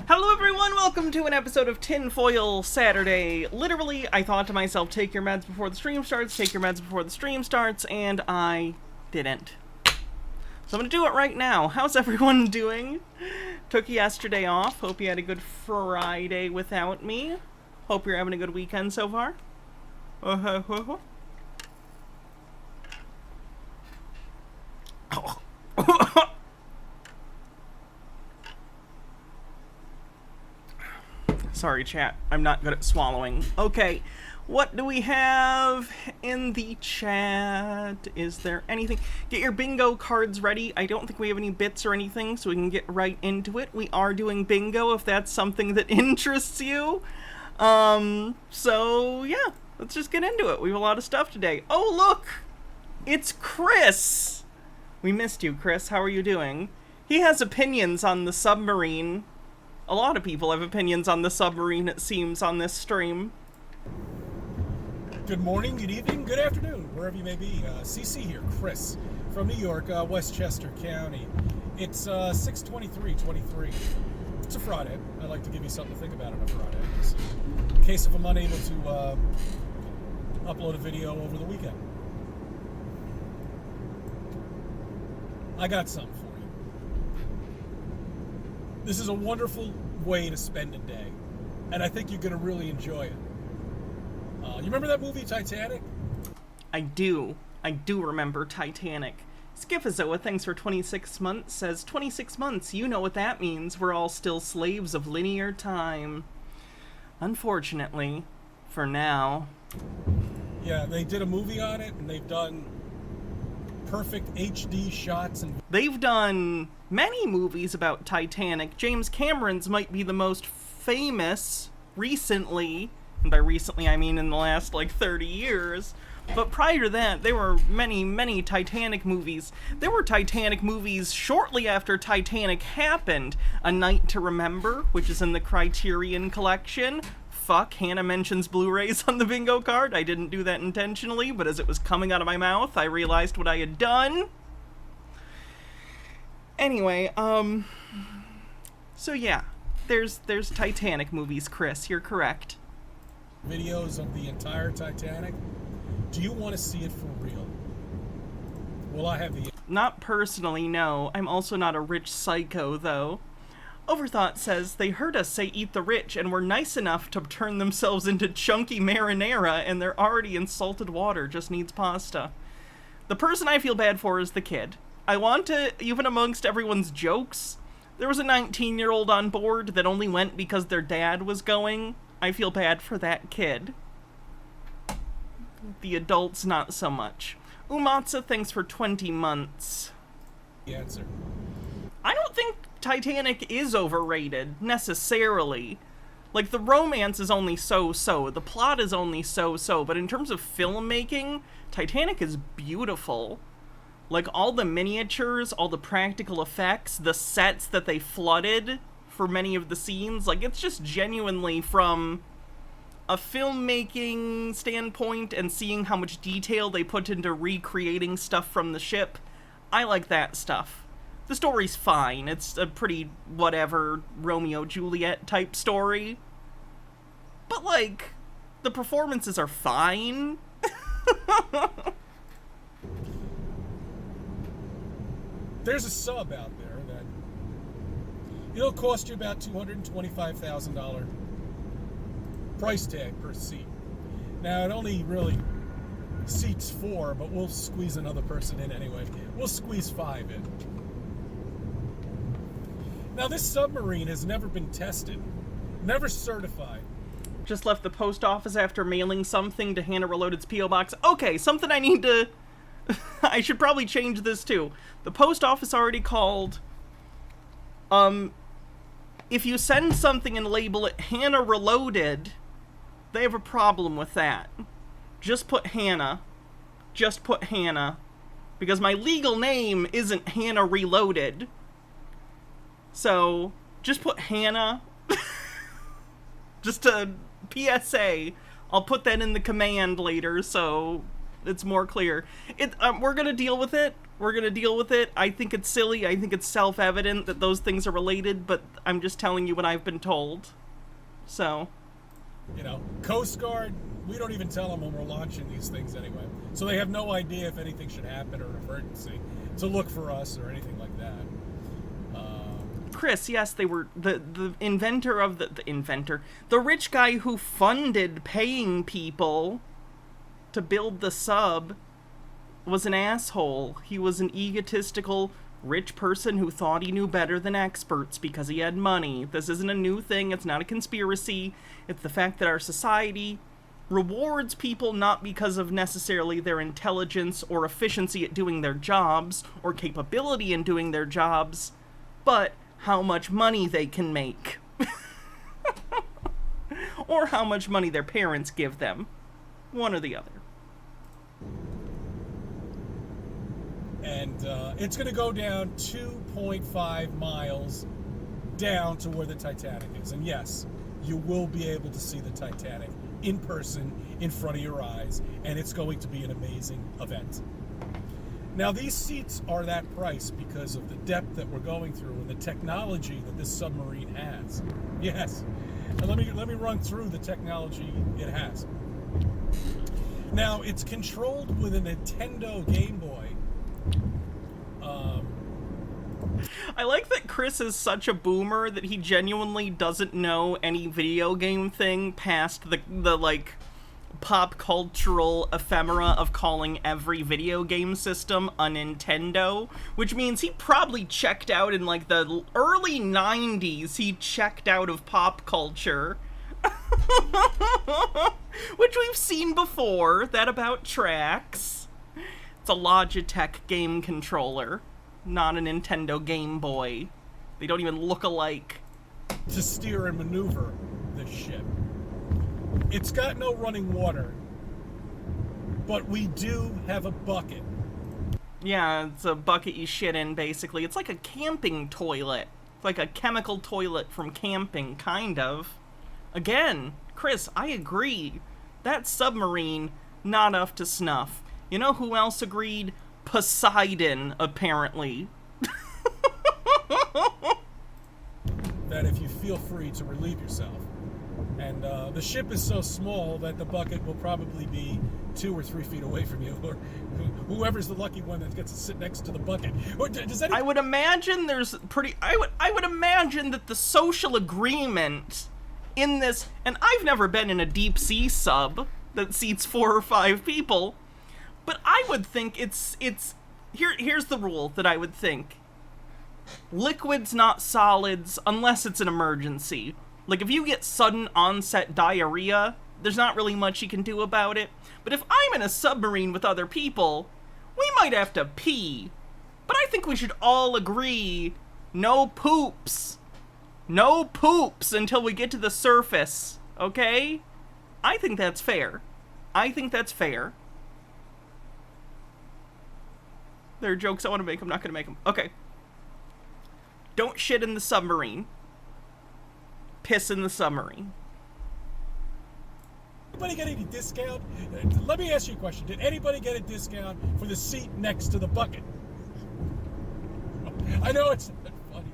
Hello everyone, welcome to an episode of Tinfoil Saturday. Literally, I thought to myself, take your meds before the stream starts, take your meds before the stream starts, and I didn't. So I'm gonna do it right now. How's everyone doing? Took yesterday off. Hope you had a good Friday without me. Hope you're having a good weekend so far. Sorry, chat. I'm not good at swallowing. Okay, what do we have in the chat? Is there anything? Get your bingo cards ready. I don't think we have any bits or anything, so we can get right into it. We are doing bingo, if that's something that interests you. So, yeah, let's just get into it. We have a lot of stuff today. Oh, look! It's Chris! We missed you, Chris. How are you doing? He has opinions on the Submarine. A lot of people have opinions on the Submarine, it seems, on this stream. Good morning, good evening, good afternoon, wherever you may be. CC here, Chris, from New York, Westchester County. It's 6/23/23. It's a Friday. I like to give you something to think about on a Friday, in case if I'm unable to upload a video over the weekend. I got something for you. This is a wonderful way to spend a day, and I think you're going to really enjoy it. You remember that movie, Titanic? I do remember Titanic. Skifazoa, thanks for 26 months, says, 26 months, you know what that means. We're all still slaves of linear time. Unfortunately, for now. Yeah, they did a movie on it, and they've done perfect HD shots. And they've done many movies about Titanic. James Cameron's might be the most famous recently, and by recently I mean in the last 30 years, but prior to that there were many Titanic movies. There were Titanic movies shortly after Titanic happened. A Night to Remember, which is in the Criterion collection. Fuck, Hannah mentions Blu-rays on the bingo card. I didn't do that intentionally, but as it was coming out of my mouth, I realized what I had done. Anyway, so yeah, there's Titanic movies, Chris, you're correct. Videos of the entire Titanic. Do you want to see it for real? Well, I have the... Not personally, no. I'm also not a rich psycho, though. Overthought says, they heard us say eat the rich and were nice enough to turn themselves into chunky marinara, and they're already in salted water, just needs pasta. The person I feel bad for is the kid. I want to, even amongst everyone's jokes, there was a 19-year-old on board that only went because their dad was going. I feel bad for that kid. The adults, not so much. Umatsa, thanks for 20 months. The answer. I don't think Titanic is overrated, necessarily. The romance is only so-so, the plot is only so-so, but in terms of filmmaking, Titanic is beautiful. All the miniatures, all the practical effects, the sets that they flooded for many of the scenes, it's just genuinely from a filmmaking standpoint and seeing how much detail they put into recreating stuff from the ship. I like that stuff. The story's fine. It's a pretty whatever Romeo-Juliet type story. But, the performances are fine. There's a sub out there that it'll cost you about $225,000 price tag per seat. Now, it only really seats 4, but we'll squeeze another person in anyway. We'll squeeze 5 in. Now, this submarine has never been tested, never certified. Just left the post office after mailing something to Hannah Reloaded's P.O. Box. Okay, something I need to... I should probably change this too. The post office already called. If you send something and label it Hannah Reloaded, they have a problem with that. Just put Hannah. Just put Hannah. Because my legal name isn't Hannah Reloaded. So, just put Hannah. Just a PSA. I'll put that in the command later, so It's more clear. We're gonna deal with it. We're gonna deal with it. I think it's silly. I think it's self-evident that those things are related, but I'm just telling you what I've been told. So. You know, Coast Guard, we don't even tell them when we're launching these things anyway. So they have no idea if anything should happen or an emergency to look for us or anything like that. Chris, yes, they were the inventor of the rich guy who funded paying people to build the sub was an asshole. He was an egotistical rich person who thought he knew better than experts because he had money. This isn't a new thing. It's not a conspiracy. It's the fact that our society rewards people not because of necessarily their intelligence or efficiency at doing their jobs or capability in doing their jobs, but how much money they can make. Or how much money their parents give them. One or the other. And it's going to go down 2.5 miles down to where the Titanic is. And yes, you will be able to see the Titanic in person, in front of your eyes, and it's going to be an amazing event. Now, these seats are that price because of the depth that we're going through and the technology that this submarine has. Yes. And let me run through the technology it has. Now, it's controlled with a Nintendo Game Boy. I like that Chris is such a boomer that he genuinely doesn't know any video game thing past the like pop cultural ephemera of calling every video game system a Nintendo, which means he probably checked out in like the early 90s. He checked out of pop culture. Which we've seen before, that about tracks. It's a Logitech game controller, not a Nintendo Game Boy. They don't even look alike. To steer and maneuver the ship. It's got no running water, but we do have a bucket. Yeah, it's a bucket you shit in, basically. It's like a camping toilet. It's like a chemical toilet from camping, kind of. Again, Chris, I agree. That submarine, not up to snuff. You know who else agreed? Poseidon, apparently. That if you feel free to relieve yourself. And the ship is so small that the bucket will probably be 2 or 3 feet away from you, or whoever's the lucky one that gets to sit next to the bucket. Or does I would imagine there's I would imagine that the social agreement in this, and I've never been in a deep sea sub that seats 4 or 5 people, but I would think here's the rule that I would think. Liquids, not solids, unless it's an emergency. Like, if you get sudden onset diarrhea, there's not really much you can do about it. But if I'm in a submarine with other people, we might have to pee. But I think we should all agree, no poops. No poops until we get to the surface, okay? I think that's fair. I think that's fair. There are jokes I want to make, I'm not going to make them. Okay. Don't shit in the submarine. Piss in the submarine. Anybody get any discount? Let me ask you a question. Did anybody get a discount for the seat next to the bucket? I know it's not funny.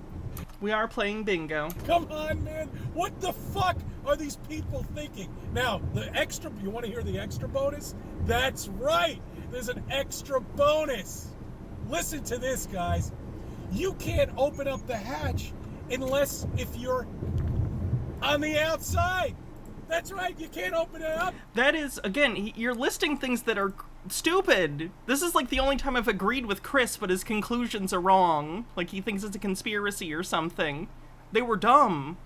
We are playing bingo. Come on, man. What the fuck are these people thinking? Now, the extra, you want to hear the extra bonus? That's right. There's an extra bonus. Listen to this, guys. You can't open up the hatch unless if you're on the outside. That's right, you can't open it up. That is, again, you're listing things that are stupid. This is like the only time I've agreed with Chris, but his conclusions are wrong. Like, he thinks it's a conspiracy or something. They were dumb.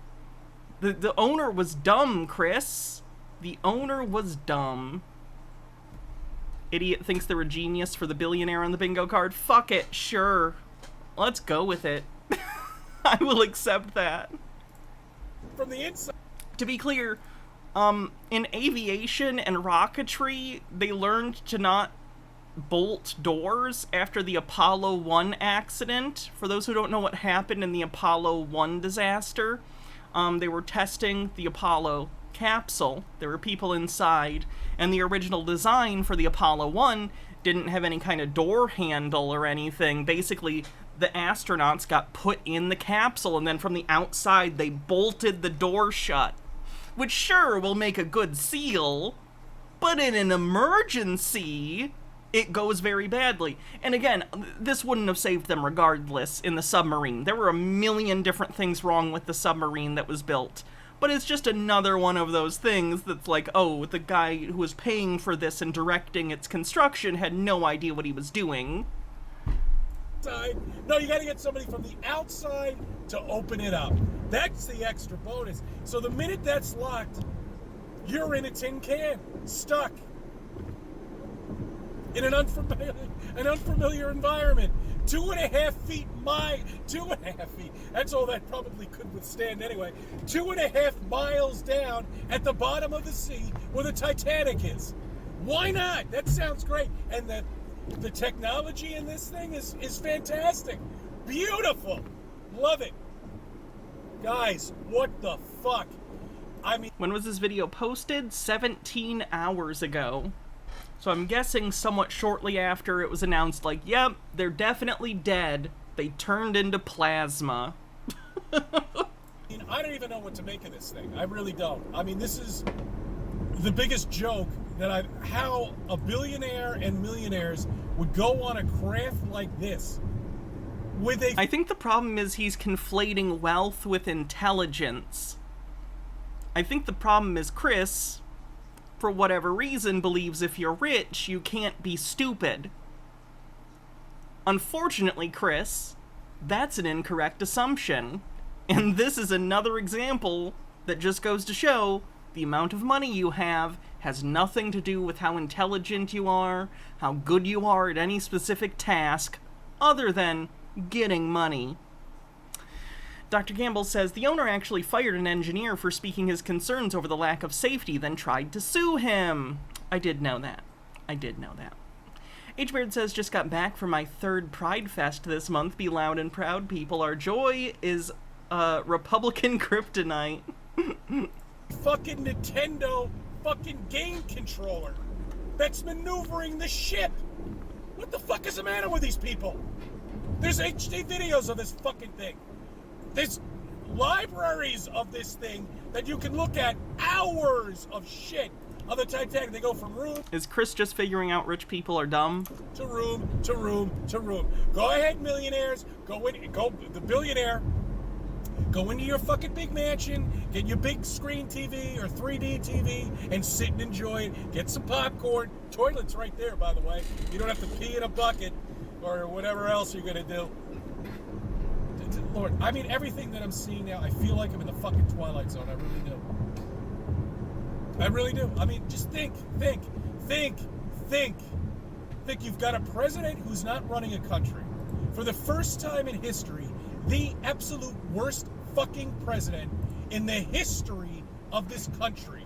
The owner was dumb, Chris. The owner was dumb. Idiot thinks they're a genius for the billionaire on the bingo card. Fuck it, sure. Let's go with it. I will accept that. From the inside. To be clear, in aviation and rocketry, they learned to not bolt doors after the Apollo 1 accident. For those who don't know what happened in the Apollo 1 disaster, they were testing the Apollo capsule. There were people inside, and the original design for the Apollo 1 didn't have any kind of door handle or anything. Basically, the astronauts got put in the capsule, and then from the outside they bolted the door shut. Which sure will make a good seal, but in an emergency, it goes very badly. And again, this wouldn't have saved them regardless in the submarine. There were a million different things wrong with the submarine that was built. But it's just another one of those things that's like, oh, the guy who was paying for this and directing its construction had no idea what he was doing. No, you gotta get somebody from the outside to open it up. That's the extra bonus. So the minute that's locked, you're in a tin can, stuck in an unfamiliar environment. 2.5 feet, 2.5 feet. That's all that probably could withstand anyway. 2.5 miles down at the bottom of the sea where the Titanic is. Why not? That sounds great. And the technology in this thing is fantastic. Beautiful. Love it. Guys, what the fuck? I mean... When was this video posted? 17 hours ago. So I'm guessing somewhat shortly after it was announced, like, yep, they're definitely dead. They turned into plasma. I don't even know what to make of this thing. I really don't. I mean, this is the biggest joke that how a billionaire and millionaires would go on a craft like this with a... I think the problem is he's conflating wealth with intelligence. I think the problem is Chris, for whatever reason, believes if you're rich, you can't be stupid. Unfortunately, Chris, that's an incorrect assumption. And this is another example that just goes to show the amount of money you have has nothing to do with how intelligent you are, how good you are at any specific task, other than getting money. Dr. Gamble says the owner actually fired an engineer for speaking his concerns over the lack of safety, then tried to sue him. I did know that. H-Beard says, just got back from my 3rd Pride Fest this month. Be loud and proud, people. Our joy is Republican kryptonite. Fucking Nintendo fucking game controller that's maneuvering the ship. What the fuck is the matter with these people? There's HD videos of this fucking thing. There's libraries of this thing that you can look at, hours of shit of the Titanic. They go from room... Is Chris just figuring out rich people are dumb? To room, to room, to room. Go ahead, millionaires. The billionaire. Go into your fucking big mansion, get your big screen TV or 3D TV, and sit and enjoy it. Get some popcorn. Toilet's right there, by the way. You don't have to pee in a bucket or whatever else you're going to do. Lord, I mean, everything that I'm seeing now, I feel like I'm in the fucking Twilight Zone. I really do. I mean, just think. You've got a president who's not running a country. For the first time in history, the absolute worst fucking president in the history of this country.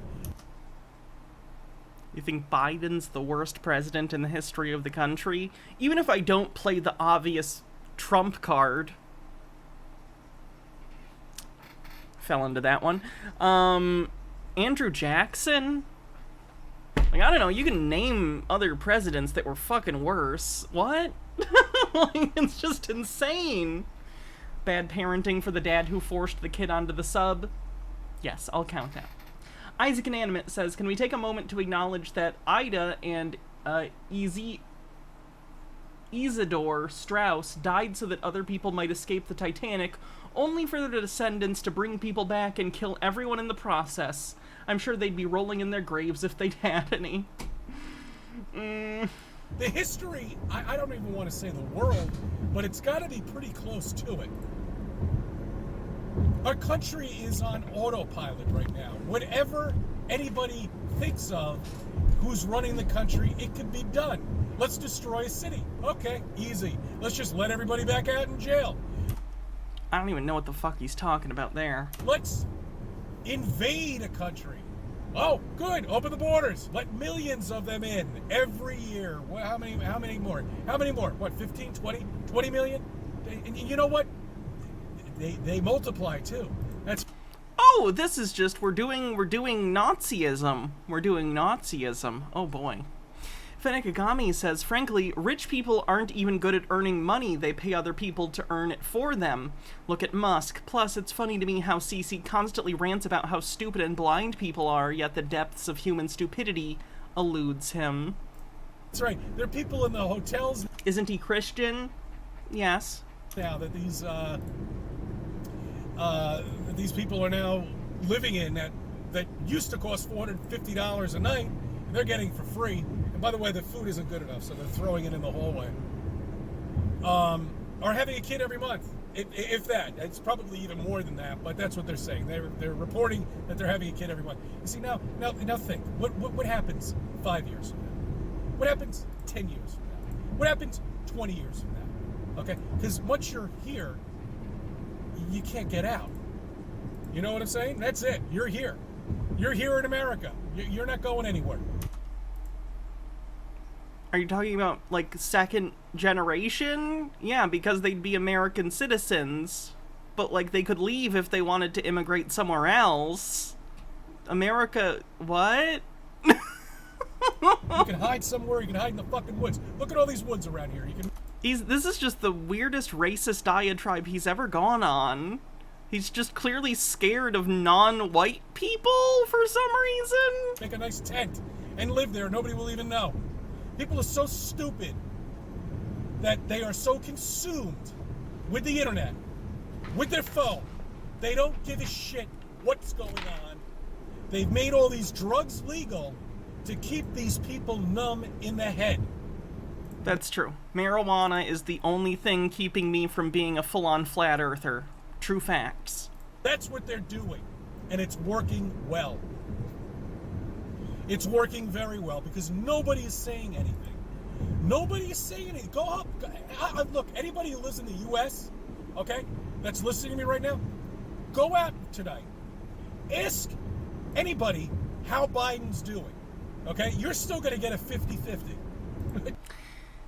You think Biden's the worst president in the history of the country? Even if I don't play the obvious Trump card. Fell into that one. Andrew Jackson? Like, I don't know, you can name other presidents that were fucking worse. What? Like, it's just insane. Bad parenting for the dad who forced the kid onto the sub. Yes, I'll count that. Isaac Inanimate says, can we take a moment to acknowledge that Ida and Isidore Strauss died so that other people might escape the Titanic, only for their descendants to bring people back and kill everyone in the process. I'm sure they'd be rolling in their graves if they'd had any. The history, I don't even want to say the world, but it's got to be pretty close to it. Our country is on autopilot right now. Whatever anybody thinks of who's running the country, it could be done. Let's destroy a city. Okay, easy. Let's just let everybody back out in jail. I don't even know what the fuck he's talking about there. Let's invade a country. Oh, good. Open the borders. Let millions of them in every year. Well, how many more? How many more? What, 15, 20 million? And you know what? They multiply too. That's... Oh, this is just, we're doing Nazism. We're doing Nazism. Oh boy. Fenekagami says, frankly, rich people aren't even good at earning money. They pay other people to earn it for them. Look at Musk. Plus, it's funny to me how CC constantly rants about how stupid and blind people are, yet the depths of human stupidity eludes him. That's right. There are people in the hotels. Isn't he Christian? Yes. Now that these people are now living in that used to cost $450 a night, and they're getting for free. And by the way, the food isn't good enough, so they're throwing it in the hallway. Are having a kid every month, if that. It's probably even more than that, but that's what they're saying. They're reporting that they're having a kid every month. You see, now think. What happens 5 years from now? What happens 10 years from now? What happens 20 years from now? Okay? Because once you're here, you can't get out. You know what I'm saying? That's it. You're here. You're here in America. You're not going anywhere. Are you talking about, like, second generation? Yeah, because they'd be American citizens. But, like, they could leave if they wanted to immigrate somewhere else. America... what? You can hide somewhere. You can hide in the fucking woods. Look at all these woods around here. This is just the weirdest racist diatribe he's ever gone on. He's just clearly scared of non-white people for some reason. Make a nice tent and live there. Nobody will even know. People are so stupid that they are so consumed with the internet, with their phone. They don't give a shit what's going on. They've made all these drugs legal to keep these people numb in the head. That's true. Marijuana is the only thing keeping me from being a full-on flat earther. True facts. That's what they're doing, and it's working well. It's working very well because nobody is saying anything. Nobody is saying anything. Go up. Look, anybody who lives in the U.S., okay, that's listening to me right now, go out tonight. Ask anybody how Biden's doing, okay? You're still going to get a 50-50.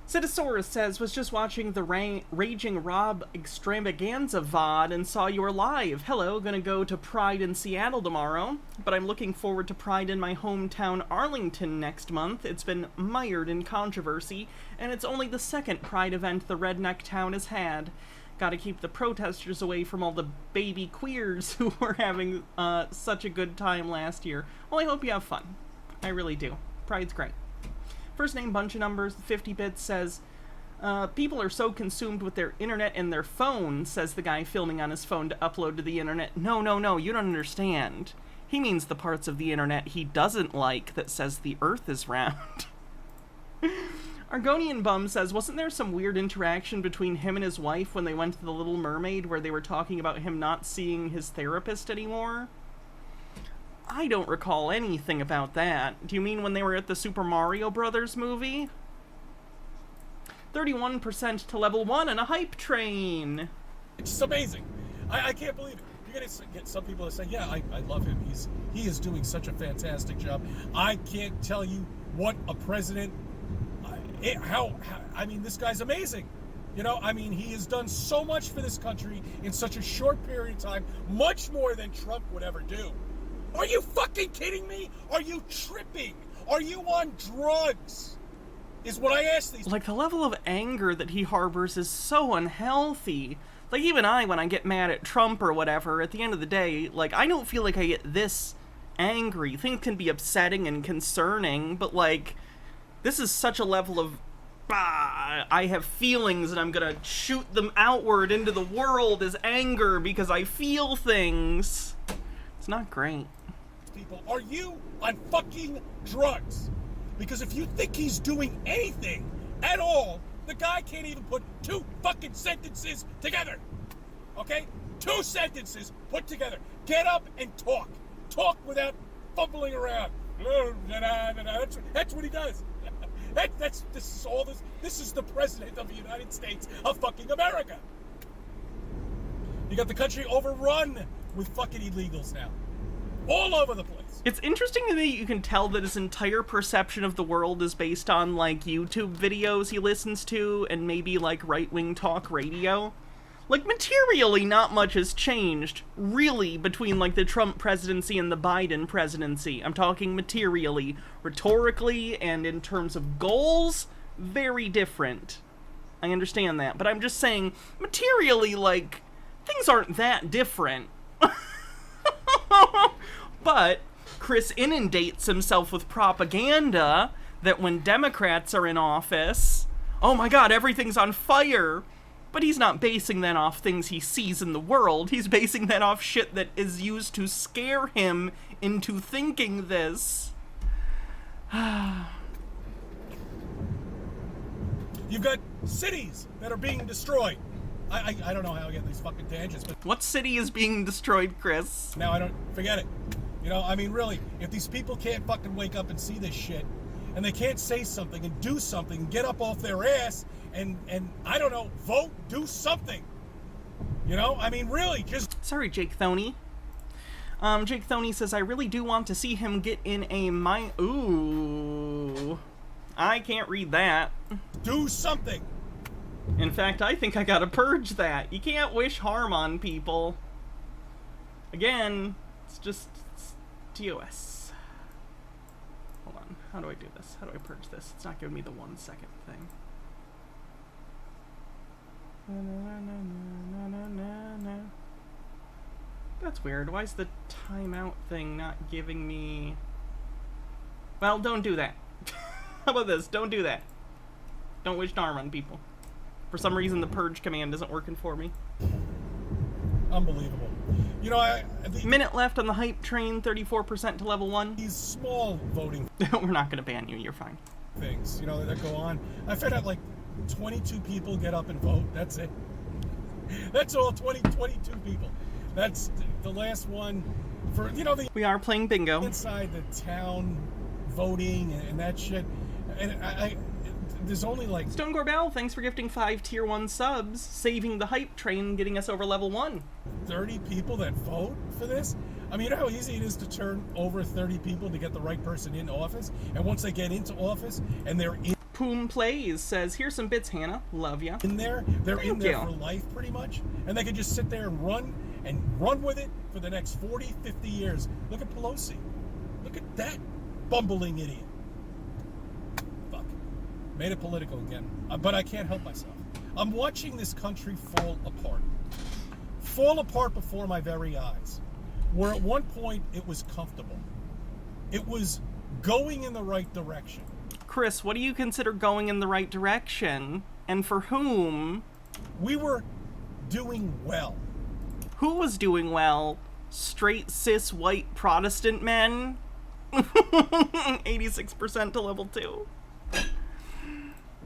Citisaurus says, was just watching the Raging Rob Extravaganza VOD and saw you were live. Hello, gonna go to Pride in Seattle tomorrow, but I'm looking forward to Pride in my hometown Arlington next month. It's been mired in controversy, and it's only the second Pride event the redneck town has had. Gotta keep the protesters away from all the baby queers who were having such a good time last year. Well, I hope you have fun. I really do. Pride's great. First name bunch of numbers, 50 bits says, people are so consumed with their internet and their phone, says the guy filming on his phone to upload to the internet. No, you don't understand. He means the parts of the internet he doesn't like that says the earth is round. Argonian Bum says, wasn't there some weird interaction between him and his wife when they went to the Little Mermaid where they were talking about him not seeing his therapist anymore? I don't recall anything about that. Do you mean when they were at the Super Mario Brothers movie? 31% to level 1 and a hype train. It's just amazing. I can't believe it. You're going to get some people that say, yeah, I love him. He is doing such a fantastic job. I can't tell you what a president, I mean, this guy's amazing. You know, I mean, he has done so much for this country in such a short period of time, much more than Trump would ever do. Are you fucking kidding me? Are you tripping? Are you on drugs? Is what I ask these. Like, the level of anger that he harbors is so unhealthy. Like, even I, when I get mad at Trump or whatever, at the end of the day, like, I don't feel like I get this angry. Things can be upsetting and concerning, but, like, this is such a level of, I have feelings and I'm gonna shoot them outward into the world as anger because I feel things. It's not great. People, are you on fucking drugs? Because if you think he's doing anything at all, the guy can't even put two fucking sentences together. Okay? 2 sentences put together. Get up and talk. Talk without fumbling around. That's what he does. This is the president of the United States of fucking America. You got the country overrun with fucking illegals now. All over the place. It's interesting to me you can tell that his entire perception of the world is based on, like, YouTube videos he listens to and maybe, like, right-wing talk radio. Like, materially, not much has changed, really, between, like, the Trump presidency and the Biden presidency. I'm talking materially. Rhetorically, and in terms of goals, very different. I understand that. But I'm just saying, materially, like, things aren't that different. But Chris inundates himself with propaganda that when Democrats are in office, oh my god, everything's on fire. But he's not basing that off things he sees in the world. He's basing that off shit that is used to scare him into thinking this. You've got cities that are being destroyed. I don't know how I get these fucking tangents, but... What city is being destroyed, Chris? Now I don't... Forget it. You know, I mean, really, if these people can't fucking wake up and see this shit, and they can't say something and do something and get up off their ass and I don't know, vote, do something. You know, I mean, really, just... Sorry, Jake Thoney. Jake Thoney says, I really do want to see him get in a Ooh. I can't read that. Do something. In fact, I think I gotta purge that. You can't wish harm on people. Again, it's just TOS. Hold on, how do I do this? How do I purge this? It's not giving me the 1 second thing. That's weird. Why is the timeout thing not giving me... Well, don't do that. How about this? Don't do that. Don't wish harm on people. For some reason, the purge command isn't working for me. Unbelievable. You know, Minute left on the hype train, 34% to level 1. These small voting... We're not going to ban you, you're fine. ...things, you know, that go on. I found out, like, 22 people get up and vote. That's it. That's all, 22 people. That's the last one for, you know, we are playing bingo. Inside the town voting and that shit. And there's only like... Stone Gorbell, thanks for gifting 5 tier 1 subs, saving the hype train, getting us over level 1. 30 people that vote for this? I mean, you know how easy it is to turn over 30 people to get the right person in office? And once they get into office and they're in... Poom Plays says, here's some bits, Hannah. Love ya. In there, they're in there for life, pretty much. And they can just sit there and run with it for the next 40, 50 years. Look at Pelosi. Look at that bumbling idiot. Fuck. Made it political again. But I can't help myself. I'm watching this country fall apart. Fall apart before my very eyes. Where at one point it was comfortable. It was going in the right direction. Chris, what do you consider going in the right direction? And for whom? We were doing well. Who was doing well? Straight, cis, white Protestant men? 86% to level 2.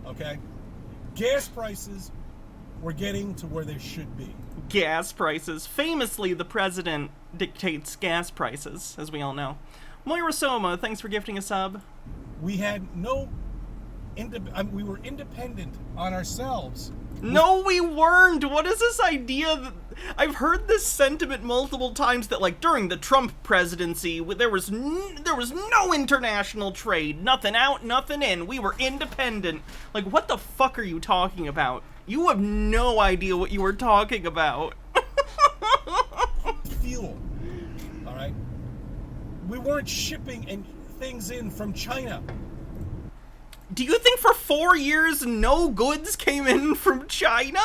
Okay. Gas prices were getting to where they should be. Gas prices. Famously, the president dictates gas prices, as we all know. Moira Soma, thanks for gifting a sub. We had no... we were independent on ourselves. No, we weren't. What is this idea that... I've heard this sentiment multiple times that, like, during the Trump presidency, there was no international trade. Nothing out, nothing in. We were independent. Like, what the fuck are you talking about? You have no idea what you were talking about. Fuel. All right? We weren't shipping things in from China. Do you think for 4 years no goods came in from China?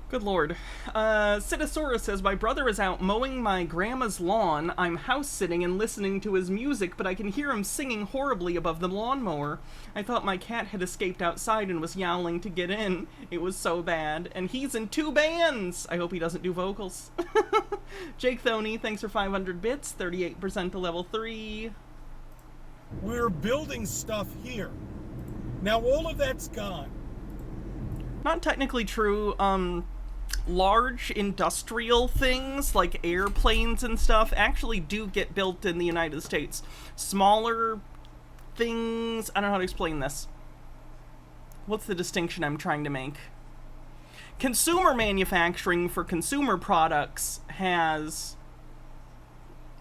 Good lord. Citosaurus says, my brother is out mowing my grandma's lawn. I'm house sitting and listening to his music, but I can hear him singing horribly above the lawnmower. I thought my cat had escaped outside and was yowling to get in. It was so bad. And he's in 2 bands. I hope he doesn't do vocals. Jake Thoney, thanks for 500 bits. 38% to level 3. We're building stuff here. Now all of that's gone. Not technically true. Large industrial things like airplanes and stuff actually do get built in the United States. Smaller things, I don't know how to explain this. What's the distinction I'm trying to make? Consumer manufacturing for consumer products has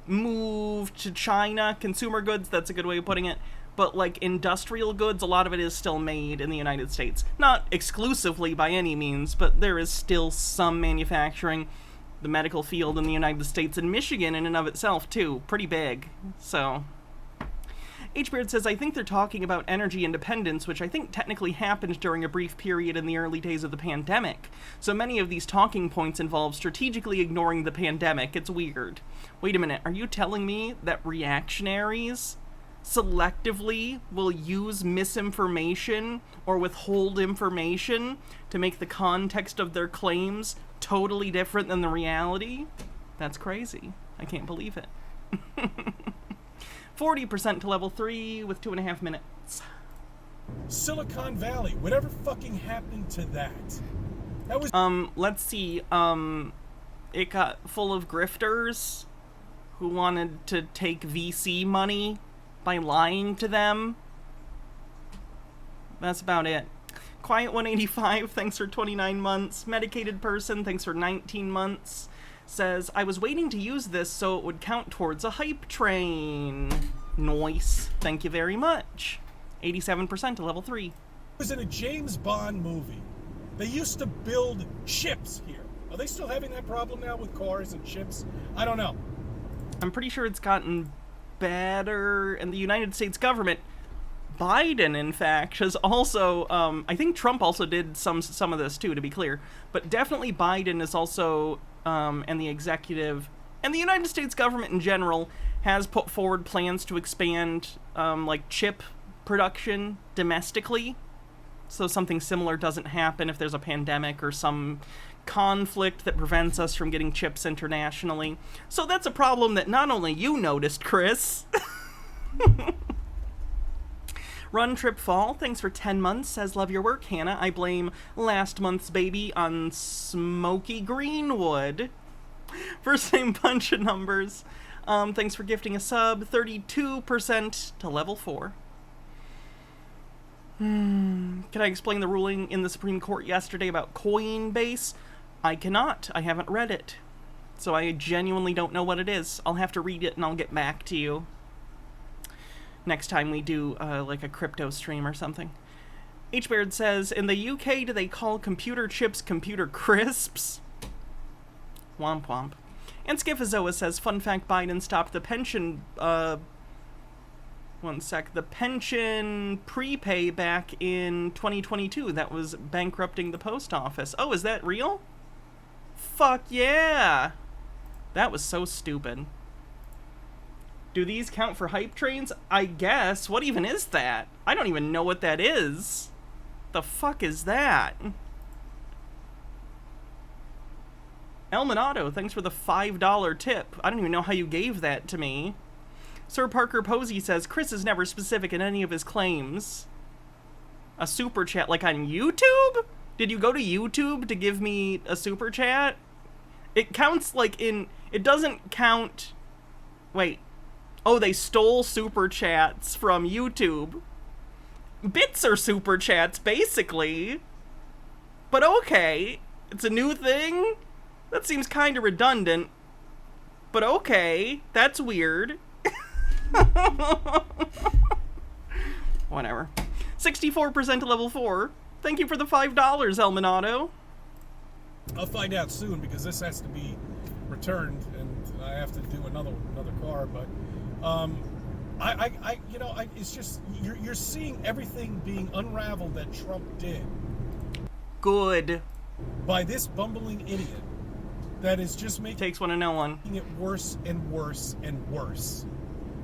moved to China. Consumer goods, that's a good way of putting it. but like industrial goods, a lot of it is still made in the United States. Not exclusively by any means, but there is still some manufacturing. The medical field in the United States and Michigan in and of itself, too. Pretty big. So, H-Beard says, I think they're talking about energy independence, which I think technically happened during a brief period in the early days of the pandemic. So many of these talking points involve strategically ignoring the pandemic. It's weird. Wait a minute, are you telling me that reactionaries selectively will use misinformation or withhold information to make the context of their claims totally different than the reality? That's crazy. I can't believe it. 40% to level 3 with 2.5 minutes. Silicon Valley, whatever fucking happened to that? That was... let's see. It got full of grifters who wanted to take VC money by lying to them. That's about it. Quiet 185, thanks for 29 months. Medicated person, thanks for 19 months. Says, I was waiting to use this so it would count towards a hype train. Nice. Thank you very much. 87% to level 3. It was in a James Bond movie. They used to build ships here. Are they still having that problem now with cars and ships? I don't know. I'm pretty sure it's gotten better, and the United States government, Biden, in fact, has also, I think Trump also did some of this too, to be clear, but definitely Biden is also, and the executive, and the United States government in general, has put forward plans to expand, like, chip production domestically, so something similar doesn't happen if there's a pandemic or some conflict that prevents us from getting chips internationally. So that's a problem that not only you noticed, Chris. Run Trip Fall, thanks for 10 months, says love your work, Hannah. I blame last month's baby on Smoky Greenwood. First name bunch of numbers. Thanks for gifting a sub, 32% to level 4. Can I explain the ruling in the Supreme Court yesterday about Coinbase? I cannot. I haven't read it. So I genuinely don't know what it is. I'll have to read it and I'll get back to you next time we do, like, a crypto stream or something. H-Baird says, in the UK, do they call computer chips computer crisps? Womp womp. And Skifazoa says, fun fact, Biden stopped the pension, the pension prepay back in 2022. That was bankrupting the post office. Oh, is that real? Fuck yeah! That was so stupid. Do these count for hype trains? I guess. What even is that? I don't even know what that is. The fuck is that? Elminato, thanks for the $5 tip. I don't even know how you gave that to me. Sir Parker Posey says, Chris is never specific in any of his claims. A super chat, like on YouTube? Did you go to YouTube to give me a super chat? It counts like in... It doesn't count... Wait. Oh, they stole super chats from YouTube. Bits are super chats, basically. But okay. It's a new thing? That seems kind of redundant. But okay. That's weird. Whatever. 64% to level 4. Thank you for the $5, Elminato. I'll find out soon because this has to be returned and I have to do another car. But it's just you're seeing everything being unraveled that Trump did. Good. By this bumbling idiot that is just making takes one to know one. It worse and worse and worse.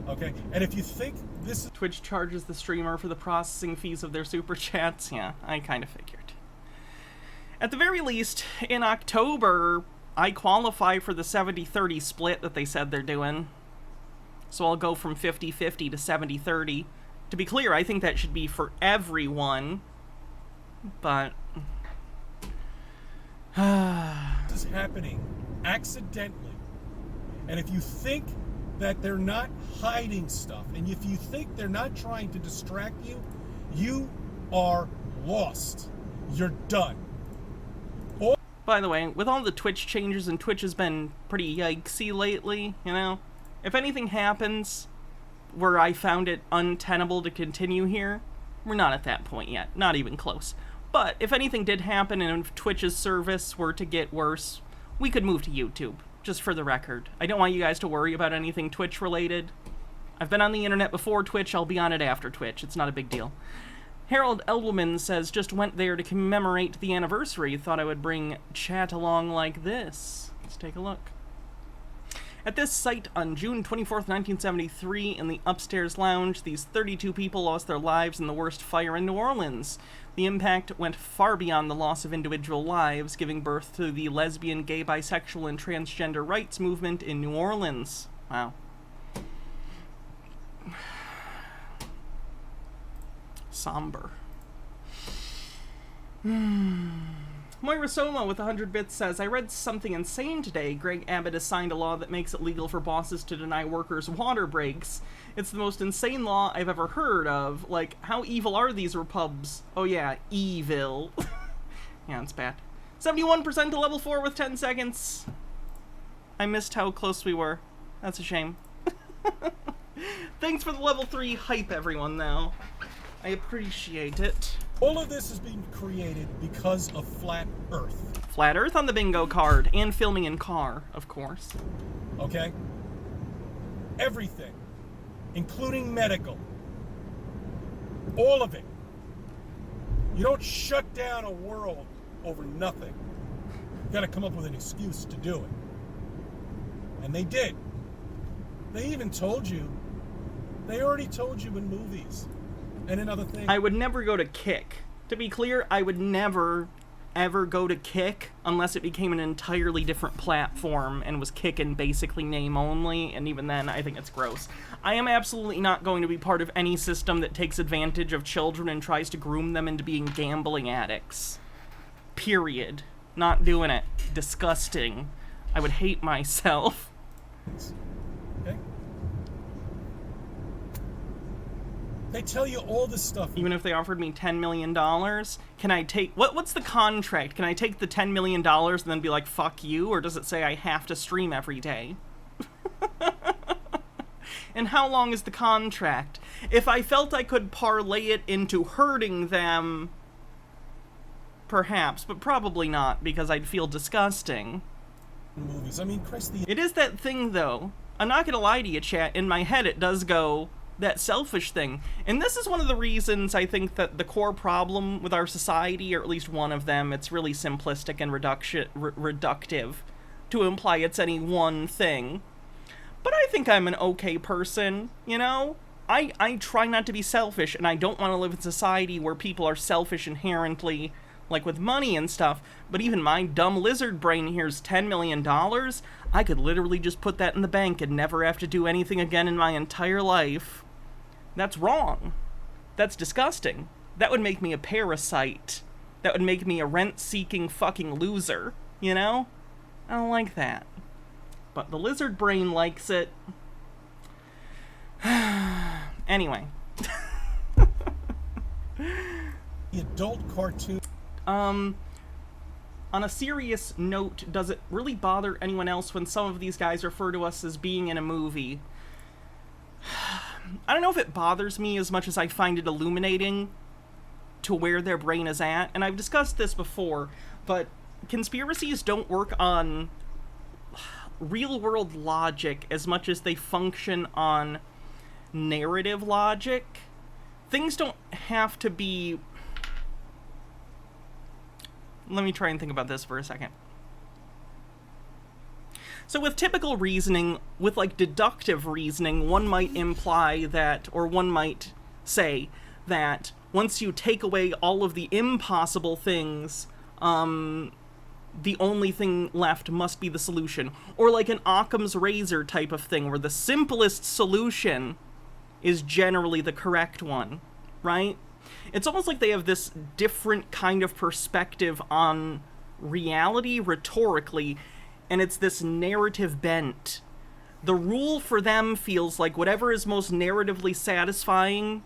Okay, and if you think this is... Twitch charges the streamer for the processing fees of their super chats. Yeah, I kind of figured. At the very least, in October, I qualify for the 70-30 split that they said they're doing. So I'll go from 50-50 to 70-30. To be clear, I think that should be for everyone. But... this is happening accidentally. And if you think that they're not hiding stuff, and if you think they're not trying to distract you, you are lost. You're done. By the way, with all the Twitch changes, and Twitch has been pretty yikesy lately, you know? If anything happens, where I found it untenable to continue here. We're not at that point yet. Not even close. But if anything did happen and if Twitch's service were to get worse, we could move to YouTube, just for the record. I don't want you guys to worry about anything Twitch-related. I've been on the internet before Twitch, I'll be on it after Twitch. It's not a big deal. Harold Elwman says, just went there to commemorate the anniversary. Thought I would bring chat along like this. Let's take a look. At this site on June 24th, 1973, in the upstairs lounge, these 32 people lost their lives in the worst fire in New Orleans. The impact went far beyond the loss of individual lives, giving birth to the lesbian, gay, bisexual, and transgender rights movement in New Orleans. Wow. Somber. Moira Soma with 100 bits says, I read something insane today. Greg Abbott has signed a law that makes it legal for bosses to deny workers water breaks. It's the most insane law I've ever heard of. Like, how evil are these repubs? Oh yeah, evil. Yeah, it's bad. 71% to level 4 with 10 seconds. I missed how close we were. That's a shame. Thanks for the level 3 hype, everyone, though. I appreciate it. All of this is being created because of Flat Earth. Flat Earth on the bingo card, and filming in car, of course. Okay? Everything, including medical. All of it. You don't shut down a world over nothing. You gotta come up with an excuse to do it. And they did. They even told you. They already told you in movies. And another thing. I would never go to Kick. To be clear, I would never, ever go to Kick unless it became an entirely different platform and was Kick in basically name only, and even then, I think it's gross. I am absolutely not going to be part of any system that takes advantage of children and tries to groom them into being gambling addicts. Period. Not doing it. Disgusting. I would hate myself. Okay? They tell you all this stuff. Even if they offered me $10 million, can I take... What's the contract? Can I take the $10 million and then be like, fuck you? Or does it say I have to stream every day? And how long is the contract? If I felt I could parlay it into hurting them, perhaps, but probably not, because I'd feel disgusting. Movies. I mean, Chris, It is that thing, though. I'm not gonna lie to you, chat. In my head, it does go... that selfish thing. And this is one of the reasons I think that the core problem with our society, or at least one of them, it's really simplistic and reductive to imply it's any one thing. But I think I'm an okay person, you know? I try not to be selfish, and I don't want to live in a society where people are selfish inherently, like with money and stuff. But even my dumb lizard brain hears $10 million, I could literally just put that in the bank and never have to do anything again in my entire life. That's wrong. That's disgusting. That would make me a parasite. That would make me a rent-seeking fucking loser, you know? I don't like that. But the lizard brain likes it. Anyway. the adult cartoon. On a serious note, does it really bother anyone else when some of these guys refer to us as being in a movie? I don't know if it bothers me as much as I find it illuminating to where their brain is at. And I've discussed this before, but conspiracies don't work on real-world logic as much as they function on narrative logic. Things don't have to be... Let me try and think about this for a second. So with typical reasoning, with like deductive reasoning, one might imply that, or one might say that once you take away all of the impossible things, the only thing left must be the solution. Or like an Occam's razor type of thing, where the simplest solution is generally the correct one, right? It's almost like they have this different kind of perspective on reality rhetorically, and it's this narrative bent. The rule for them feels like whatever is most narratively satisfying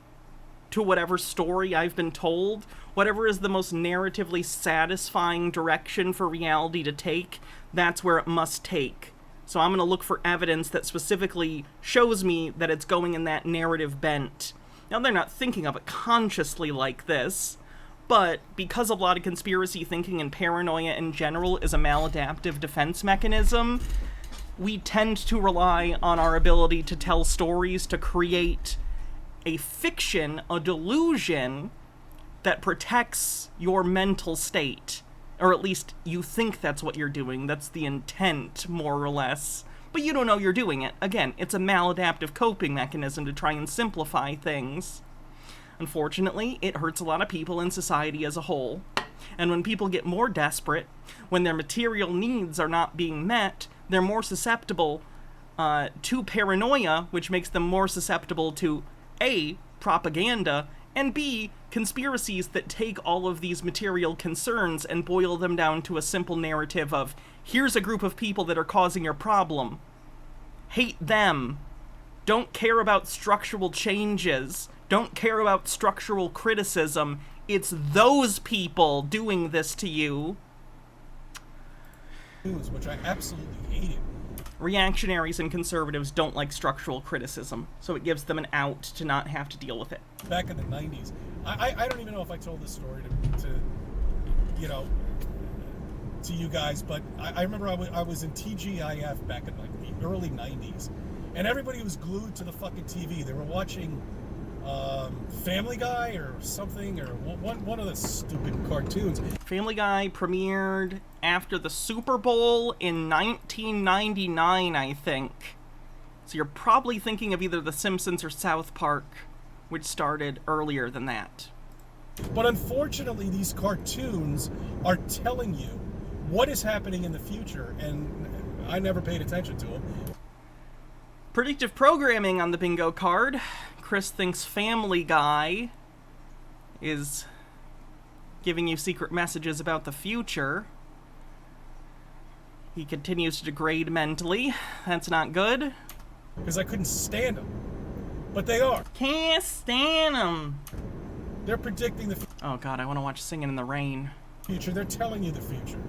to whatever story I've been told, whatever is the most narratively satisfying direction for reality to take, that's where it must take. So I'm going to look for evidence that specifically shows me that it's going in that narrative bent. Now, they're not thinking of it consciously like this, but because a lot of conspiracy thinking and paranoia in general is a maladaptive defense mechanism, we tend to rely on our ability to tell stories to create a fiction, a delusion, that protects your mental state. Or at least you think that's what you're doing. That's the intent, more or less. But you don't know you're doing it. Again, it's a maladaptive coping mechanism to try and simplify things. Unfortunately, it hurts a lot of people in society as a whole. And when people get more desperate, when their material needs are not being met, they're more susceptible to paranoia, which makes them more susceptible to A, propaganda, and B, conspiracies that take all of these material concerns and boil them down to a simple narrative of, here's a group of people that are causing your problem. Hate them. Don't care about structural changes. Don't care about structural criticism. It's those people doing this to you. Which I absolutely hated. Reactionaries and conservatives don't like structural criticism, so it gives them an out to not have to deal with it. Back in the 90s, I don't even know if I told this story to you guys, but I remember I was in TGIF back in like the early 90s, and everybody was glued to the fucking TV. They were watching Family Guy or something, or one of the stupid cartoons. Family Guy premiered after the Super Bowl in 1999, I think. So you're probably thinking of either The Simpsons or South Park, which started earlier than that. But unfortunately, these cartoons are telling you what is happening in the future, and I never paid attention to them. Predictive programming on the bingo card. Chris thinks Family Guy is giving you secret messages about the future. He continues to degrade mentally. That's not good. Because I couldn't stand them. But they are. Can't stand them. They're predicting the Oh god, I want to watch Singing in the Rain. future. They're telling you the future.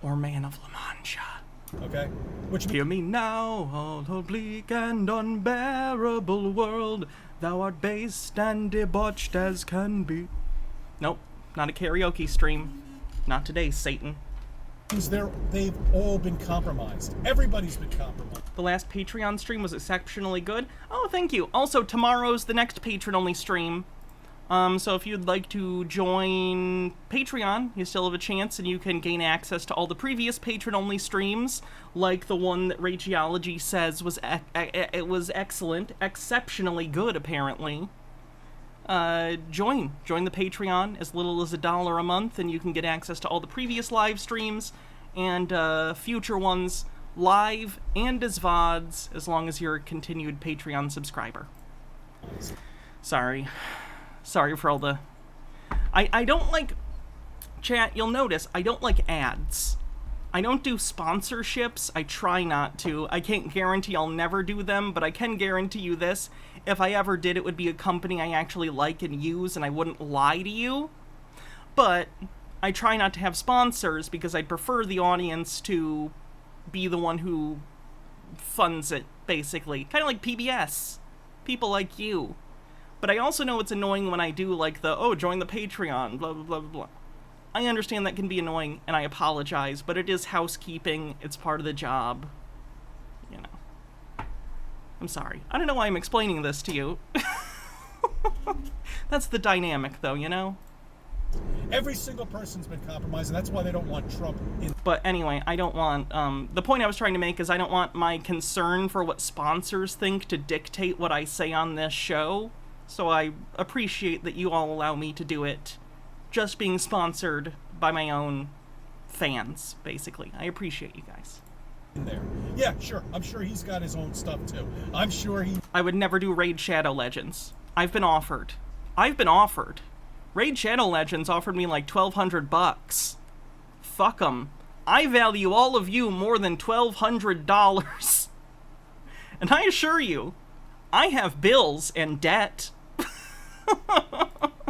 Or Man of La Mancha. Okay? Which Hear me now, all the bleak and unbearable world. Thou art based and debauched as can be. Nope, not a karaoke stream. Not today, Satan. they've all been compromised. Everybody's been compromised. The last Patreon stream was exceptionally good. Oh, thank you. Also, tomorrow's the next patron-only stream. So if you'd like to join Patreon, you still have a chance, and you can gain access to all the previous patron-only streams, like the one that Rageology says was it was excellent, exceptionally good, apparently. Join the Patreon as little as $1 a month, and you can get access to all the previous live streams and future ones live and as VODs, as long as you're a continued Patreon subscriber. Sorry for all the... I don't like... Chat, you'll notice, I don't like ads. I don't do sponsorships. I try not to. I can't guarantee I'll never do them, but I can guarantee you this. If I ever did, it would be a company I actually like and use, and I wouldn't lie to you. But I try not to have sponsors because I'd prefer the audience to be the one who funds it, basically. Kind of like PBS. People like you. But I also know it's annoying when I do, like, join the Patreon, blah, blah, blah, blah. I understand that can be annoying, and I apologize, but it is housekeeping. It's part of the job. You know. I'm sorry. I don't know why I'm explaining this to you. That's the dynamic, though, you know? Every single person's been compromised, and that's why they don't want Trump in. But anyway, I don't want... the point I was trying to make is I don't want my concern for what sponsors think to dictate what I say on this show. So I appreciate that you all allow me to do it. Just being sponsored by my own fans, basically. I appreciate you guys. In there. Yeah, sure. I'm sure he's got his own stuff, too. I'm sure he... I would never do Raid Shadow Legends. I've been offered. Raid Shadow Legends offered me like $1,200. Fuck 'em. I value all of you more than $1,200. And I assure you, I have bills and debt.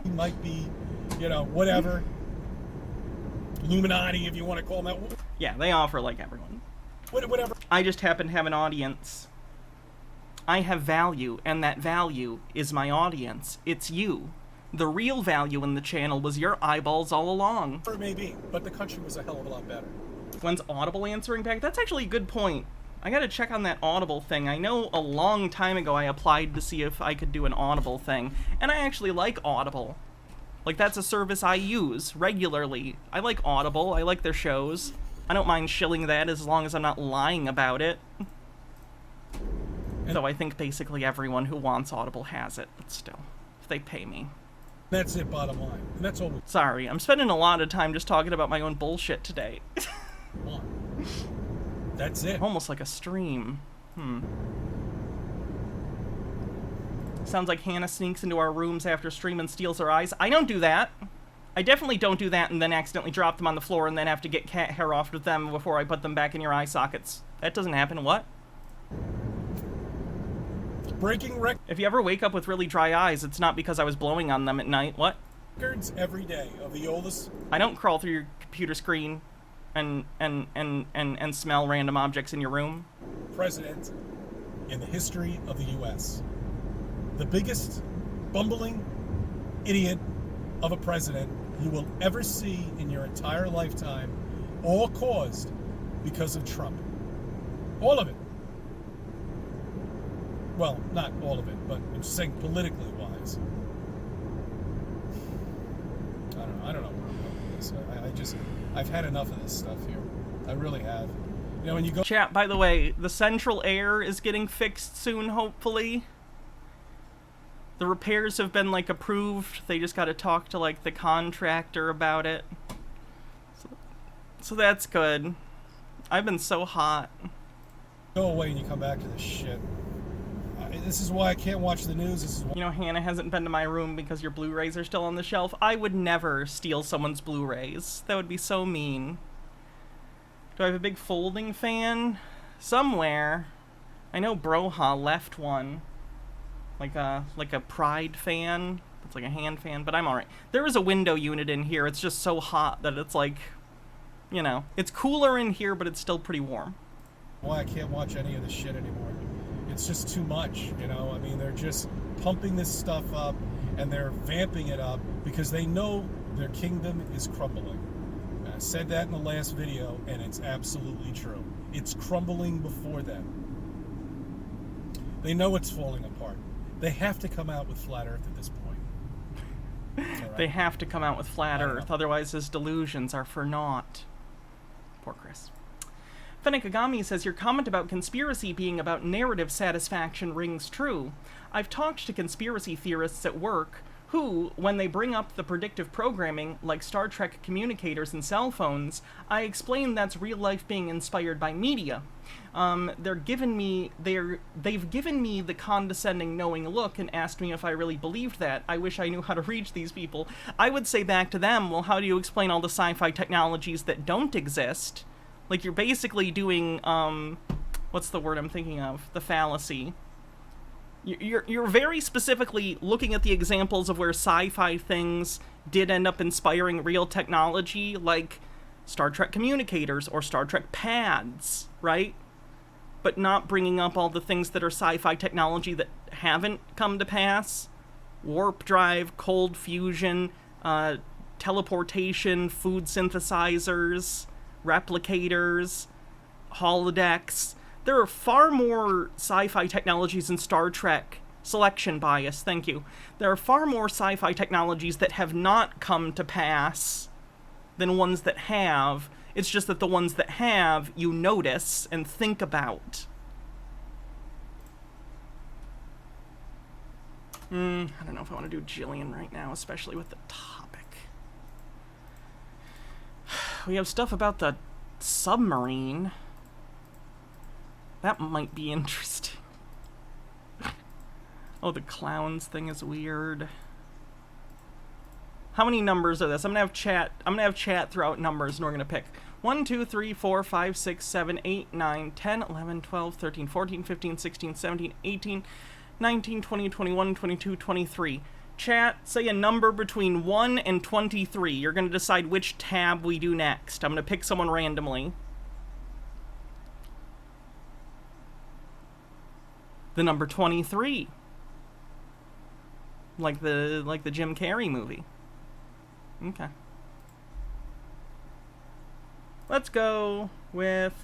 He might be, whatever. Illuminati, if you want to call them that. Yeah, they offer like everyone. Whatever. I just happen to have an audience. I have value, and that value is my audience. It's you. The real value in the channel was your eyeballs all along. Or maybe, but the country was a hell of a lot better. When's Audible answering back? That's actually a good point. I gotta check on that Audible thing. I know a long time ago I applied to see if I could do an Audible thing, and I actually like Audible. Like, that's a service I use regularly. I like Audible. I like their shows. I don't mind shilling that as long as I'm not lying about it. Though I think basically everyone who wants Audible has it, but still, if they pay me. That's it, bottom line. And that's all we Sorry, I'm spending a lot of time just talking about my own bullshit today. want. That's it. Almost like a stream. Sounds like Hannah sneaks into our rooms after stream and steals our eyes. I don't do that. I definitely don't do that and then accidentally drop them on the floor and then have to get cat hair off with them before I put them back in your eye sockets. That doesn't happen. What? Breaking If you ever wake up with really dry eyes, it's not because I was blowing on them at night. What? records every day of the oldest. I don't crawl through your computer screen and smell random objects in your room. President in the history of the U.S. The biggest bumbling idiot of a president you will ever see in your entire lifetime, all caused because of Trump. All of it. Well, not all of it, but I'm just saying politically wise. I don't know where I'm going with this. I've had enough of this stuff here. I really have. You know, when you go... Chat, by the way, the central air is getting fixed soon, hopefully. The repairs have been, like, approved. They just gotta talk to, like, the contractor about it. So that's good. I've been so hot. Go away and you come back to this shit. This is why I can't watch the news. This is why... You know, Hannah hasn't been to my room because your Blu-rays are still on the shelf. I would never steal someone's Blu-rays. That would be so mean. Do I have a big folding fan? Somewhere. I know Broha left one. Like a Pride fan. It's like a hand fan, but I'm alright. There is a window unit in here. It's just so hot that it's like, you know, it's cooler in here, but it's still pretty warm. Why I can't watch any of this shit anymore. It's just too much, you know? I mean, they're just pumping this stuff up and they're vamping it up because they know their kingdom is crumbling. And I said that in the last video, and it's absolutely true. It's crumbling before them. They know it's falling apart. They have to come out with Flat Earth at this point. Right. They have to come out with Flat Earth, otherwise his delusions are for naught. Poor Chris. Fenekagami says, your comment about conspiracy being about narrative satisfaction rings true. I've talked to conspiracy theorists at work who, when they bring up the predictive programming, like Star Trek communicators and cell phones, I explain that's real life being inspired by media. They've given me the condescending knowing look and asked me if I really believed that. I wish I knew how to reach these people. I would say back to them, well, how do you explain all the sci-fi technologies that don't exist? Like, you're basically doing, what's the word I'm thinking of? The fallacy. You're very specifically looking at the examples of where sci-fi things did end up inspiring real technology, like Star Trek communicators or Star Trek pads, right? But not bringing up all the things that are sci-fi technology that haven't come to pass. Warp drive, cold fusion, teleportation, food synthesizers, replicators, holodecks. There are far more sci-fi technologies in Star Trek. Selection bias, thank you. There are far more sci-fi technologies that have not come to pass than ones that have. It's just that the ones that have, you notice and think about. I don't know if I want to do Jillian right now, especially with the topic. We have stuff about the submarine. That might be interesting. Oh, the clowns thing is weird. How many numbers are this? I'm gonna have chat throw out numbers and we're gonna pick 1, 2, 3, 4, 5, 6, 7, 8, 9, 10, 11, 12, 13, 14, 15, 16, 17, 18, 19, 20, 21, 22, 23. Chat, say a number between 1 and 23. You're gonna decide which tab we do next. I'm gonna pick someone randomly. The number 23. Like the Jim Carrey movie. Okay. Let's go with...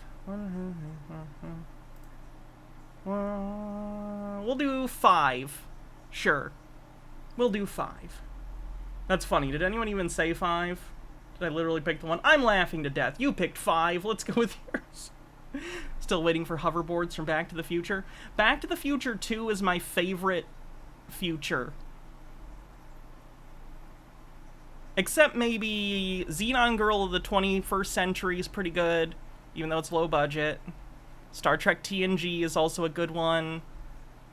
we'll do 5. Sure. We'll do 5. That's funny. Did anyone even say 5? Did I literally pick the one? I'm laughing to death. You picked 5. Let's go with yours. Still waiting for hoverboards from Back to the Future. Back to the Future 2 is my favorite future. Except maybe Xenon Girl of the 21st Century is pretty good, even though it's low budget. Star Trek TNG is also a good one.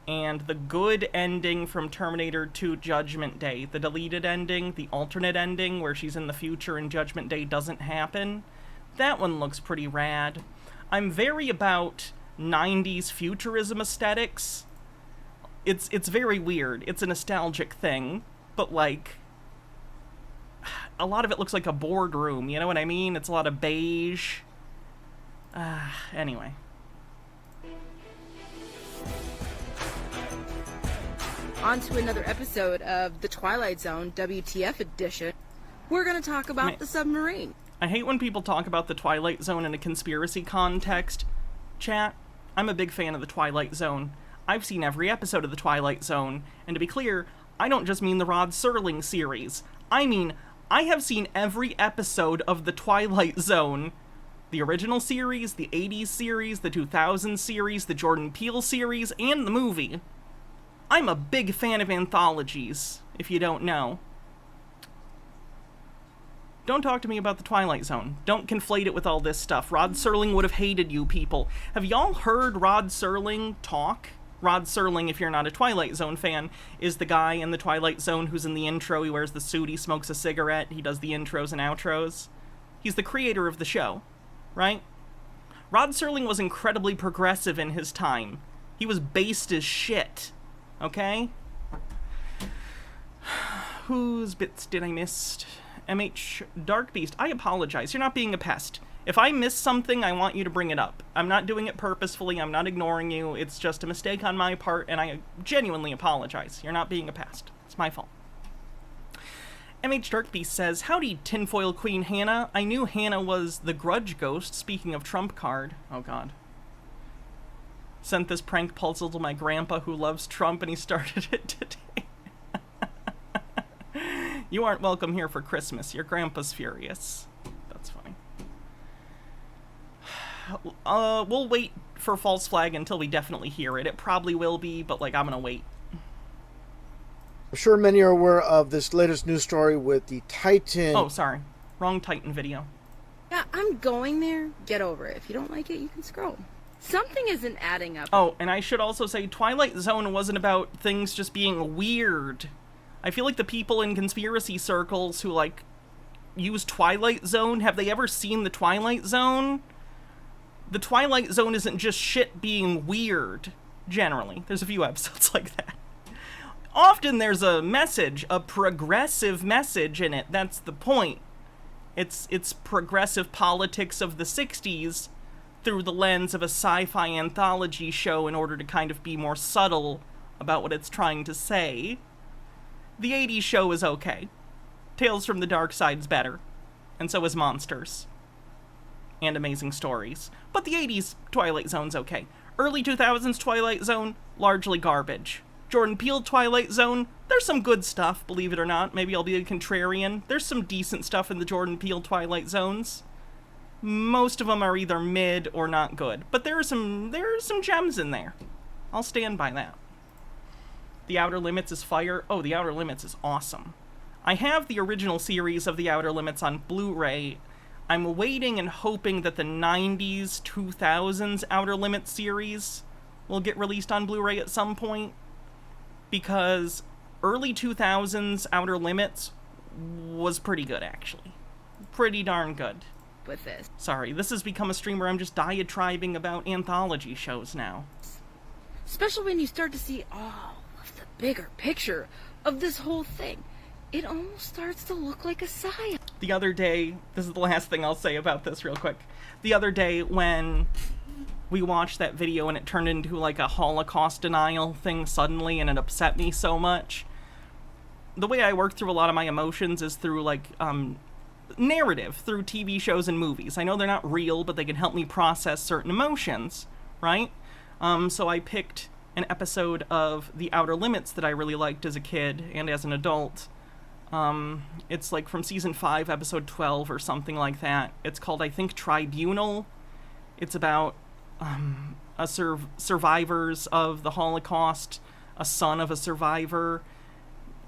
And the good ending from Terminator 2 Judgment Day, the deleted ending, the alternate ending where she's in the future and Judgment Day doesn't happen, that one looks pretty rad. I'm very about 90s futurism aesthetics. It's very weird. It's a nostalgic thing, but like a lot of it looks like a boardroom, you know what I mean? It's a lot of beige. Anyway. On to another episode of the Twilight Zone WTF edition. We're going to talk about the submarine. I hate when people talk about the Twilight Zone in a conspiracy context. Chat, I'm a big fan of the Twilight Zone. I've seen every episode of the Twilight Zone, and to be clear, I don't just mean the Rod Serling series. I mean, I have seen every episode of the Twilight Zone. The original series, the 80s series, the 2000s series, the Jordan Peele series, and the movie. I'm a big fan of anthologies, if you don't know. Don't talk to me about the Twilight Zone. Don't conflate it with all this stuff. Rod Serling would have hated you people. Have y'all heard Rod Serling talk? Rod Serling, if you're not a Twilight Zone fan, is the guy in the Twilight Zone who's in the intro. He wears the suit, he smokes a cigarette, he does the intros and outros. He's the creator of the show, right? Rod Serling was incredibly progressive in his time. He was based as shit. Okay? Whose bits did I miss? MH Dark Beast, I apologize. You're not being a pest. If I miss something, I want you to bring it up. I'm not doing it purposefully. I'm not ignoring you. It's just a mistake on my part, and I genuinely apologize. You're not being a pest. It's my fault. MH Dark Beast says, howdy, Tinfoil Queen Hannah. I knew Hannah was the grudge ghost, speaking of Trump card. Oh, God. Sent this prank puzzle to my grandpa who loves Trump, and he started it today. You aren't welcome here for Christmas. Your grandpa's furious. That's funny. We'll wait for False Flag until we definitely hear it. It probably will be, but, like, I'm gonna wait. I'm sure many are aware of this latest news story with the Titan... Oh, sorry. Wrong Titan video. Yeah, I'm going there. Get over it. If you don't like it, you can scroll. Something isn't adding up. Oh, and I should also say, Twilight Zone wasn't about things just being weird. I feel like the people in conspiracy circles who, like, use Twilight Zone, have they ever seen the Twilight Zone? The Twilight Zone isn't just shit being weird, generally. There's a few episodes like that. Often there's a message, a progressive message in it. That's the point. It's progressive politics of the 60s through the lens of a sci-fi anthology show in order to kind of be more subtle about what it's trying to say. The 80s show is okay. Tales from the Dark Side's better. And so is Monsters. And Amazing Stories. But the 80s Twilight Zone's okay. Early 2000s Twilight Zone, largely garbage. Jordan Peele Twilight Zone, there's some good stuff, believe it or not. Maybe I'll be a contrarian. There's some decent stuff in the Jordan Peele Twilight Zones. Most of them are either mid or not good. But there are some gems in there. I'll stand by that. The Outer Limits is fire. Oh, The Outer Limits is awesome. I have the original series of The Outer Limits on Blu-ray. I'm waiting and hoping that the 90s, 2000s Outer Limits series will get released on Blu-ray at some point. Because early 2000s Outer Limits was pretty good, actually. Pretty darn good. With this. Sorry, this has become a stream where I'm just diatribing about anthology shows now. Especially when you start to see all of the bigger picture of this whole thing. It almost starts to look like a Psy-op. The other day, this is the last thing I'll say about this real quick. The other day when we watched that video and it turned into like a Holocaust denial thing suddenly, and it upset me so much. The way I work through a lot of my emotions is through like narrative, through TV shows and movies. I know they're not real, but they can help me process certain emotions, right? So I picked an episode of The Outer Limits that I really liked as a kid and as an adult. It's like from season 5, episode 12 or something like that. It's called, I think, Tribunal. It's about survivors of the Holocaust, a son of a survivor,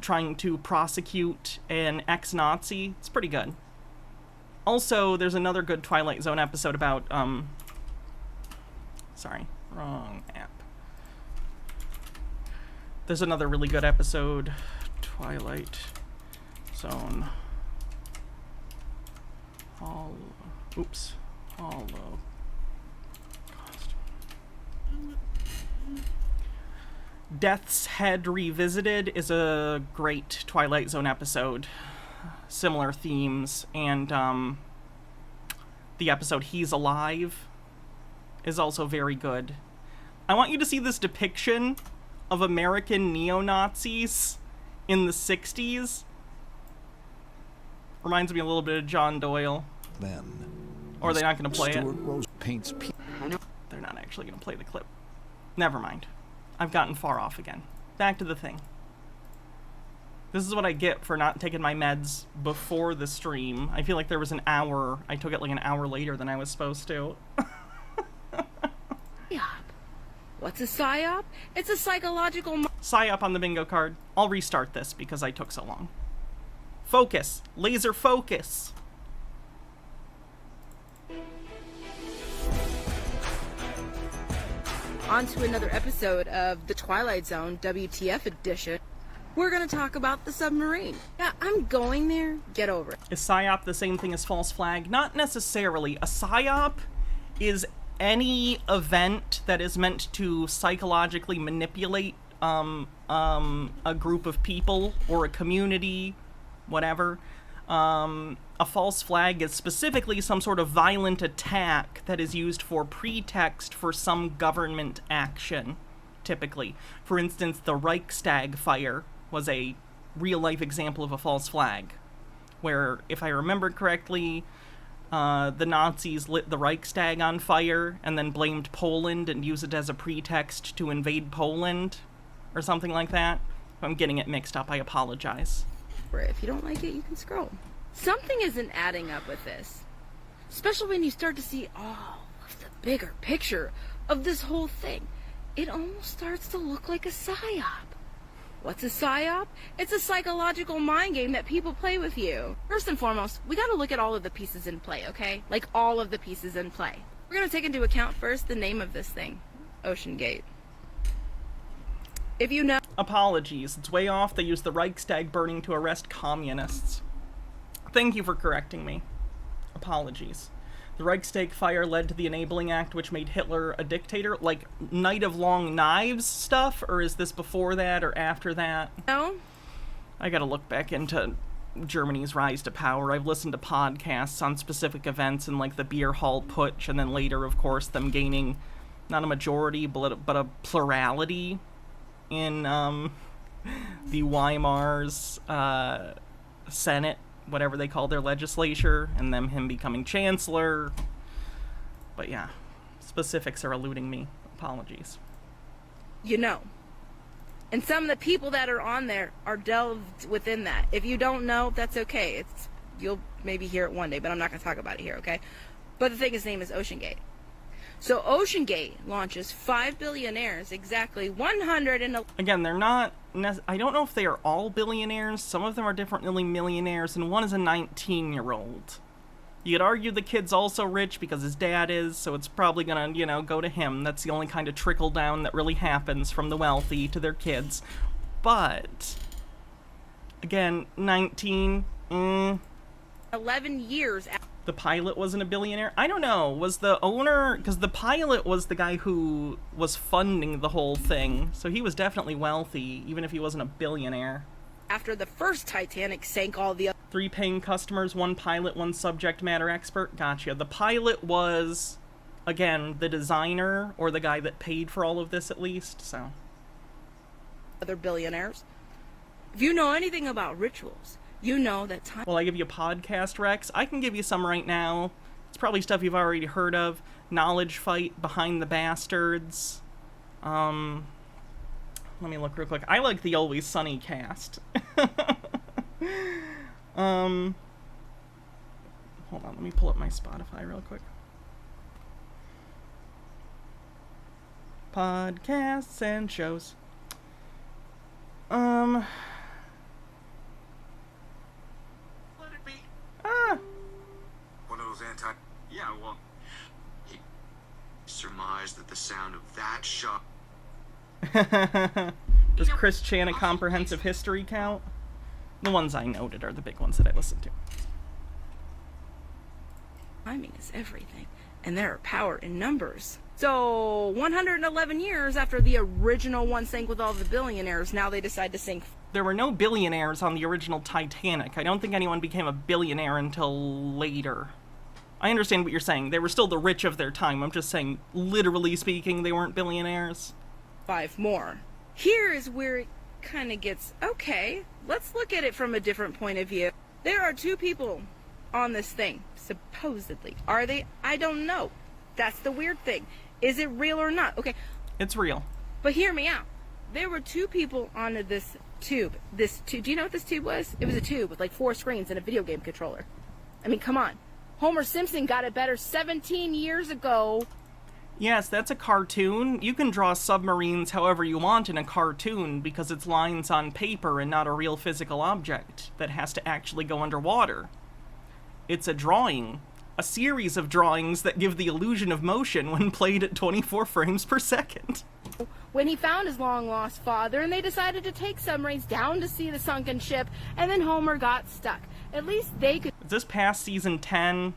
trying to prosecute an ex-Nazi. It's pretty good. Also, there's another good Twilight Zone episode about, sorry, wrong app. There's another really good episode, Twilight Zone. Holocaust. Death's Head Revisited is a great Twilight Zone episode. Similar themes, and the episode He's Alive is also very good. I want you to see this depiction of American neo-Nazis in the 60s. Reminds me a little bit of John Doyle. Then, or are they not going to play it? Rose paints They're not actually going to play the clip. Never mind. I've gotten far off again. Back to the thing. This is what I get for not taking my meds before the stream. I feel like there was an hour. I took it like an hour later than I was supposed to. What's a Psy-op? It's a psychological... Psy-op on the bingo card. I'll restart this because I took so long. Focus. Laser focus. On to another episode of The Twilight Zone, WTF edition. We're gonna talk about the submarine. Yeah, I'm going there. Get over it. Is Psy-op the same thing as false flag? Not necessarily. A Psy-op is any event that is meant to psychologically manipulate a group of people or a community, whatever. A false flag is specifically some sort of violent attack that is used for pretext for some government action, typically. For instance, the Reichstag fire was a real-life example of a false flag, where, if I remember correctly, the Nazis lit the Reichstag on fire and then blamed Poland and used it as a pretext to invade Poland, or something like that. If I'm getting it mixed up, I apologize. If you don't like it, you can scroll. Something isn't adding up with this. Especially when you start to see all of the bigger picture of this whole thing. It almost starts to look like a psy-op. What's a psy-op? It's a psychological mind game that people play with you. First and foremost, we gotta look at all of the pieces in play, okay? Like all of the pieces in play. We're gonna take into account first the name of this thing. OceanGate. If you know... Apologies. It's way off. They used the Reichstag burning to arrest communists. Thank you for correcting me. Apologies. The Reichstag fire led to the Enabling Act, which made Hitler a dictator. Like, Night of Long Knives stuff? Or is this before that or after that? No. I gotta look back into Germany's rise to power. I've listened to podcasts on specific events in, like, the Beer Hall Putsch, and then later, of course, them gaining not a majority, but a plurality in the Weimar's Senate, whatever they call their legislature, and then him becoming chancellor. But yeah, specifics are eluding me. Apologies. You know. And some of the people that are on there are delved within that. If you don't know, that's okay. You'll maybe hear it one day, but I'm not going to talk about it here, okay? But the thing, his name is OceanGate. So OceanGate launches 5 billionaires, exactly 100 and... Again, they're not... I don't know if they are all billionaires. Some of them are definitely millionaires, and one is a 19-year-old. You could argue the kid's also rich because his dad is, so it's probably gonna, go to him. That's the only kind of trickle-down that really happens from the wealthy to their kids. But... Again, 19... 11 years after... The pilot wasn't a billionaire? I don't know. Was the owner... Because the pilot was the guy who was funding the whole thing. So he was definitely wealthy, even if he wasn't a billionaire. After the first Titanic sank all the... 3 paying customers, 1 pilot, 1 subject matter expert. Gotcha. The pilot was again, the designer, or the guy that paid for all of this at least, so. Other billionaires. If you know anything about rituals, you know that time. Well, I give you podcast recs. I can give you some right now. It's probably stuff you've already heard of. Knowledge Fight, Behind the Bastards. Let me look real quick. I like the Always Sunny cast. Hold on, let me pull up my Spotify real quick. Podcasts and shows. Let it be. One of those Yeah, well, he surmised that the sound of that shot. Does Chris Chan a comprehensive history count? The ones I noted are the big ones that I listened to. Timing is everything, and there are power in numbers. So, 111 years after the original one sank with all the billionaires, now they decide to sink. There were no billionaires on the original Titanic. I don't think anyone became a billionaire until later. I understand what you're saying. They were still the rich of their time. I'm just saying, literally speaking, they weren't billionaires. 5 more. Here is where it kind of gets, okay, let's look at it from a different point of view. There are 2 people on this thing, supposedly. Are they? I don't know. That's the weird thing. Is it real or not? Okay. It's real. But hear me out. There were 2 people on this tube. This tube. Do you know what this tube was? It was a tube with like 4 screens and a video game controller. I mean, come on. Homer Simpson got it better 17 years ago. Yes, that's a cartoon. You can draw submarines however you want in a cartoon because it's lines on paper and not a real physical object that has to actually go underwater. It's a drawing. A series of drawings that give the illusion of motion when played at 24 frames per second. When he found his long-lost father, and they decided to take submarines down to see the sunken ship, and then Homer got stuck. At least they could... Is this past season 10?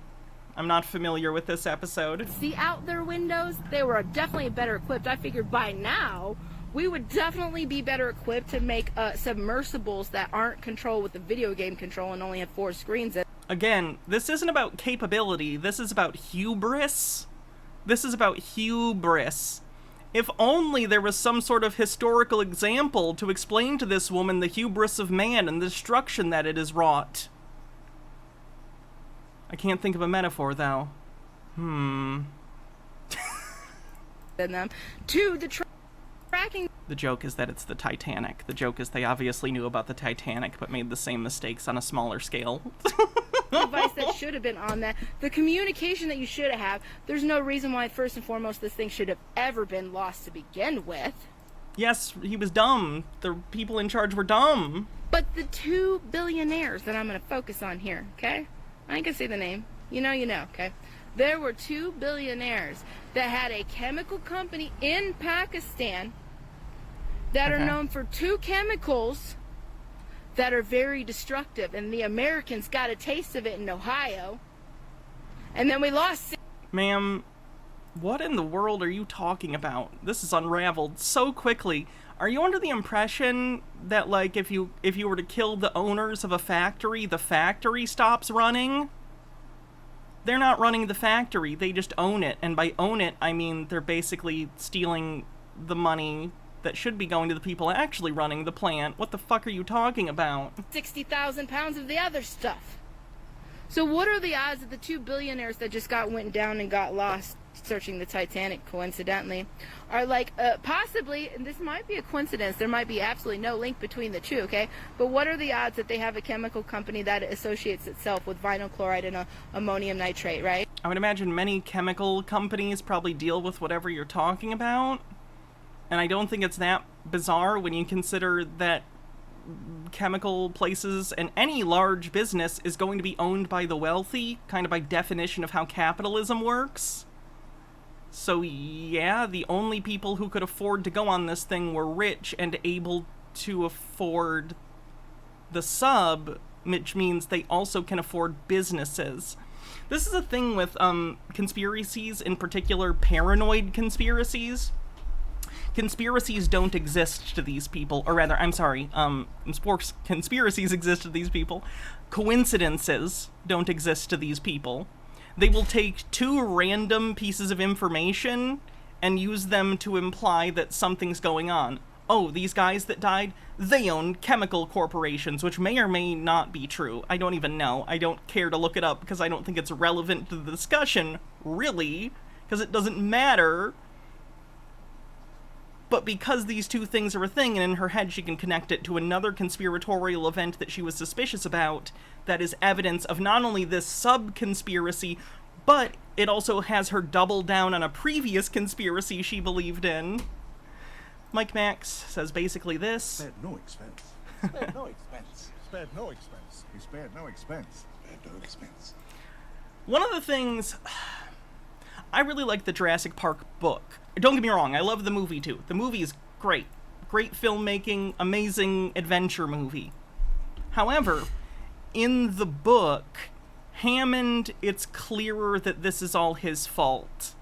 I'm not familiar with this episode. See out their windows. They were definitely better equipped. I figured by now, we would definitely be better equipped to make submersibles that aren't controlled with the video game control and only have 4 screens. Again, this isn't about capability, this is about hubris. This is about hubris. If only there was some sort of historical example to explain to this woman the hubris of man and the destruction that it has wrought. I can't think of a metaphor, though. In them. 2, the tracking... The joke is that it's the Titanic. The joke is they obviously knew about the Titanic, but made the same mistakes on a smaller scale. Device that should have been on that. The communication that you should have. There's no reason why, first and foremost, this thing should have ever been lost to begin with. Yes, he was dumb. The people in charge were dumb. But the 2 billionaires that I'm going to focus on here, okay? I ain't going to say the name. You know, okay? There were 2 billionaires that had a chemical company in Pakistan that are known for 2 chemicals that are very destructive, and the Americans got a taste of it in Ohio, and then we lost. Ma'am, what in the world are you talking about? This is unraveled so quickly. Are you under the impression that, like, if you were to kill the owners of a factory, the factory stops running? They're not running the factory, they just own it, and by own it, I mean they're basically stealing the money that should be going to the people actually running the plant. What the fuck are you talking about? 60,000 pounds of the other stuff. So what are the odds that the 2 billionaires that just went down and got lost searching the Titanic, coincidentally, are like, possibly, and this might be a coincidence, there might be absolutely no link between the 2, okay? But what are the odds that they have a chemical company that associates itself with vinyl chloride and ammonium nitrate, right? I would imagine many chemical companies probably deal with whatever you're talking about. And I don't think it's that bizarre when you consider that chemical places and any large business is going to be owned by the wealthy, kind of by definition of how capitalism works. So yeah, the only people who could afford to go on this thing were rich and able to afford the sub, which means they also can afford businesses. This is a thing with conspiracies, in particular paranoid conspiracies. Conspiracies don't exist to these people, or rather, I'm sorry, conspiracies exist to these people. Coincidences don't exist to these people. They will take two random pieces of information and use them to imply that something's going on. Oh, these guys that died, they own chemical corporations, which may or may not be true. I don't even know. I don't care to look it up because I don't think it's relevant to the discussion, really, because it doesn't matter. But because these two things are a thing, and in her head she can connect it to another conspiratorial event that she was suspicious about, that is evidence of not only this sub-conspiracy, but it also has her double down on a previous conspiracy she believed in. Mike Max says basically this. Spared no expense. Spared no expense. Spared no expense. He spared no expense. Spared no expense. One of the things... I really like the Jurassic Park book. Don't get me wrong, I love the movie too. The movie is great. Great filmmaking, amazing adventure movie. However, in the book, Hammond, it's clearer that this is all his fault.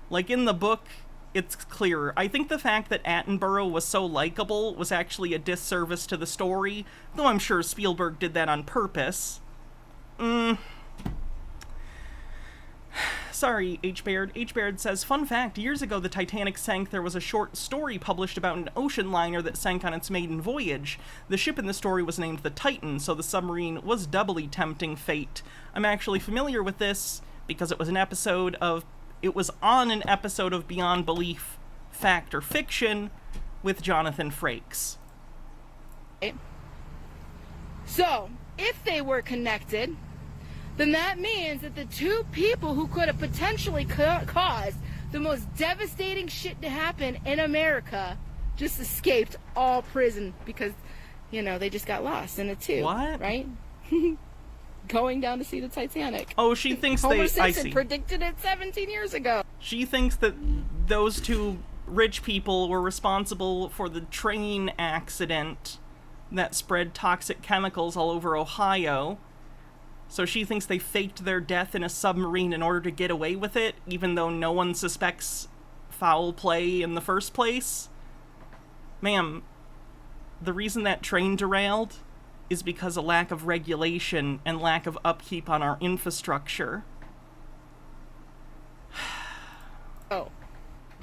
Like, in the book, it's clearer. I think the fact that Attenborough was so likable was actually a disservice to the story, though I'm sure Spielberg did that on purpose. Sorry, H. Baird. H. Baird says, fun fact, years ago the Titanic sank. There was a short story published about an ocean liner that sank on its maiden voyage. The ship in the story was named the Titan, so the submarine was doubly tempting fate. I'm actually familiar with this because it was on an episode of Beyond Belief, Fact or Fiction with Jonathan Frakes. So, if they were connected, then that means that the two people who could have potentially caused the most devastating shit to happen in America just escaped all prison because, you know, they just got lost in it too. What? Right? Going down to see the Titanic. Oh, she thinks Homer I Simpson see. predicted it 17 years ago. She thinks that those two rich people were responsible for the train accident that spread toxic chemicals all over Ohio. So she thinks they faked their death in a submarine in order to get away with it, even though no one suspects foul play in the first place. Ma'am, the reason that train derailed is because of lack of regulation and lack of upkeep on our infrastructure. Oh.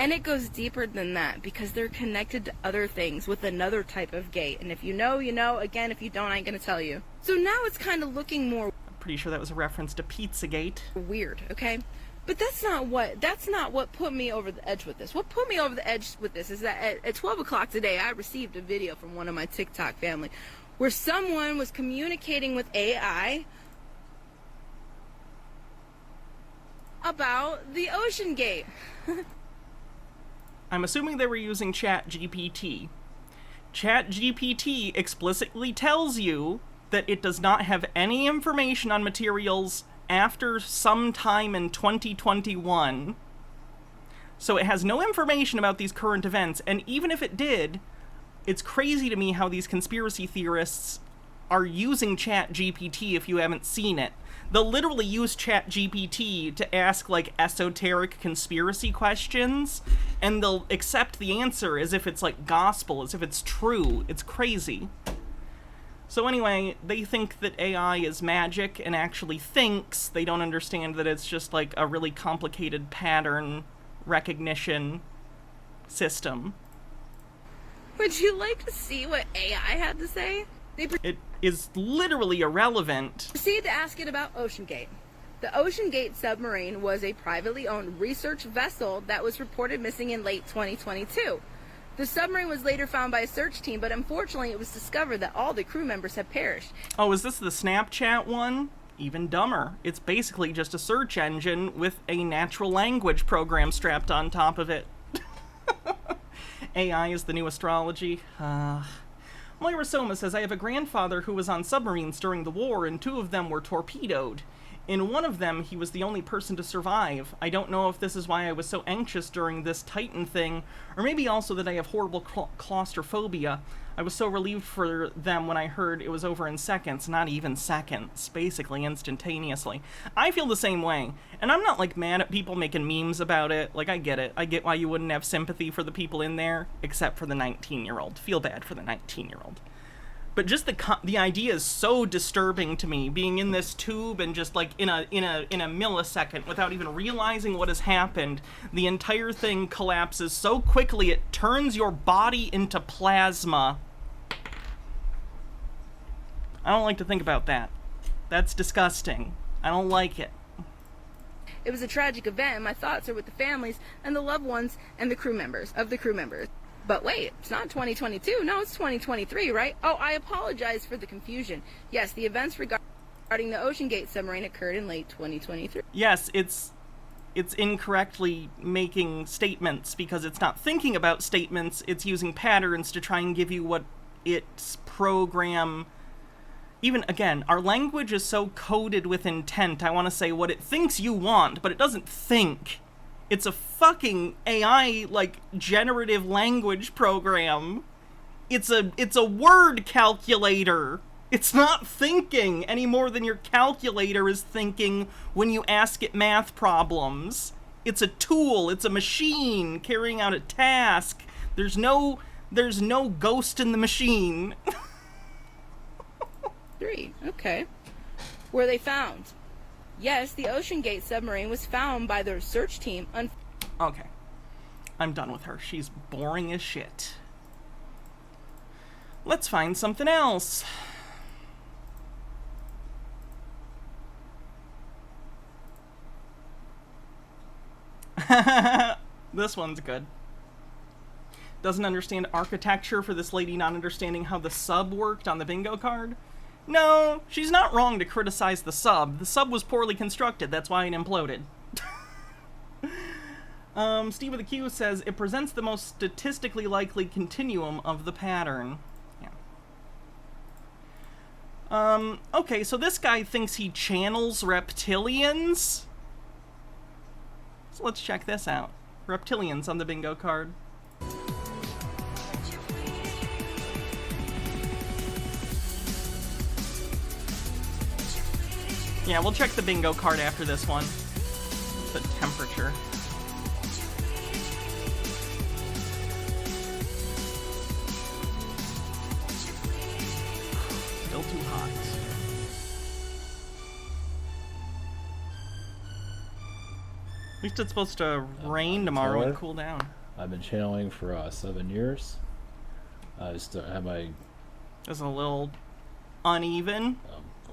And it goes deeper than that, because they're connected to other things with another type of gate. And if you know, you know. Again, if you don't, I ain't gonna tell you. So now it's kind of looking more... Pretty sure that was a reference to Pizzagate. Weird, okay? But that's not what put me over the edge with this. What put me over the edge with this is that at 12 o'clock today, I received a video from one of my TikTok family where someone was communicating with AI about the OceanGate. I'm assuming they were using ChatGPT. ChatGPT explicitly tells you that it does not have any information on materials after some time in 2021. So it has no information about these current events, and even if it did, it's crazy to me how these conspiracy theorists are using ChatGPT if you haven't seen it. They'll literally use ChatGPT to ask, like, esoteric conspiracy questions, and they'll accept the answer as if it's, like, gospel, as if it's true. It's crazy. So anyway, they think that AI is magic and actually thinks. They don't understand that it's just, like, a really complicated pattern recognition system. Would you like to see what AI had to say? It is literally irrelevant. Proceed to ask it about OceanGate. The OceanGate submarine was a privately owned research vessel that was reported missing in late 2022. The submarine was later found by a search team, but unfortunately it was discovered that all the crew members had perished. Oh, is this the Snapchat one? Even dumber. It's basically just a search engine with a natural language program strapped on top of it. AI is the new astrology. Moira Soma says, I have a grandfather who was on submarines during the war, and 2 of them were torpedoed. In one of them, he was the only person to survive. I don't know if this is why I was so anxious during this Titan thing, or maybe also that I have horrible claustrophobia. I was so relieved for them when I heard it was over in seconds, not even seconds, basically instantaneously. I feel the same way, and I'm not, like, mad at people making memes about it. Like, I get it. I get why you wouldn't have sympathy for the people in there, except for the 19-year-old. Feel bad for the 19-year-old. But just the idea is so disturbing to me, being in this tube and just like in a millisecond, without even realizing what has happened, the entire thing collapses so quickly it turns your body into plasma. I don't like to think about that. That's disgusting. I don't like it. It was a tragic event, and my thoughts are with the families and the loved ones and the crew members. But wait, it's not 2022. No, it's 2023, right? Oh, I apologize for the confusion. Yes, the events regarding the OceanGate submarine occurred in late 2023. Yes, it's incorrectly making statements because it's not thinking about statements. It's using patterns to try and give you what its program... Even, again, our language is so coded with intent. I want to say what it thinks you want, but it doesn't think. It's a fucking AI, like, generative language program. It's a word calculator. It's not thinking any more than your calculator is thinking when you ask it math problems. It's a tool. It's a machine carrying out a task. There's no ghost in the machine. 3, okay. Were they found? Yes, the OceanGate submarine was found by the research team. Okay. I'm done with her. She's boring as shit. Let's find something else. This one's good. Doesn't understand architecture for this lady not understanding how the sub worked on the bingo card. No, she's not wrong to criticize the sub. The sub was poorly constructed, that's why it imploded. Steve with a Q says, it presents the most statistically likely continuum of the pattern. Yeah. Okay, so this guy thinks he channels reptilians? So let's check this out. Reptilians on the bingo card. Yeah, we'll check the bingo card after this one. The temperature. Still too hot. At least it's supposed to rain tomorrow and cool down. I've been channeling for 7 years. I just had my... It's a little uneven.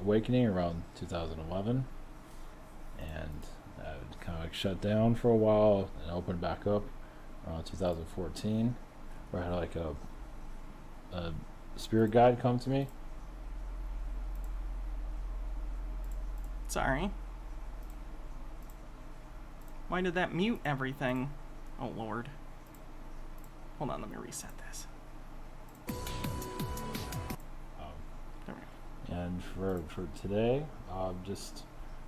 Awakening around 2011, and I would kind of like shut down for a while and opened back up around 2014, where I had like a spirit guide come to me. Sorry. Why did that mute everything? Oh lord. Hold on, let me reset this. And for today, just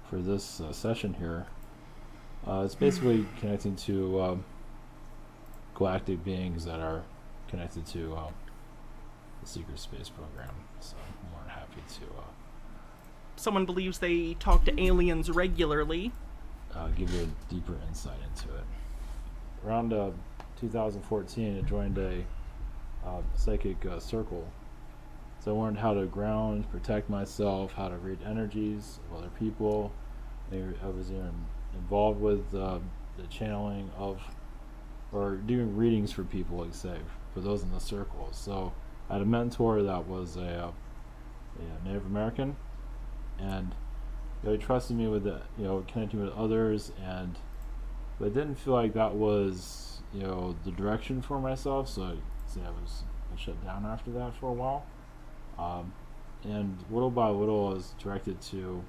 for this session here, it's basically connecting to galactic beings that are connected to the secret space program. So I'm more than happy to... Someone believes they talk to aliens regularly. Give you a deeper insight into it. Around 2014, I joined a psychic circle. So I learned how to ground, protect myself, how to read energies of other people. I was involved with the channeling of, or doing readings for people, like say, for those in the circle. So I had a mentor that was a Native American, and he trusted me with connecting with others, but I didn't feel like that was the direction for myself. So I shut down after that for a while. And little by little, I was directed to,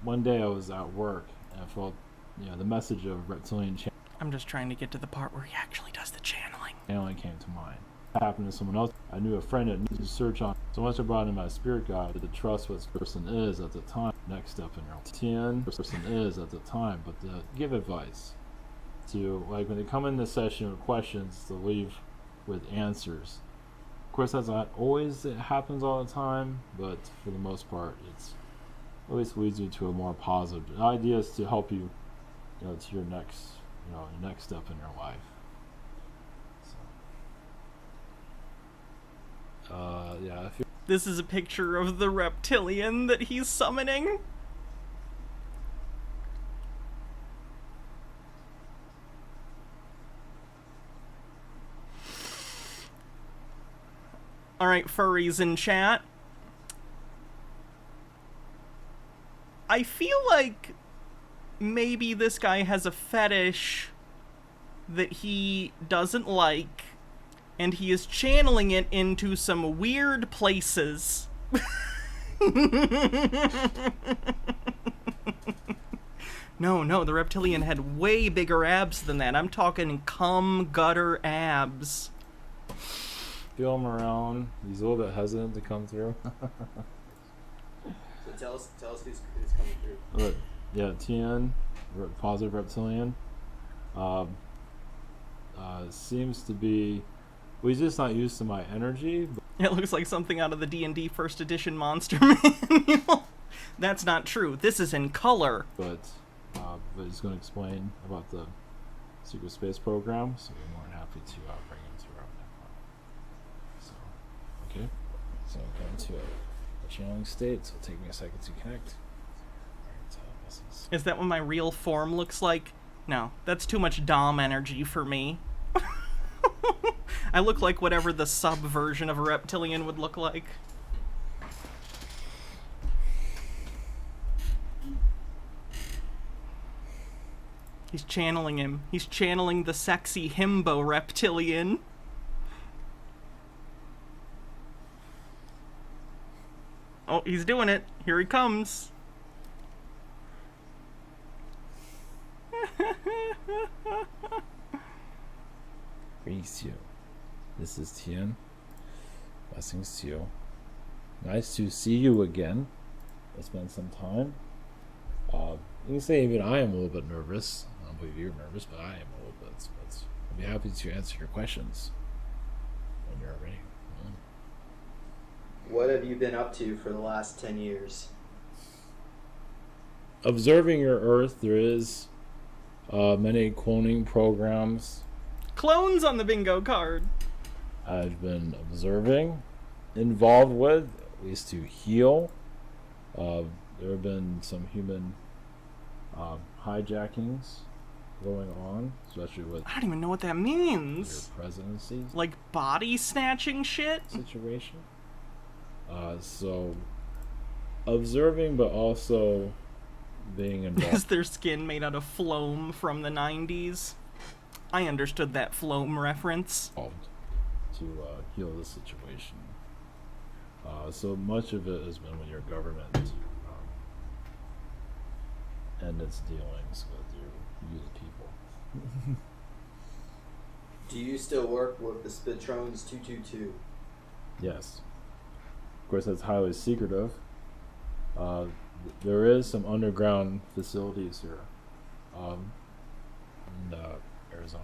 one day I was at work and I felt, the message of reptilian I'm just trying to get to the part where he actually does the channeling. channeling came to mind. It happened to someone else. I knew a friend that needed to search on. So once I brought in my spirit guide to trust what this person is at the time, next step in your routine, person is at the time, but to give advice to, like, when they come in this session with questions, to leave with answers. Of course, that's not always it happens all the time, but for the most part, it's always leads you to a more positive. The idea is to help you, to your next, your next step in your life. So. Yeah, if you This is a picture of the reptilian that he's summoning. Alright, furries in chat. I feel like maybe this guy has a fetish that he doesn't like, and he is channeling it into some weird places. No, the reptilian had way bigger abs than that. I'm talking cum gutter abs. feel him around, he's a little bit hesitant to come through. So tell us who's coming through. But yeah, TN, positive reptilian, seems to be. Well, he's just not used to my energy. It looks like something out of the D&D first edition monster manual. That's not true. This is in color. But he's going to explain about the secret space program, so we're more than happy to bring him through that part. So, okay. So I'm going to a channeling state, so it'll take me a second to connect. Alright, this Is that what my real form looks like? No, that's too much Dom energy for me. I look like whatever the sub version of a reptilian would look like. He's channeling him. He's channeling the sexy himbo reptilian. Oh, he's doing it. Here he comes. Greetings to you. This is Tian. Blessings to you. Nice to see you again. It's been some time. You can say even I am a little bit nervous. I don't believe you're nervous, but I am a little bit. But I'll be happy to answer your questions when you're ready. What have you been up to for the last 10 years? Observing your Earth, there is many cloning programs. Clones on the bingo card. I've been observing, involved with, at least to heal. There have been some human hijackings going on, especially with I don't even know what that means. your presidency Like body snatching shit? situation. So observing, but also being involved. Is their skin made out of phloem from the 90s? I understood that phloem reference. To heal the situation. So much of it has been with your government and its dealings with you the people. Do you still work with the Spitrones 222? Yes. Of course, that's highly secretive. There is some underground facilities here in Arizona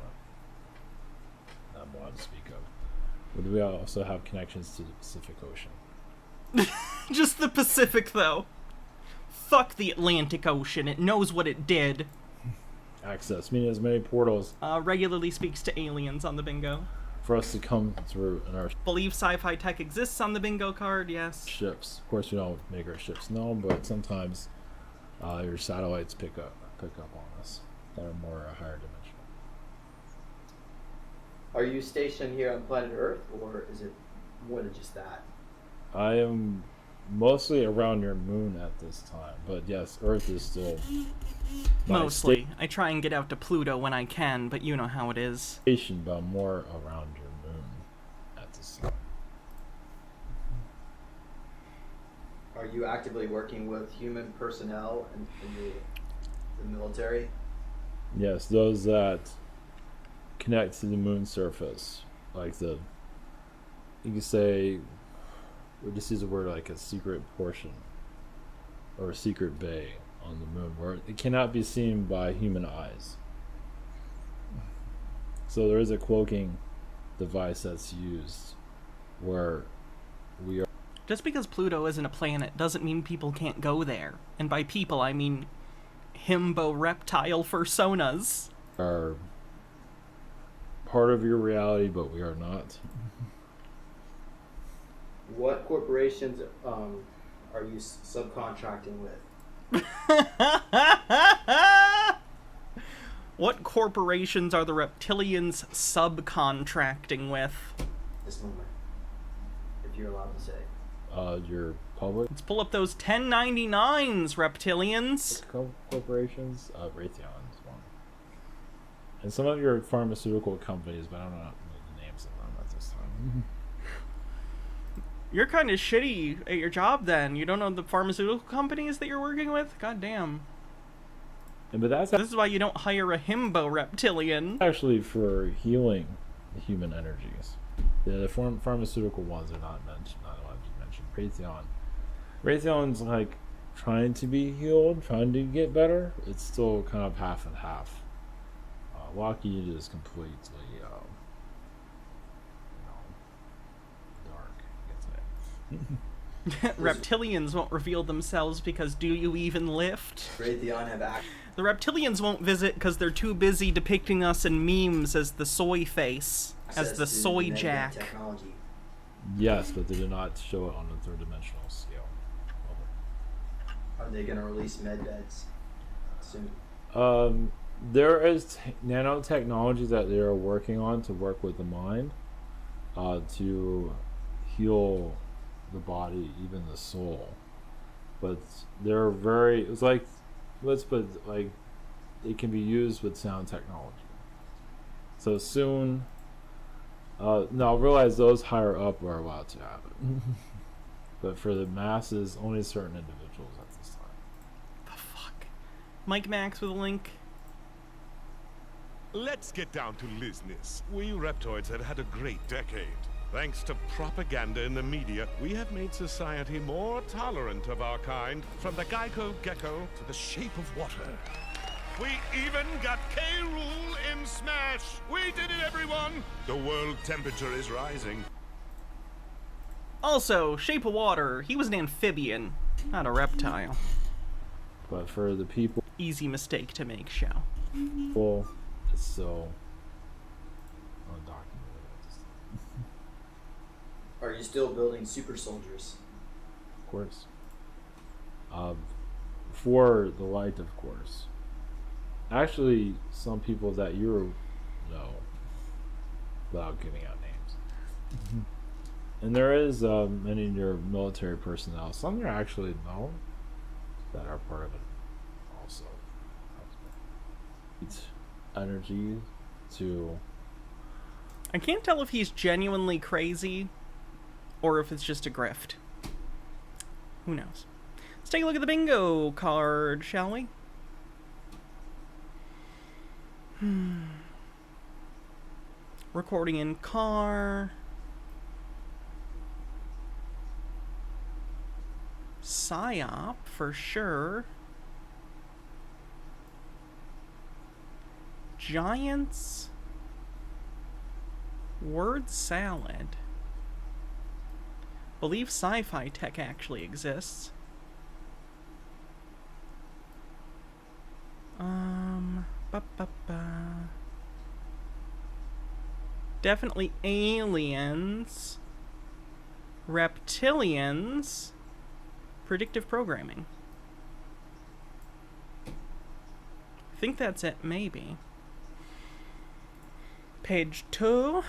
that I'm allowed to speak of. But we also have connections to the Pacific Ocean. Just the Pacific, though. Fuck the Atlantic Ocean. It knows what it did. Access, meaning as many portals Regularly speaks to aliens on the bingo. for us to come through in our Believe sci-fi tech exists on the bingo card, yes. ships. Of course, we don't make our ships known, but sometimes your satellites pick up on us that are more higher dimensional. Are you stationed here on planet Earth, or is it more than just that? I am mostly around your moon at this time, but yes, Earth is still my Mostly. I try and get out to Pluto when I can, but you know how it is. station, but more around your moon at this time. Are you actively working with human personnel in the military? Yes, those that connect to the moon surface, like you could say, we'll just use the word like a secret portion or a secret bay on the moon where it cannot be seen by human eyes. So there is a cloaking device that's used where we are. Just because Pluto isn't a planet doesn't mean people can't go there. And by people, I mean himbo reptile fursonas. Are part of your reality, but we are not. What corporations are you subcontracting with? What corporations are the reptilians subcontracting with? This moment, if you're allowed to say. Your public Let's pull up those 1099s, reptilians. corporations, Raytheon's one, and some of your pharmaceutical companies, but I don't know the names of them at this time. You're kind of shitty at your job then. You don't know the pharmaceutical companies that you're working with? God damn. But that's This is why you don't hire a himbo reptilian. actually for healing the human energies. The pharmaceutical ones are not mentioned. Not allowed to mention. Raytheon's like trying to be healed, trying to get better. It's still kind of half and half. Lockheed is completely, dark. Reptilians won't reveal themselves because do you even lift? Raytheon have act. The reptilians won't visit because they're too busy depicting us in memes as the soy face, as the soy jack. Technology. Yes, but they did not show it on a third dimensional scale. Are they going to release med beds soon? There is nanotechnology that they are working on to work with the mind, to heal the body, even the soul. But they're very, it's like, let's put it like, it can be used with sound technology. So soon, now realize those higher up are allowed to have it. But for the masses, only certain individuals at this time. The fuck? Mike Max with a link. Let's get down to business. We reptoids have had a great decade. Thanks to propaganda in the media, we have made society more tolerant of our kind, from the Geico gecko to the shape of water. We even got K-Rool in Smash! We did it, everyone! The world temperature is rising. Also, Shape of Water, he was an amphibian, not a reptile. But for the people, Easy mistake to make, show. it's still undocumented at this time. Are you still building super soldiers? Of course. For the light, of course. Actually, some people that you know, without giving out names. And there is many of your military personnel. Some you actually know that are part of it also. It's energy to... I can't tell if he's genuinely crazy or if it's just a grift. Who knows? Let's take a look at the bingo card, shall we? Recording in car. Psy-op, for sure. Giants. Word salad. Believe sci-fi tech actually exists. Definitely aliens. Reptilians. Predictive programming. I think that's it, maybe. Page 2.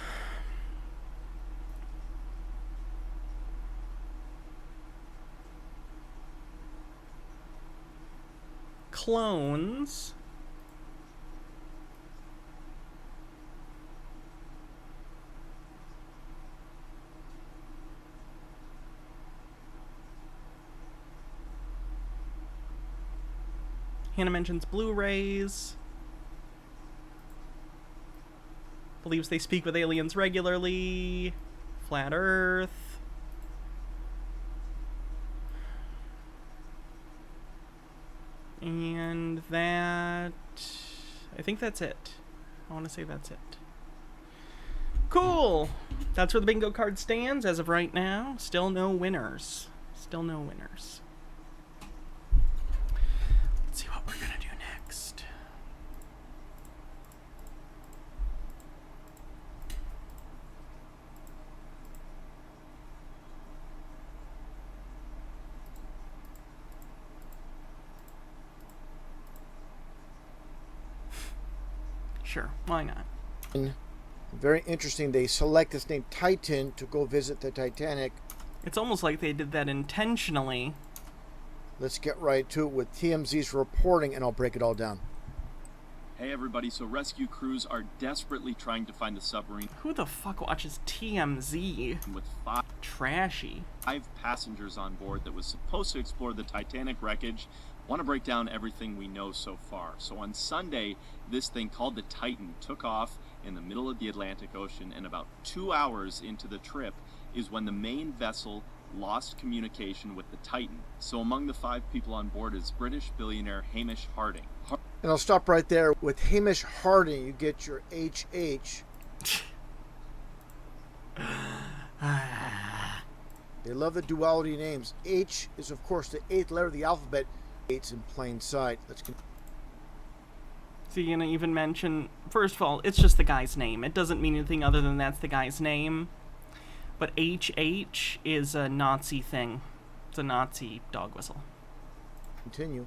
Clones. Hannah mentions Blu-rays. Believes they speak with aliens regularly. Flat Earth. And that... I think that's it. I want to say that's it. Cool! That's where the bingo card stands as of right now. Still no winners. Still no winners. Let's see what we're gonna do next. Sure, why not? Very interesting. They select this name Titan to go visit the Titanic. It's almost like they did that intentionally. Let's get right to it with TMZ's reporting, and I'll break it all down. Hey everybody, so rescue crews are desperately trying to find the submarine. Who the fuck watches TMZ? With 5 Trashy. passengers on board that was supposed to explore the Titanic wreckage. Want to break down everything we know so far. So on Sunday, this thing called the Titan took off in the middle of the Atlantic Ocean, and about 2 hours into the trip is when the main vessel lost communication with the Titan. So among the 5 people on board is British billionaire Hamish Harding. And I'll stop right there. With Hamish Harding, you get your HH. They love the duality names. H is, of course, the 8th letter of the alphabet. It's in plain sight. Let's continue. So you're gonna even mention, first of all, it's just the guy's name. It doesn't mean anything other than that's the guy's name. But HH is a Nazi thing. It's a Nazi dog whistle. Continue.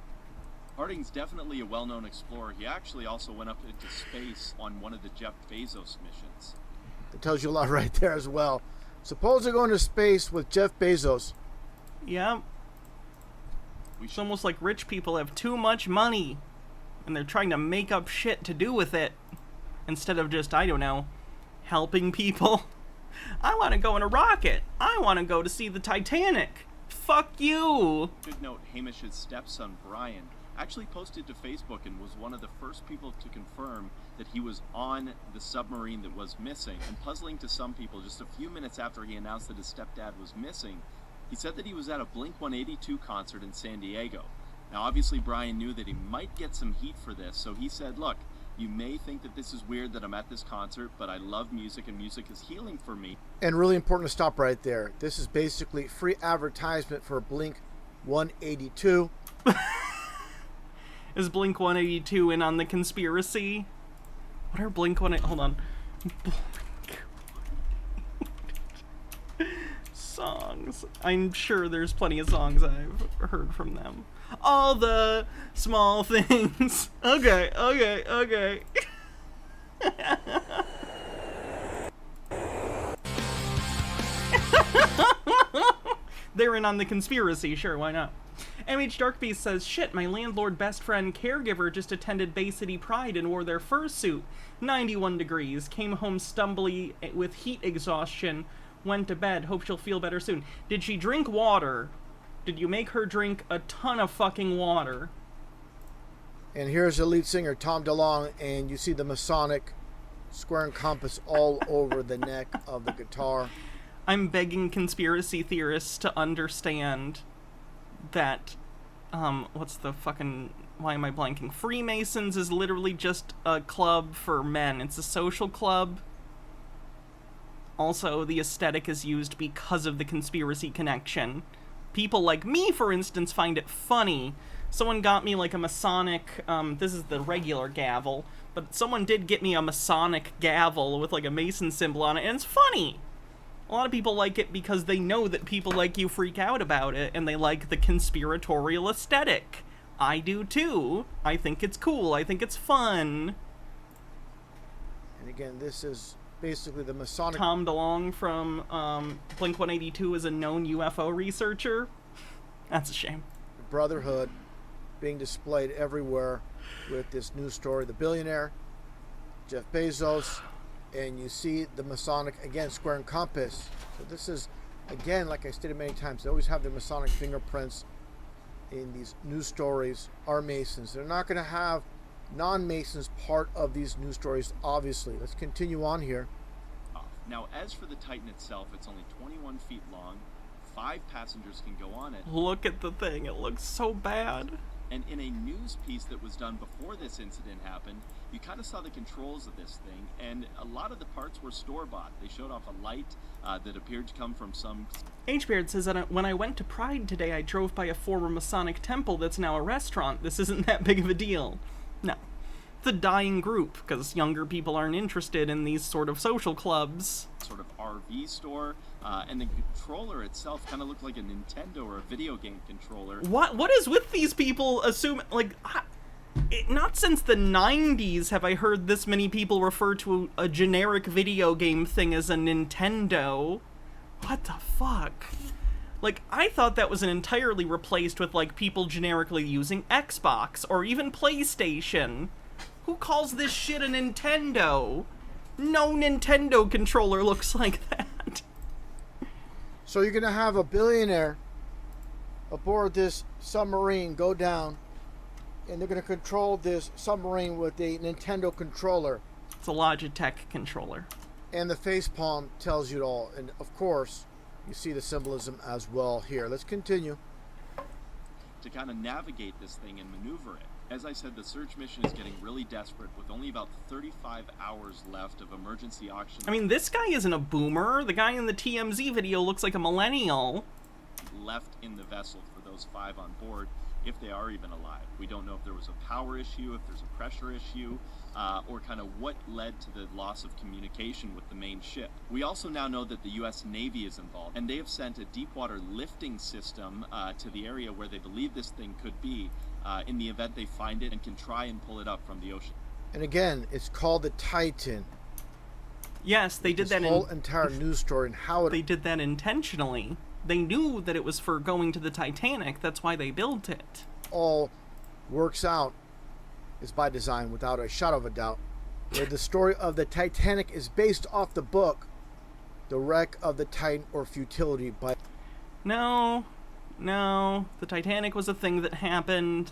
Harding's definitely a well-known explorer. He actually also went up into space on one of the Jeff Bezos missions. That tells you a lot right there as well. Suppose they're going to space with Jeff Bezos. Yeah. It's almost like rich people have too much money, and they're trying to make up shit to do with it, instead of just, I don't know, helping people. I want to go in a rocket. I want to go to see the Titanic. Fuck you. Should note, Hamish's stepson, Brian, actually posted to Facebook and was one of the first people to confirm that he was on the submarine that was missing. And puzzling to some people, just a few minutes after he announced that his stepdad was missing, he said that he was at a Blink-182 concert in San Diego. Now, obviously, Brian knew that he might get some heat for this, so he said, look, you may think that this is weird that I'm at this concert, but I love music, and music is healing for me. And really important to stop right there. This is basically free advertisement for Blink-182. Is Blink-182 in on the conspiracy? What are Blink-182? Hold on. Songs. I'm sure there's plenty of songs I've heard from them. All the small things. Okay. They're in on the conspiracy, sure, why not? MH Darkbeast says, shit, my landlord best friend caregiver just attended Bay City Pride and wore their fursuit. 91 degrees. Came home stumbly with heat exhaustion. Went to bed. Hope she'll feel better soon. Did she drink water? Did you make her drink a ton of fucking water? And here's the lead singer, Tom DeLonge, and you see the Masonic square and compass all over the neck of the guitar. I'm begging conspiracy theorists to understand that, what's the fucking, why am I blanking? Freemasons is literally just a club for men. It's a social club. Also, the aesthetic is used because of the conspiracy connection. People like me, for instance, find it funny. Someone got me like a Masonic, this is the regular gavel, but someone did get me a Masonic gavel with like a Mason symbol on it, and it's funny. A lot of people like it because they know that people like you freak out about it, and they like the conspiratorial aesthetic. I do too. I think it's cool. I think it's fun. And again, this is basically the Masonic... Tom DeLonge from Blink-182 is a known UFO researcher. That's a shame. Brotherhood being displayed everywhere with this news story. The billionaire, Jeff Bezos, and you see the Masonic, again, square and compass. So this is, again, like I stated many times, they always have their Masonic fingerprints in these news stories, are Masons. They're not going to have non-Masons part of these news stories, obviously. Let's continue on here. Now, as for the Titan itself, it's only 21 feet long. 5 passengers can go on it. Look at the thing. It looks so bad. And in a news piece that was done before this incident happened, you kind of saw the controls of this thing, and a lot of the parts were store-bought. They showed off a light that appeared to come from some... H-Beard says that when I went to Pride today, I drove by a former Masonic temple that's now a restaurant. This isn't that big of a deal. No. It's a dying group, because younger people aren't interested in these sort of social clubs. Sort of RV store, and the controller itself kind of looked like a Nintendo or a video game controller. What is with these people assuming, like, Not since the 90s have I heard this many people refer to a generic video game thing as a Nintendo. What the fuck? Like, I thought that was entirely replaced with, like, people generically using Xbox or even PlayStation. Who calls this shit a Nintendo? No Nintendo controller looks like that. So you're going to have a billionaire aboard this submarine go down, and they're going to control this submarine with a Nintendo controller. It's a Logitech controller. And the facepalm tells you it all. And, of course, you see the symbolism as well here. Let's continue. To kind of navigate this thing and maneuver it. As I said, the search mission is getting really desperate with only about 35 hours left of emergency oxygen. I mean, this guy isn't a boomer. The guy in the TMZ video looks like a millennial. Left in the vessel for those 5 on board, if they are even alive. We don't know if there was a power issue, if there's a pressure issue, or kind of what led to the loss of communication with the main ship. We also now know that the U.S. Navy is involved, and they have sent a deep water lifting system to the area where they believe this thing could be, in the event they find it and can try and pull it up from the ocean. And again, it's called the Titan. Yes, they did that. This whole entire news story and how it... They did that intentionally. They knew that it was for going to the Titanic. That's why they built it. All works out is by design, without a shadow of a doubt. Where the story of the Titanic is based off the book, The Wreck of the Titan or Futility by... No. The Titanic was a thing that happened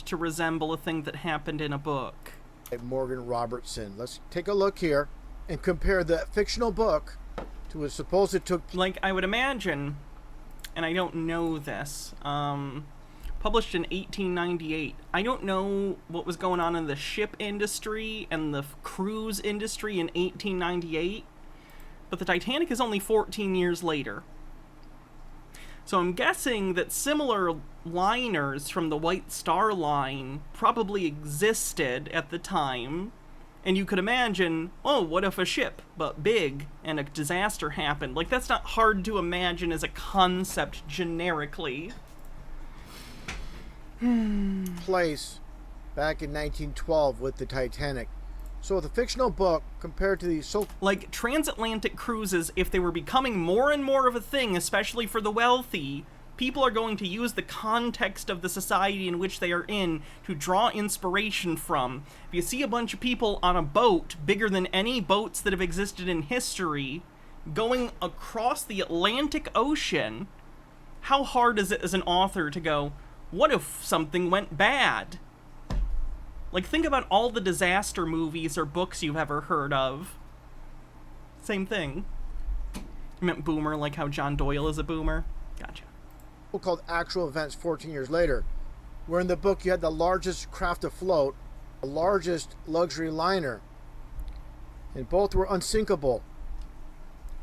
to resemble a thing that happened in a book. Morgan Robertson. Let's take a look here and compare the fictional book to a supposed took... Like, I would imagine, and I don't know this, published in 1898. I don't know what was going on in the ship industry and the cruise industry in 1898, but the Titanic is only 14 years later. So I'm guessing that similar liners from the White Star Line probably existed at the time, and you could imagine, oh, what if a ship, but big, and a disaster happened? Like, that's not hard to imagine as a concept generically. Place back in 1912 with the Titanic. So the fictional book compared to the like transatlantic cruises, if they were becoming more and more of a thing, especially for the wealthy, people are going to use the context of the society in which they are in to draw inspiration from. If you see a bunch of people on a boat bigger than any boats that have existed in history going across the Atlantic Ocean, how hard is it as an author to go, what if something went bad? Like, think about all the disaster movies or books you've ever heard of. Same thing. I meant boomer, like how John Doyle is a boomer. Gotcha. Called Actual Events 14 years later, where in the book you had the largest craft afloat, the largest luxury liner, and both were unsinkable.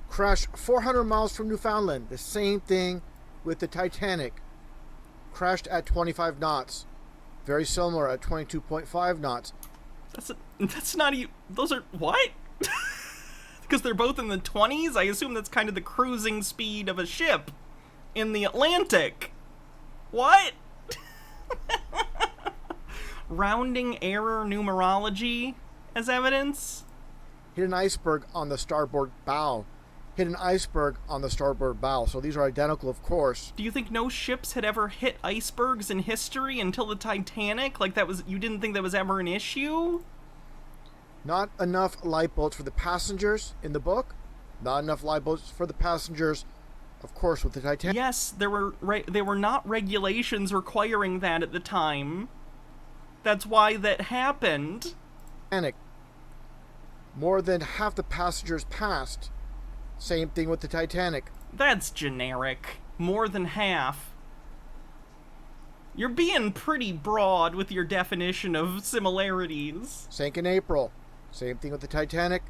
Crashed 400 miles from Newfoundland. The same thing with the Titanic. Crashed at 25 knots. Very similar at 22.5 knots. That's not even... Those are... What? Because they're both in the 20s? I assume that's kind of the cruising speed of a ship in the Atlantic. What? Rounding error numerology as evidence? Hit an iceberg on the starboard bow. Hit an iceberg on the starboard bow. So these are identical, of course. Do you think no ships had ever hit icebergs in history until the Titanic? Like, that was... You didn't think that was ever an issue? Not enough lifeboats for the passengers in the book. Not enough lifeboats for the passengers, of course, with the Titanic. Yes, there were not regulations requiring that at the time. That's why that happened. Titanic. More than half the passengers passed. Same thing with the Titanic. That's generic. More than half. You're being pretty broad with your definition of similarities. Sank in April. Same thing with the Titanic.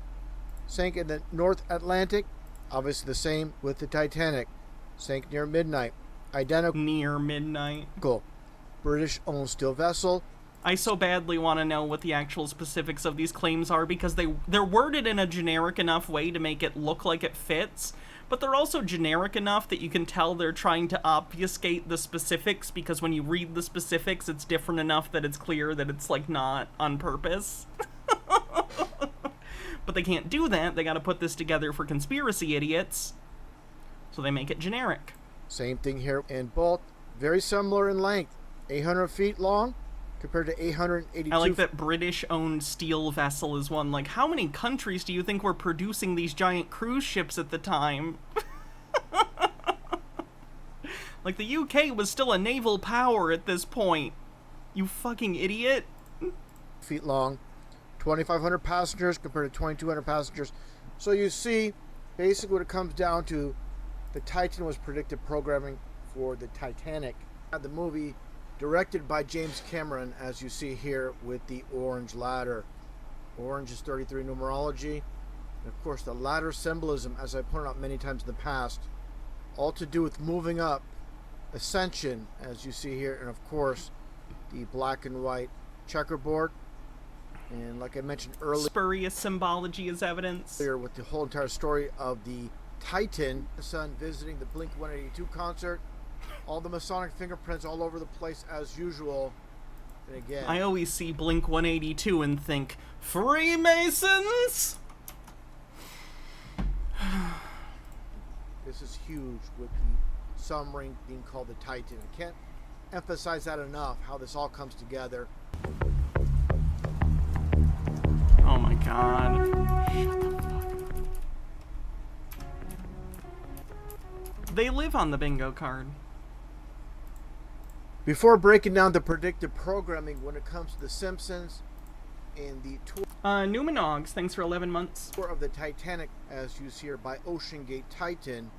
Sank in the North Atlantic. Obviously the same with the Titanic. Sank near midnight. Identical. Near midnight. British-owned steel vessel. I so badly want to know what the actual specifics of these claims are, because they're worded in a generic enough way to make it look like it fits, but they're also generic enough that you can tell they're trying to obfuscate the specifics, because when you read the specifics, it's different enough that it's clear that it's, like, not on purpose. But they can't do that. They gotta put this together for conspiracy idiots, so they make it generic. Same thing here in both. Very similar in length. 800 feet long compared to 882. I like that British-owned steel vessel is one. Like, how many countries do you think were producing these giant cruise ships at the time? Like, the UK was still a naval power at this point. You fucking idiot. Feet long. 2,500 passengers compared to 2,200 passengers. So you see, basically what it comes down to, the Titan was predictive programming for the Titanic. The movie directed by James Cameron, as you see here with the orange ladder. Orange is 33 numerology. And of course the ladder symbolism, as I pointed out many times in the past, all to do with moving up, ascension, as you see here, and of course the black and white checkerboard. And like I mentioned earlier, spurious symbology is evidence. With the whole entire story of the Titan, the sun visiting the Blink 182 concert, all the Masonic fingerprints all over the place as usual. And again, I always see Blink 182 and think, Freemasons? This is huge with the submarine being called the Titan. I can't emphasize that enough, how this all comes together. Oh my god. Shut the fuck up. They live on the bingo card. Before breaking down the predictive programming when it comes to the Simpsons and the tour Numanogs, thanks for 11 months. Tour of the Titanic, as you see here by OceanGate Titan,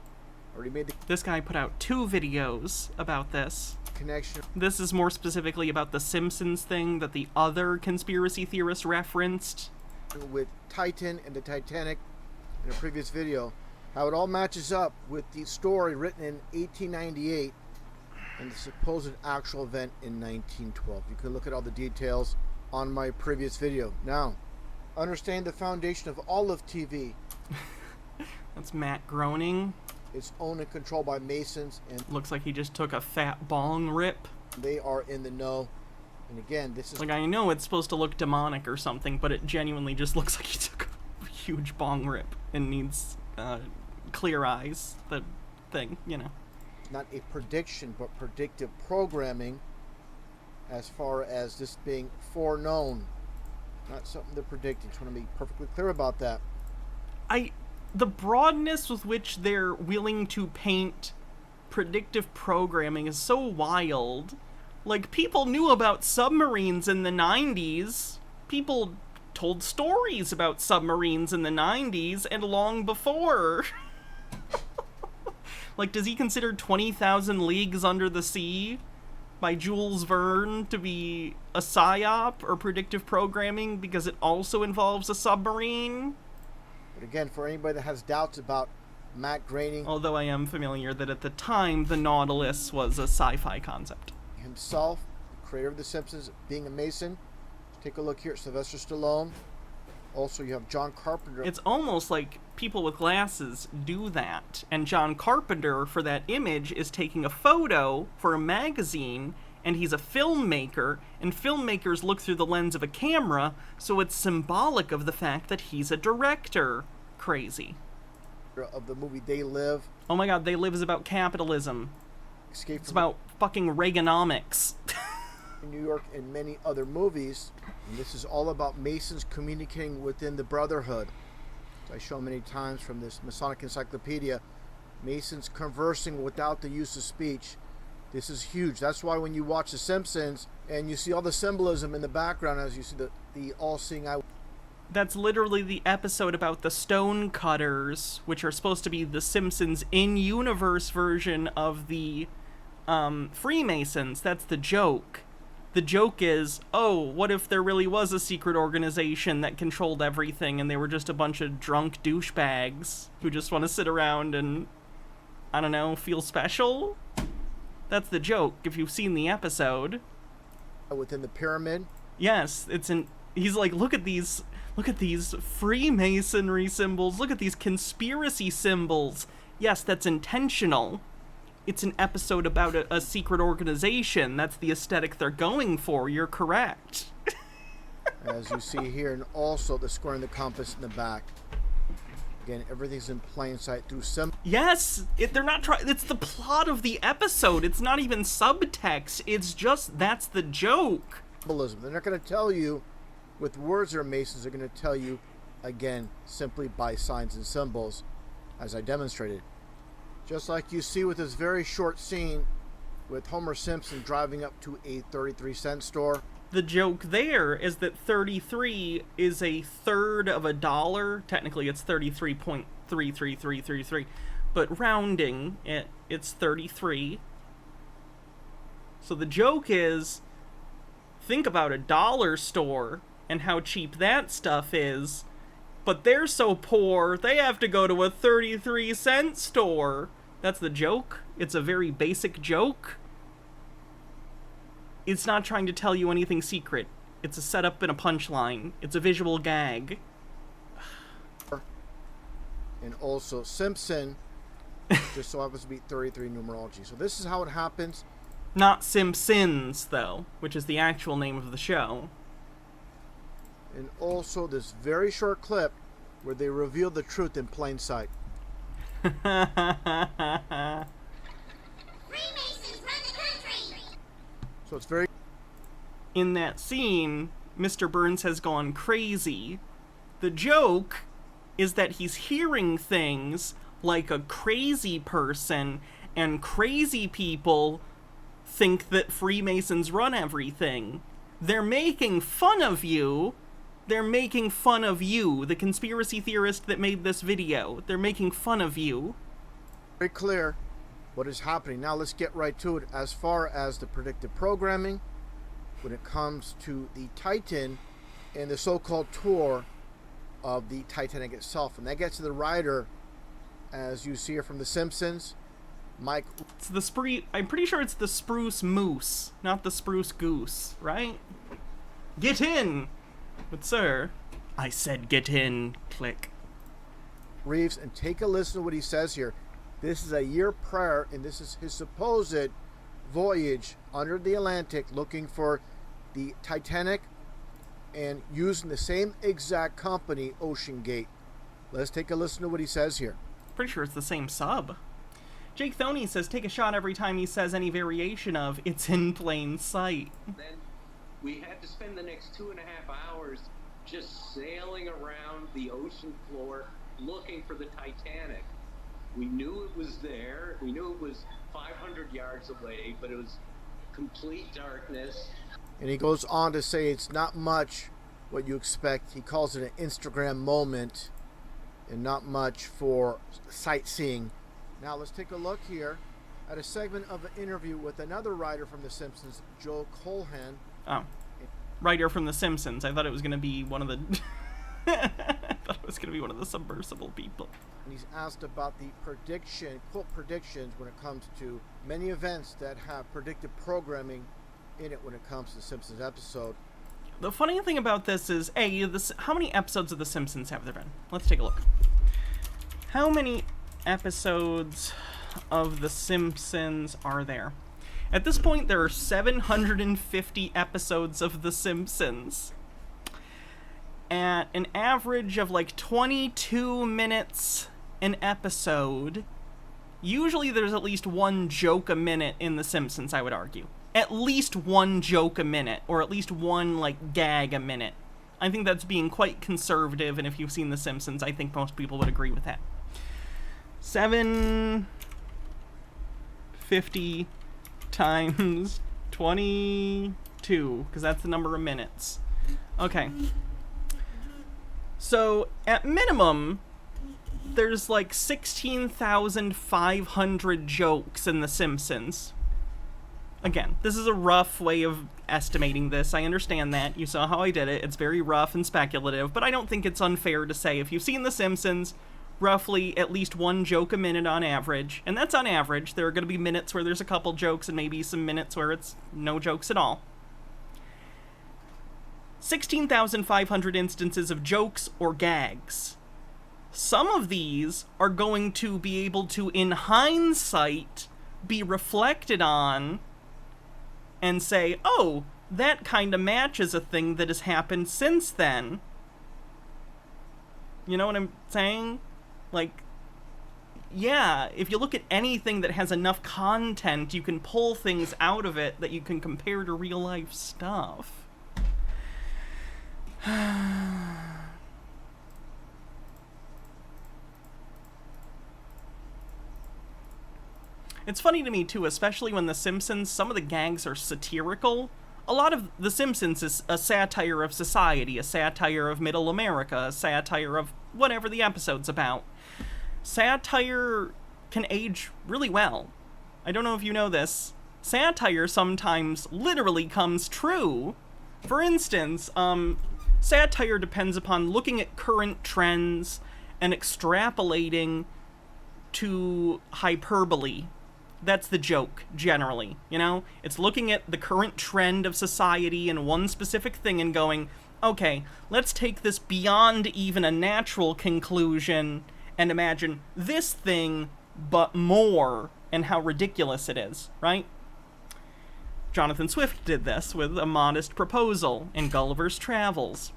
already made the This guy put out 2 videos about this. Connection. This is more specifically about the Simpsons thing that the other conspiracy theorist referenced. With Titan and the Titanic in a previous video, how it all matches up with the story written in 1898 and the supposed actual event in 1912. You can look at all the details on my previous video. Now, understand the foundation of all of TV. That's Matt groaning. It's owned and controlled by Masons, and looks like he just took a fat bong rip. They are in the know. And again, this is like, I know it's supposed to look demonic or something, but it genuinely just looks like he took a huge bong rip and needs clear eyes. The thing, you know. Not a prediction, but predictive programming, as far as this being foreknown. Not something they're predicting. Just want to be perfectly clear about that. The broadness with which they're willing to paint predictive programming is so wild. Like, people knew about submarines in the 90s. People told stories about submarines in the 90s and long before. Like, does he consider 20,000 Leagues Under the Sea by Jules Verne to be a Psy-op or predictive programming because it also involves a submarine? But again, for anybody that has doubts about Matt Groening, although I am familiar that at the time the Nautilus was a sci-fi concept. Himself, the creator of The Simpsons, being a Mason. Take a look here, Sylvester Stallone. Also, you have John Carpenter. It's almost like people with glasses do that. And John Carpenter, for that image, is taking a photo for a magazine, and he's a filmmaker, and filmmakers look through the lens of a camera, so it's symbolic of the fact that he's a director. Crazy. Of the movie They Live. Oh my god, They Live is about capitalism. It's about fucking Reaganomics. In New York and many other movies. And this is all about Masons communicating within the Brotherhood. As I show many times from this Masonic encyclopedia, Masons conversing without the use of speech. This is huge. That's why when you watch The Simpsons and you see all the symbolism in the background, as you see the all-seeing eye. That's literally the episode about the stone cutters, which are supposed to be the Simpsons in-universe version of the Freemasons. That's the joke. The joke is, oh, what if there really was a secret organization that controlled everything and they were just a bunch of drunk douchebags who just want to sit around and, I don't know, feel special? That's the joke, if you've seen the episode. within the pyramid. Yes, he's like, look at these Freemasonry symbols, look at these conspiracy symbols. Yes, that's intentional. It's an episode about a secret organization. That's the aesthetic they're going for. You're correct. As you see here, and also the square and the compass in the back. Again, everything's in plain sight through some. Yes, they're not trying. It's the plot of the episode. It's not even subtext. It's just that's the joke. Symbolism. They're not going to tell you with words or Masons. They're going to tell you, again, simply by signs and symbols, as I demonstrated. Just like you see with this very short scene with Homer Simpson driving up to a 33-cent store. The joke there is that 33 is a third of a dollar. Technically, it's 33.33333, but rounding it, it's 33. So the joke is, think about a dollar store and how cheap that stuff is, but they're so poor, they have to go to a 33-cent store. That's the joke. It's a very basic joke. It's not trying to tell you anything secret. It's a setup and a punchline. It's a visual gag. And also Simpson just so happens to be 33 numerology. So this is how it happens. Not Simpsons, though, which is the actual name of the show. And also this very short clip where they reveal the truth in plain sight. Freemasons run the country! So it's very... In that scene, Mr. Burns has gone crazy. The joke is that he's hearing things like a crazy person, and crazy people think that Freemasons run everything. They're making fun of you. They're making fun of you, the conspiracy theorist that made this video. They're making fun of you. Very clear what is happening. Now let's get right to it. As far as the predictive programming, when it comes to the Titan and the so-called tour of the Titanic itself. And that gets to the writer, as you see here from The Simpsons, Mike. It's the I'm pretty sure it's the Spruce Moose, not the Spruce Goose, right? Get in! But sir, I said get in, click. Reeves, and take a listen to what he says here. This is a year prior, and this is his supposed voyage under the Atlantic looking for the Titanic and using the same exact company, OceanGate. Let's take a listen to what he says here. Pretty sure it's the same sub. Jake Thoney says take a shot every time he says any variation of it's in plain sight. Then we had to spend the next 2.5 hours just sailing around the ocean floor looking for the Titanic. We knew it was there. We knew it was 500 yards away, but it was complete darkness. And he goes on to say it's not much what you expect. He calls it an Instagram moment and not much for sightseeing. Now let's take a look here at a segment of an interview with another writer from The Simpsons, Joe Colhan. Oh, writer from The Simpsons. I thought it was going to be one of the... I thought it was going to be one of the submersible people. And he's asked about the quote predictions when it comes to many events that have predictive programming in it when it comes to the Simpsons episode. The funny thing about this is, how many episodes of The Simpsons have there been? Let's take a look. How many episodes of The Simpsons are there? At this point, there are 750 episodes of The Simpsons. At an average of like 22 minutes an episode. Usually there's at least one joke a minute in The Simpsons, I would argue. At least one joke a minute, or at least one, like, gag a minute. I think that's being quite conservative, and if you've seen The Simpsons, I think most people would agree with that. 750 times 22, because that's the number of minutes. Okay. So, at minimum, there's like 16,500 jokes in The Simpsons. Again, this is a rough way of estimating this. I understand that. You saw how I did it. It's very rough and speculative, but I don't think it's unfair to say if you've seen The Simpsons, roughly at least one joke a minute on average. And that's on average. There are going to be minutes where there's a couple jokes and maybe some minutes where it's no jokes at all. 16,500 instances of jokes or gags. Some of these are going to be able to, in hindsight, be reflected on and say, oh, that kind of matches a thing that has happened since then. You know what I'm saying? Like, yeah, if you look at anything that has enough content, you can pull things out of it that you can compare to real life stuff. It's funny to me, too, especially when The Simpsons, some of the gags are satirical. A lot of The Simpsons is a satire of society, a satire of middle America, a satire of whatever the episode's about. Satire can age really well. I don't know if you know this. Satire sometimes literally comes true. For instance, satire depends upon looking at current trends and extrapolating to hyperbole. That's the joke, generally, you know? It's looking at the current trend of society and one specific thing and going, okay, let's take this beyond even a natural conclusion and imagine this thing, but more, and how ridiculous it is, right? Jonathan Swift did this with A Modest Proposal in Gulliver's Travels.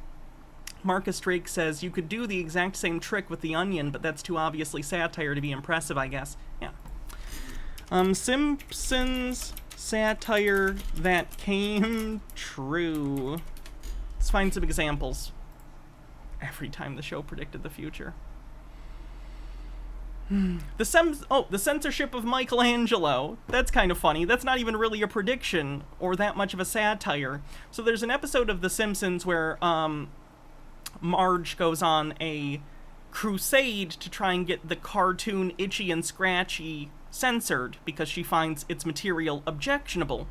Marcus Drake says, you could do the exact same trick with The Onion, but that's too obviously satire to be impressive, I guess. Yeah. Simpsons satire that came true. Let's find some examples. Every time the show predicted the future. The censorship of Michelangelo. That's kind of funny. That's not even really a prediction or that much of a satire. So there's an episode of The Simpsons where Marge goes on a crusade to try and get the cartoon Itchy and Scratchy censored because she finds its material objectionable.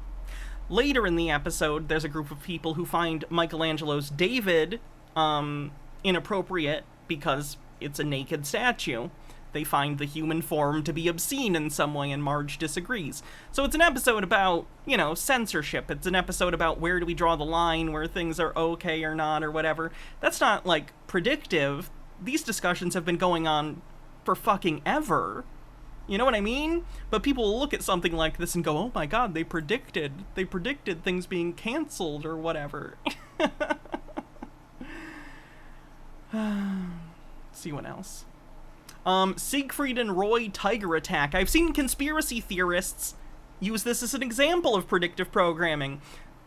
Later in the episode, there's a group of people who find Michelangelo's David inappropriate because it's a naked statue. They find the human form to be obscene in some way, and Marge disagrees. So it's an episode about, you know, censorship. It's an episode about where do we draw the line, where things are okay or not, or whatever. That's not, like, predictive. These discussions have been going on for fucking ever. You know what I mean? But people will look at something like this and go, oh my god, they predicted things being canceled or whatever. Let's see what else. Siegfried and Roy tiger attack. I've seen conspiracy theorists use this as an example of predictive programming.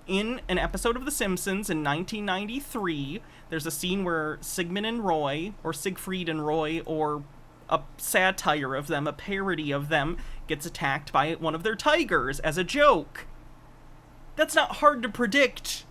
In an episode of The Simpsons in 1993, there's a scene where Siegfried and Roy, or a satire of them, a parody of them, gets attacked by one of their tigers as a joke. That's not hard to predict.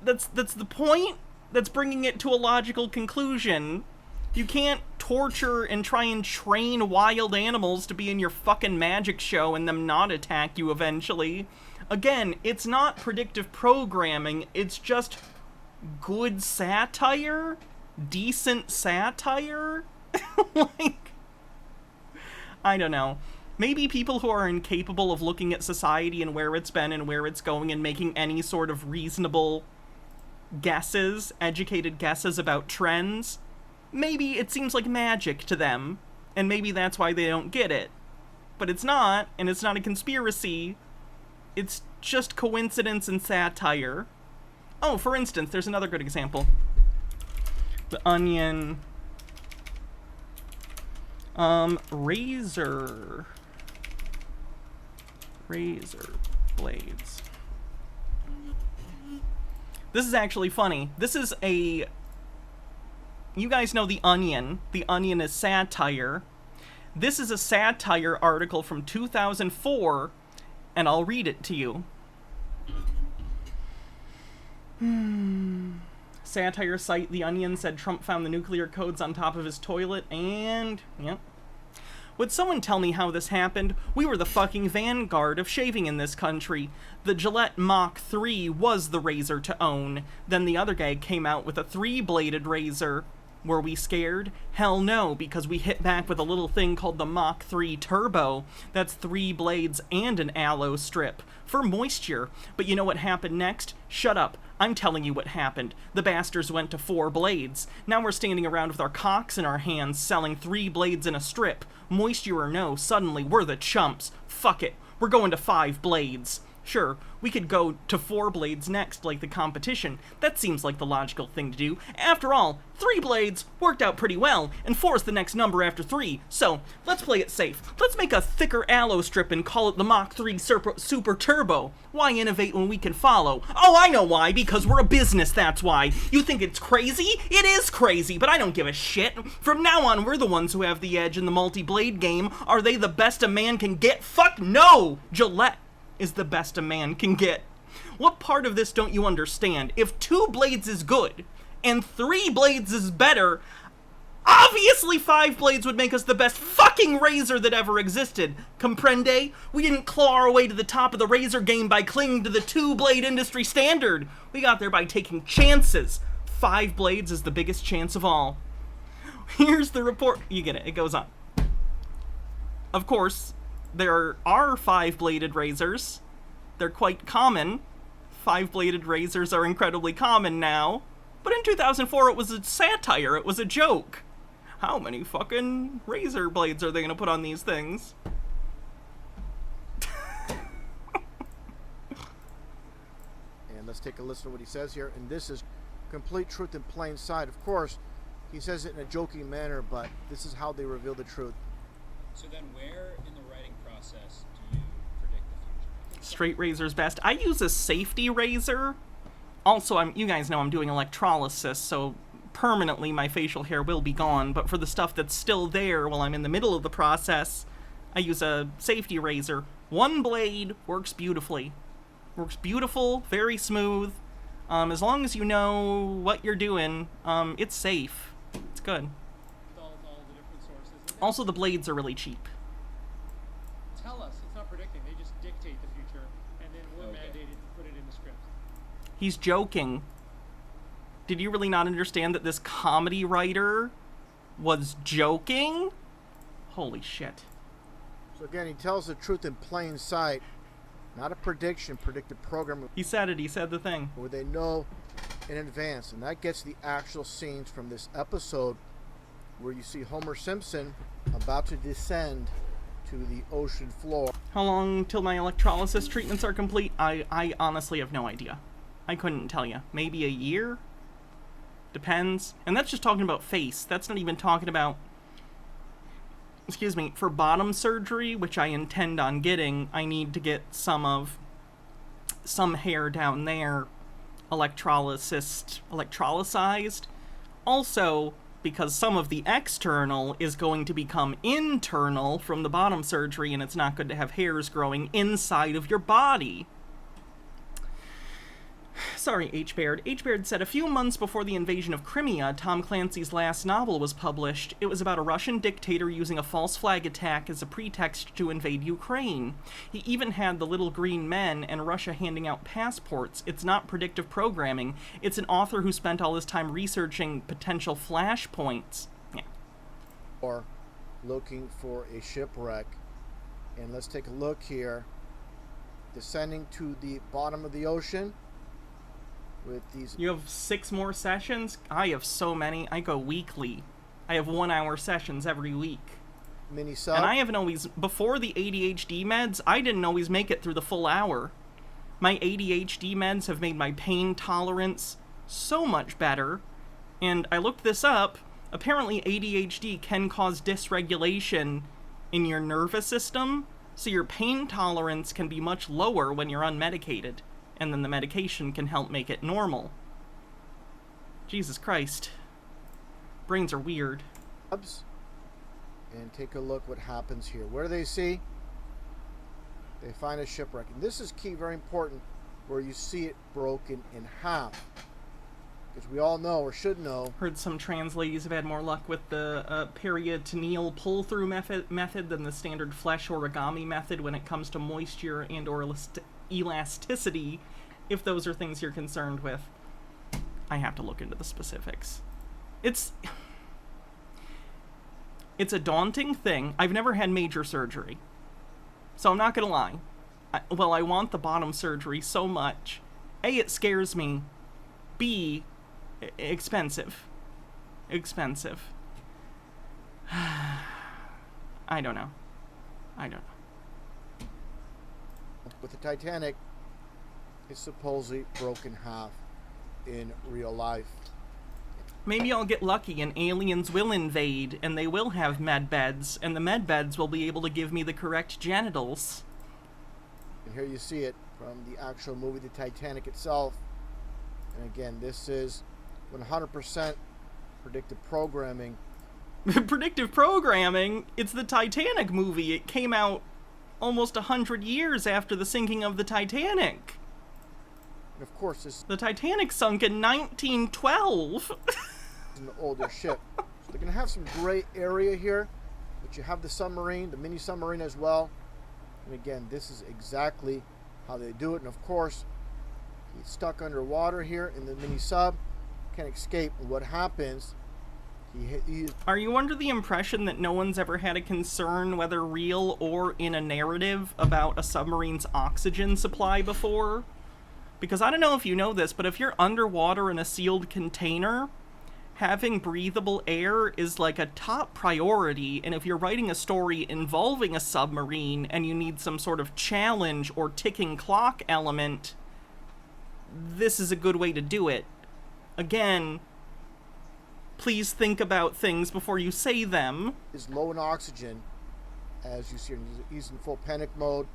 That's the point. That's bringing it to a logical conclusion. You can't torture and try and train wild animals to be in your fucking magic show and them not attack you eventually. Again, it's not predictive programming, it's just good satire? Decent satire? Like, I don't know. Maybe people who are incapable of looking at society and where it's been and where it's going and making any sort of reasonable guesses, educated guesses about trends, maybe it seems like magic to them, and maybe that's why they don't get it. But it's not, and it's not a conspiracy. It's just coincidence and satire. Oh, for instance, there's another good example. The Onion. Razor blades. This is actually funny. This is a... You guys know The Onion. The Onion is satire. This is a satire article from 2004, and I'll read it to you. Satire site The Onion said Trump found the nuclear codes on top of his toilet, and... Yep. Would someone tell me how this happened? We were the fucking vanguard of shaving in this country. The Gillette Mach 3 was the razor to own. Then the other guy came out with a 3-bladed razor. Were we scared? Hell no, because we hit back with a little thing called the Mach 3 Turbo. That's 3 blades and an aloe strip. For moisture. But you know what happened next? Shut up. I'm telling you what happened. The bastards went to 4 blades. Now we're standing around with our cocks in our hands selling 3 blades in a strip. Moisture or no, suddenly we're the chumps. Fuck it. We're going to 5 blades. Sure, we could go to 4 blades next like the competition. That seems like the logical thing to do. After all, 3 blades worked out pretty well, and 4 is the next number after 3. So, let's play it safe. Let's make a thicker aloe strip and call it the Mach 3 Super Turbo. Why innovate when we can follow? Oh, I know why, because we're a business, that's why. You think it's crazy? It is crazy, but I don't give a shit. From now on, we're the ones who have the edge in the multi-blade game. Are they the best a man can get? Fuck no! Gillette is the best a man can get. What part of this don't you understand? If 2 blades is good, and 3 blades is better, obviously 5 blades would make us the best fucking razor that ever existed. Comprende? We didn't claw our way to the top of the razor game by clinging to the 2-blade industry standard. We got there by taking chances. 5 blades is the biggest chance of all. Here's the report. You get it. It goes on. Of course, there are 5-bladed razors. They're quite common. 5-bladed razors are incredibly common now. But in 2004, it was a satire. It was a joke. How many fucking razor blades are they going to put on these things? And let's take a listen to what he says here. And this is complete truth in plain sight. Of course, he says it in a joking manner, but this is how they reveal the truth. So then where in the writing process do you predict the future? Straight razor's best. I use a safety razor. Also, you guys know I'm doing electrolysis, so permanently my facial hair will be gone, but for the stuff that's still there while I'm in the middle of the process, I use a safety razor. 1 blade works beautifully. Works beautiful, very smooth. As long as you know what you're doing, it's safe. It's good. All the different sources. Also, the blades are really cheap. Tell us. It's not predicting. They just dictate the future, and then we're mandated to put it in the script. He's joking. Did you really not understand that this comedy writer was joking? Holy shit. So again, he tells the truth in plain sight. Not a prediction, predictive program. He said it. He said the thing. Where they know in advance. And that gets the actual scenes from this episode where you see Homer Simpson about to descend to the ocean floor. How long till my electrolysis treatments are complete? I honestly have no idea. I couldn't tell you. Maybe a year? Depends. And that's just talking about face. That's not even talking about... Excuse me, for bottom surgery, which I intend on getting, I need to get some hair down there electrolyzed. Also, because some of the external is going to become internal from the bottom surgery, and it's not good to have hairs growing inside of your body. Sorry, H. Baird. H. Baird said, a few months before the invasion of Crimea, Tom Clancy's last novel was published. It was about a Russian dictator using a false flag attack as a pretext to invade Ukraine. He even had the little green men and Russia handing out passports. It's not predictive programming. It's an author who spent all his time researching potential flashpoints. Yeah. Or looking for a shipwreck. And let's take a look here. Descending to the bottom of the ocean. With these. You have 6 more sessions? I have so many. I go weekly. I have 1-hour sessions every week. Mini sub. And I haven't always, before the ADHD meds, I didn't always make it through the full hour. My ADHD meds have made my pain tolerance so much better. And I looked this up. Apparently ADHD can cause dysregulation in your nervous system, so your pain tolerance can be much lower when you're unmedicated. And then the medication can help make it normal. Jesus Christ. Brains are weird. And take a look what happens here. What do they see? They find a shipwreck. And this is key, very important, where you see it broken in half. Because we all know, or should know... Heard some trans ladies have had more luck with the peritoneal pull-through method than the standard flesh origami method when it comes to moisture and or elasticity, if those are things you're concerned with. I have to look into the specifics. It's a daunting thing. I've never had major surgery, so I'm not gonna lie. I want the bottom surgery so much. A, it scares me B, expensive. Expensive. I don't know. With the Titanic, it's supposedly broken in half in real life. Maybe I'll get lucky and aliens will invade, and they will have med beds, and the med beds will be able to give me the correct genitals. And here you see it from the actual movie, the Titanic itself. And again, this is 100% predictive programming. Predictive programming? It's the Titanic movie. It came out almost 100 years after the sinking of the Titanic. And of course, the Titanic sunk in 1912. An older ship. So they're going to have some gray area here, but you have the submarine, the mini submarine as well. And again, this is exactly how they do it. And of course, he's stuck underwater here in the mini sub, can't escape. And what happens? Are you under the impression that no one's ever had a concern, whether real or in a narrative, about a submarine's oxygen supply before? Because I don't know if you know this, but if you're underwater in a sealed container, having breathable air is like a top priority, and if you're writing a story involving a submarine and you need some sort of challenge or ticking clock element, this is a good way to do it. Again, please think about things before you say them. Is low in oxygen, as you see, he's in full panic mode,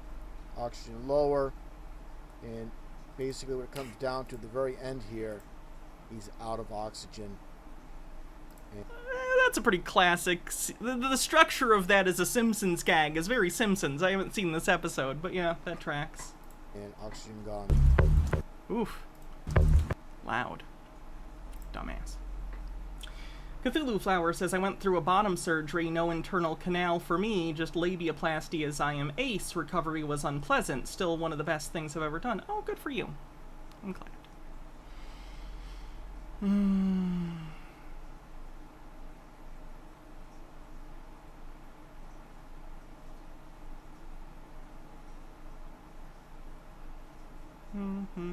oxygen lower, and basically when it comes down to the very end here, he's out of oxygen. That's a pretty classic. The structure of that as a Simpsons gag is very Simpsons. I haven't seen this episode, but yeah, that tracks. And oxygen gone. Oof. Loud. Dumbass. Cthulhu Flower says, I went through a bottom surgery, no internal canal for me, just labiaplasty as I am ace. Recovery was unpleasant. Still one of the best things I've ever done. Oh, good for you. I'm glad.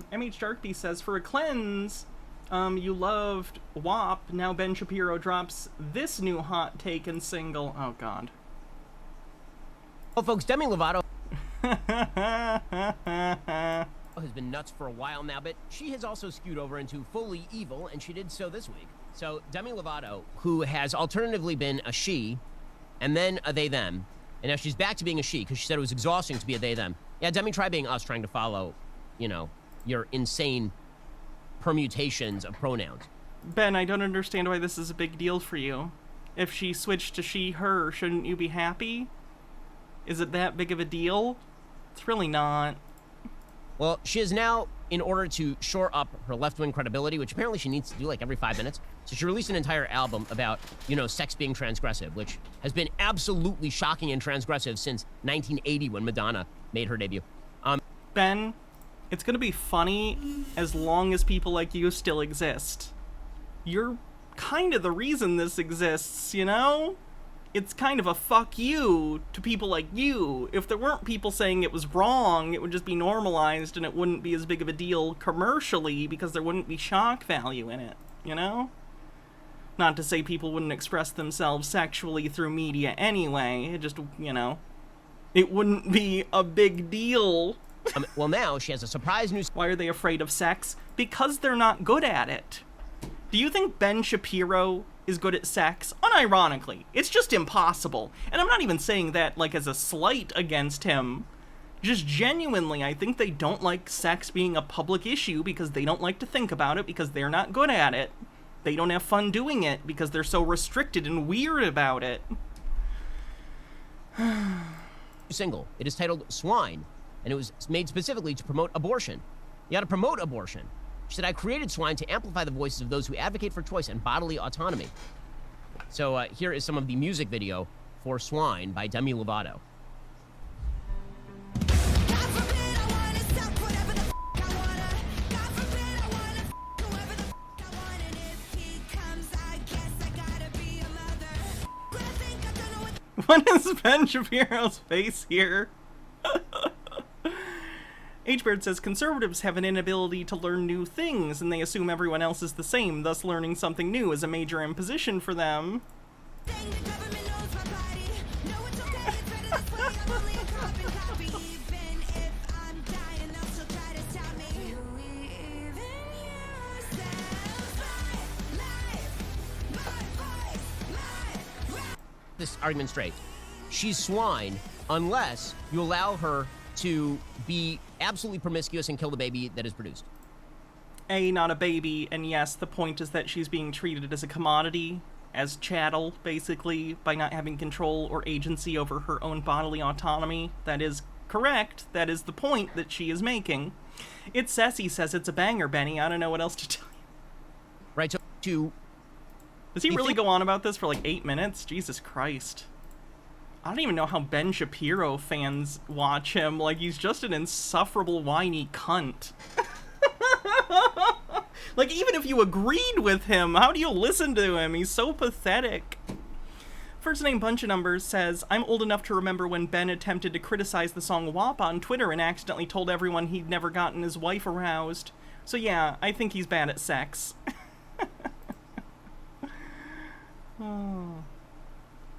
MH Darkbeast says, for a cleanse, you loved WAP, now Ben Shapiro drops this new hot take and single. Oh, God. Well, folks, Demi Lovato has been nuts for a while now, but she has also skewed over into fully evil, and she did so this week. So, Demi Lovato, who has alternatively been a she, and then a they-them, and now she's back to being a she, because she said it was exhausting to be a they-them. Yeah, Demi, try being us, trying to follow, you know, your insane permutations of pronouns. Ben, I don't understand why this is a big deal for you. If she switched to she, her, shouldn't you be happy? Is it that big of a deal? It's really not. Well, she is now, in order to shore up her left-wing credibility, which apparently she needs to do like every 5 minutes, so she released an entire album about, you know, sex being transgressive, which has been absolutely shocking and transgressive since 1980 when Madonna made her debut. Ben, it's gonna be funny as long as people like you still exist. You're kind of the reason this exists, you know? It's kind of a fuck you to people like you. If there weren't people saying it was wrong, it would just be normalized and it wouldn't be as big of a deal commercially because there wouldn't be shock value in it, you know? Not to say people wouldn't express themselves sexually through media anyway, it just, you know, it wouldn't be a big deal. Well, now she has a surprise news. Why are they afraid of sex? Because they're not good at it. Do you think Ben Shapiro is good at sex? Unironically, it's just impossible. And I'm not even saying that like as a slight against him. Just genuinely, I think they don't like sex being a public issue because they don't like to think about it because they're not good at it. They don't have fun doing it because they're so restricted and weird about it. Single. It is titled Swine, and it was made specifically to promote abortion. You gotta promote abortion. She said, I created Swine to amplify the voices of those who advocate for choice and bodily autonomy. So here is some of the music video for Swine by Demi Lovato. What is Ben Shapiro's face here? H-Beard says conservatives have an inability to learn new things, and they assume everyone else is the same, thus learning something new is a major imposition for them. This argument straight. She's swine unless you allow her to be absolutely promiscuous and kill the baby that is produced. A, not a baby, and yes, the point is that she's being treated as a commodity, as chattel, basically, by not having control or agency over her own bodily autonomy. That is correct. That is the point that she is making. It's Ceci says it's a banger, Benny. I don't know what else to tell you. Right, so to... Does he really go on about this for like 8 minutes? Jesus Christ. I don't even know how Ben Shapiro fans watch him. Like, he's just an insufferable, whiny cunt. Like, even if you agreed with him, how do you listen to him? He's so pathetic. First name Bunch of Numbers says, I'm old enough to remember when Ben attempted to criticize the song WAP on Twitter and accidentally told everyone he'd never gotten his wife aroused. So yeah, I think he's bad at sex.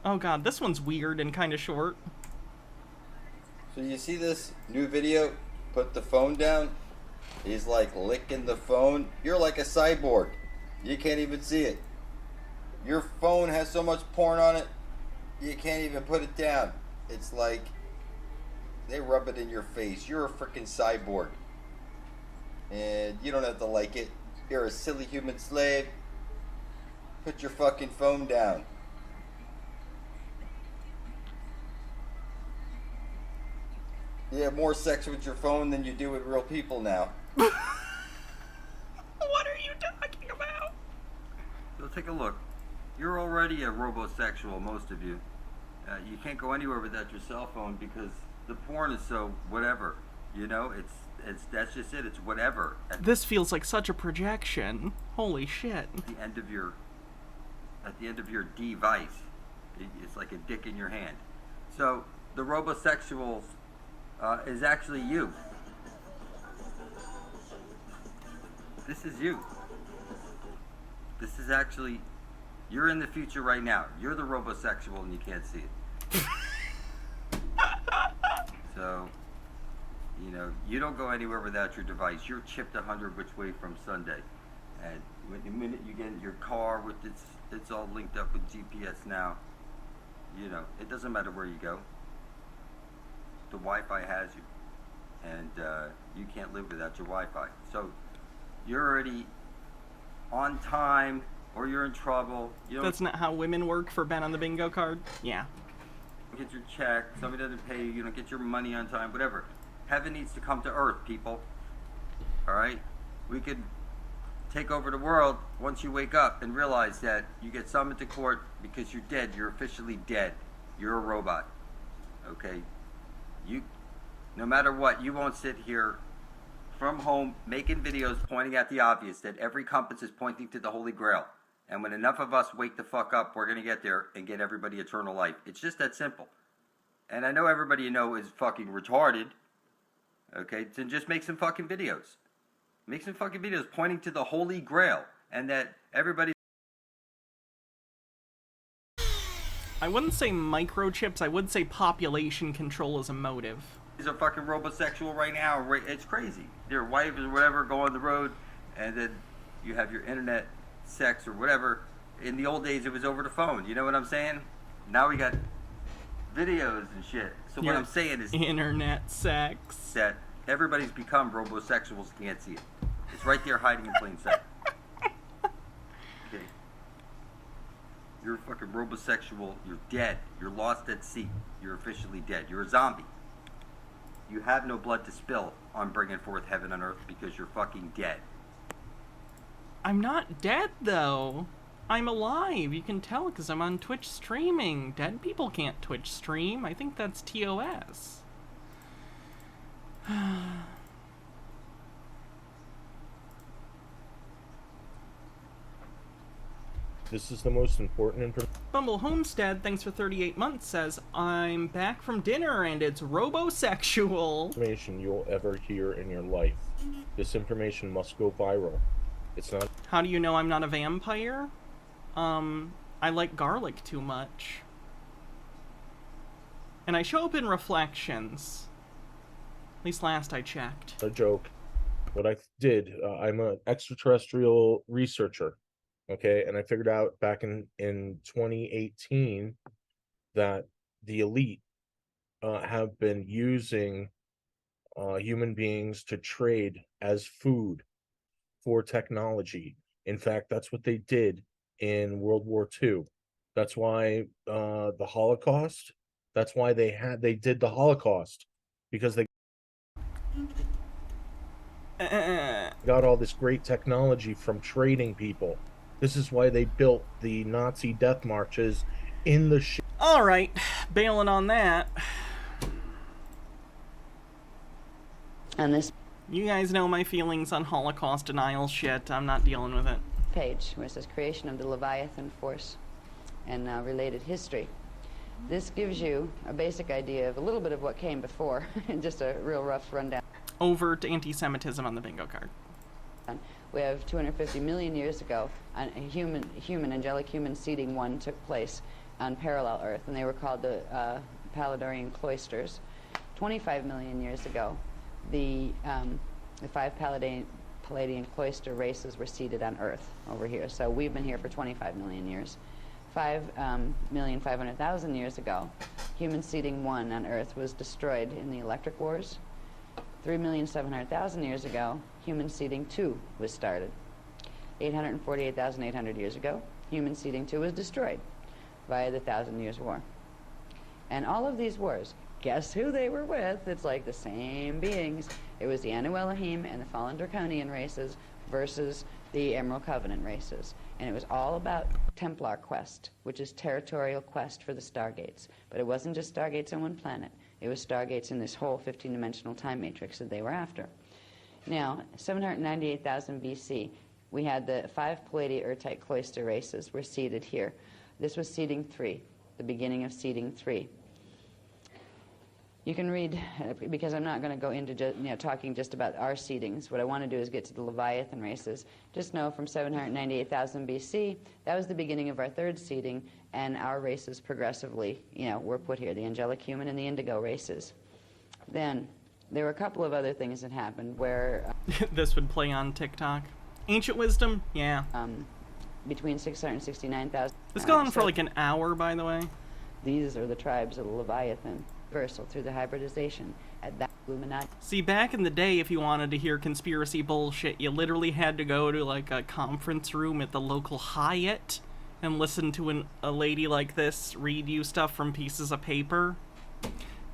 Oh god, this one's weird and kind of short. So you see this new video? Put the phone down. He's like licking the phone. You're like a cyborg. You can't even see it. Your phone has so much porn on it, you can't even put it down. It's like they rub it in your face. You're a freaking cyborg. And you don't have to like it. You're a silly human slave. Put your fucking phone down. You have more sex with your phone than you do with real people now. What are you talking about? So take a look. You're already a robosexual, most of you. You can't go anywhere without your cell phone because the porn is so whatever. You know, it's that's just it. It's whatever. This feels like such a projection. Holy shit. At the end of your device, it's like a dick in your hand. So the robosexuals is actually you. This is you. This is actually, you're in the future right now. You're the robosexual and you can't see it. So, you know, you don't go anywhere without your device. You're chipped 100 which way from Sunday. And the minute you get in your car with it's all linked up with GPS now. You know, it doesn't matter where you go. The Wi-Fi has you. And you can't live without your Wi-Fi. So, you're already on time or you're in trouble. That's not how women work for Ben on the bingo card? Yeah. You get your check, somebody doesn't pay you, you don't get your money on time, whatever. Heaven needs to come to earth, people. Alright? We could take over the world once you wake up and realize that you get summoned to court because you're dead. You're officially dead. You're a robot. Okay? No matter what, you won't sit here from home making videos pointing at the obvious, that every compass is pointing to the Holy Grail. And when enough of us wake the fuck up, we're going to get there and get everybody eternal life. It's just that simple. And I know everybody you know is fucking retarded. Okay, so just make some fucking videos. Make some fucking videos pointing to the Holy Grail. And that everybody... I wouldn't say microchips, I would say population control as a motive. He's a fucking robosexual right now. It's crazy. Your wife or whatever go on the road, and then you have your internet sex or whatever. In the old days, it was over the phone. You know what I'm saying? Now we got videos and shit. So what I'm saying is internet sex. That everybody's become robosexuals. Can't see it. It's right there, hiding in plain sight. Okay. You're a fucking robosexual. You're dead. You're lost at sea. You're officially dead. You're a zombie. You have no blood to spill on bringing forth heaven on earth because you're fucking dead. I'm not dead, though. I'm alive. You can tell because I'm on Twitch streaming. Dead people can't Twitch stream. I think that's TOS. This is the most important information. Bumble Homestead, thanks for 38 months, says, I'm back from dinner and it's robosexual. Information you'll ever hear in your life. This information must go viral. It's not. How do you know I'm not a vampire? I like garlic too much. And I show up in reflections. At least last I checked. A joke. What I did, I'm an extraterrestrial researcher. Okay, and I figured out back in 2018 that the elite have been using human beings to trade as food for technology. In fact, that's what they did in World War II. That's why the Holocaust, that's why they did the Holocaust, because they got all this great technology from trading people. This is why they built the Nazi death marches in the All right, bailing on that. And this You guys know my feelings on Holocaust denial shit. I'm not dealing with it. page, where it says creation of the Leviathan force and related history. This gives you a basic idea of a little bit of what came before, just a real rough rundown. Overt anti-Semitism on the bingo card. We have 250 million years ago, a angelic human seeding one took place on parallel Earth, and they were called the Paladorian cloisters. 25 million years ago, the 5 Palladian cloister races were seeded on Earth over here. So we've been here for 25 million years. 5,500,000 years ago, human seeding 1 on Earth was destroyed in the electric wars. 3,700,000 years ago, human seeding 2 was started. 848,800 years ago, human seeding 2 was destroyed via the Thousand Years' War. And all of these wars, guess who they were with? It's like the same beings. It was the Anu Elohim and the fallen Draconian races versus the Emerald Covenant races. And it was all about Templar quest, which is territorial quest for the Stargates. But it wasn't just Stargates on one planet. It was Stargates in this whole 15-dimensional time matrix that they were after. Now, 798,000 BC, we had the 5 Palladi-Urtite cloister races were seeded here. This was seeding 3, the beginning of seeding 3. You can read, because I'm not going to go into talking just about our seedings. What I want to do is get to the Leviathan races. Just know from 798,000 BC, that was the beginning of our 3rd seeding, and our races progressively, were put here, the angelic human and the indigo races. Then, there were a couple of other things that happened where... This would play on TikTok. Ancient wisdom? Yeah. Between 669,000... This goes on for like an hour, by the way. These are the tribes of the Leviathan. Universal through the hybridization at that Illuminati. See, back in the day, if you wanted to hear conspiracy bullshit, you literally had to go to like a conference room at the local Hyatt and listen to a lady like this read you stuff from pieces of paper.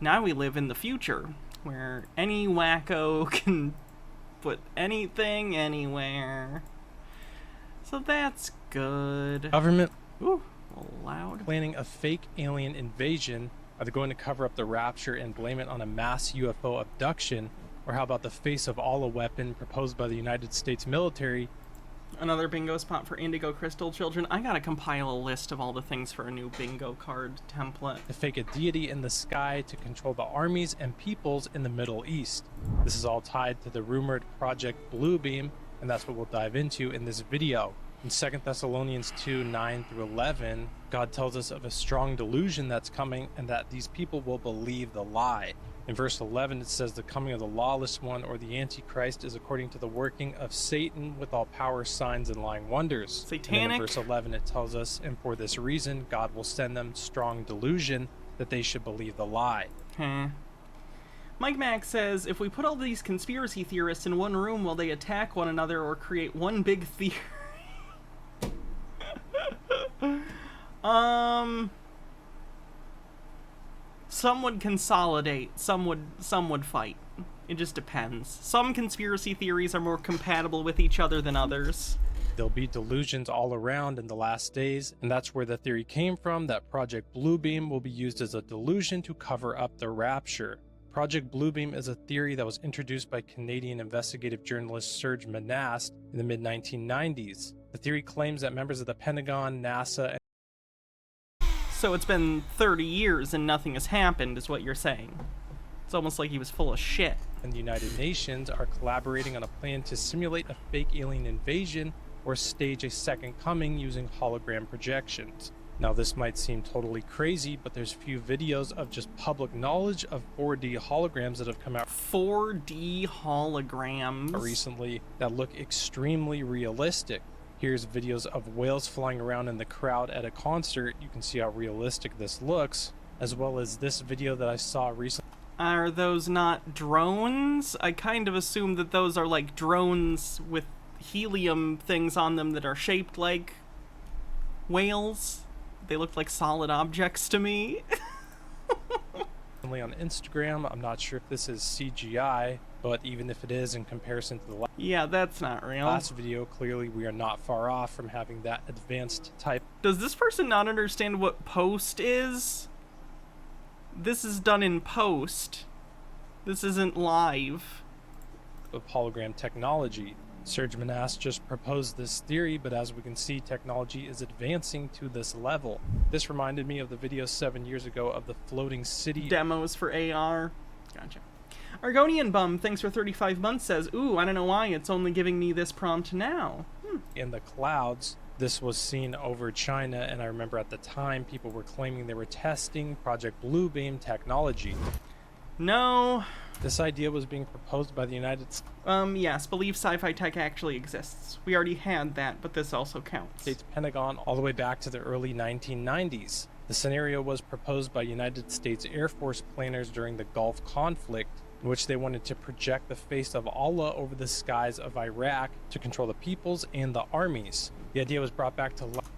Now we live in the future, where any wacko can put anything anywhere. So that's good. Government loud. Planning a fake alien invasion. Are they going to cover up the rapture and blame it on a mass UFO abduction? Or how about the face of all a weapon proposed by the United States military? Another bingo spot for Indigo Crystal children. I gotta compile a list of all the things for a new bingo card template. To fake a deity in the sky to control the armies and peoples in the Middle East. This is all tied to the rumored Project Bluebeam, and that's what we'll dive into in this video. In 2 Thessalonians 2, 9 through 11, God tells us of a strong delusion that's coming and that these people will believe the lie. In verse 11, it says the coming of the lawless one, or the Antichrist, is according to the working of Satan with all power, signs, and lying wonders. Satanic. And then in verse 11, it tells us, and for this reason, God will send them strong delusion that they should believe the lie. Mike Mack says, if we put all these conspiracy theorists in one room, will they attack one another or create one big theory? Some would consolidate, some would fight. It just depends. Some conspiracy theories are more compatible with each other than others. There'll be delusions all around in the last days, and that's where the theory came from that Project Bluebeam will be used as a delusion to cover up the rapture. Project Bluebeam is a theory that was introduced by Canadian investigative journalist Serge Monast in the mid-1990s. The theory claims that members of the Pentagon, NASA, So it's been 30 years and nothing has happened, is what you're saying. It's almost like he was full of shit. and the United Nations are collaborating on a plan to simulate a fake alien invasion or stage a second coming using hologram projections. Now this might seem totally crazy, but there's few videos of just public knowledge of 4D holograms that have come out 4D holograms recently that look extremely realistic. Here's videos of whales flying around in the crowd at a concert. You can see how realistic this looks, as well as this video that I saw recently. Are those not drones? I kind of assume that those are like drones with helium things on them that are shaped like whales. They look like solid objects to me. On Instagram, I'm not sure if this is CGI, but even if it is in comparison to the yeah, that's not real. last video, clearly we are not far off from having that advanced type. Does this person not understand what post is? This is done in post. This isn't live. Of hologram technology. Serge Manasse just proposed this theory, but as we can see, technology is advancing to this level. This reminded me of the video 7 years ago of the floating city demos for AR. Gotcha. Argonian Bum, thanks for 35 months, says, ooh, I don't know why it's only giving me this prompt now. in the clouds. This was seen over China, and I remember at the time people were claiming they were testing Project Bluebeam technology. No. This idea was being proposed by the United States. Yes, believe sci-fi tech actually exists. We already had that, but this also counts. States Pentagon all the way back to the early 1990s. The scenario was proposed by United States Air Force planners during the Gulf conflict, in which they wanted to project the face of Allah over the skies of Iraq to control the peoples and the armies. The idea was brought back to life.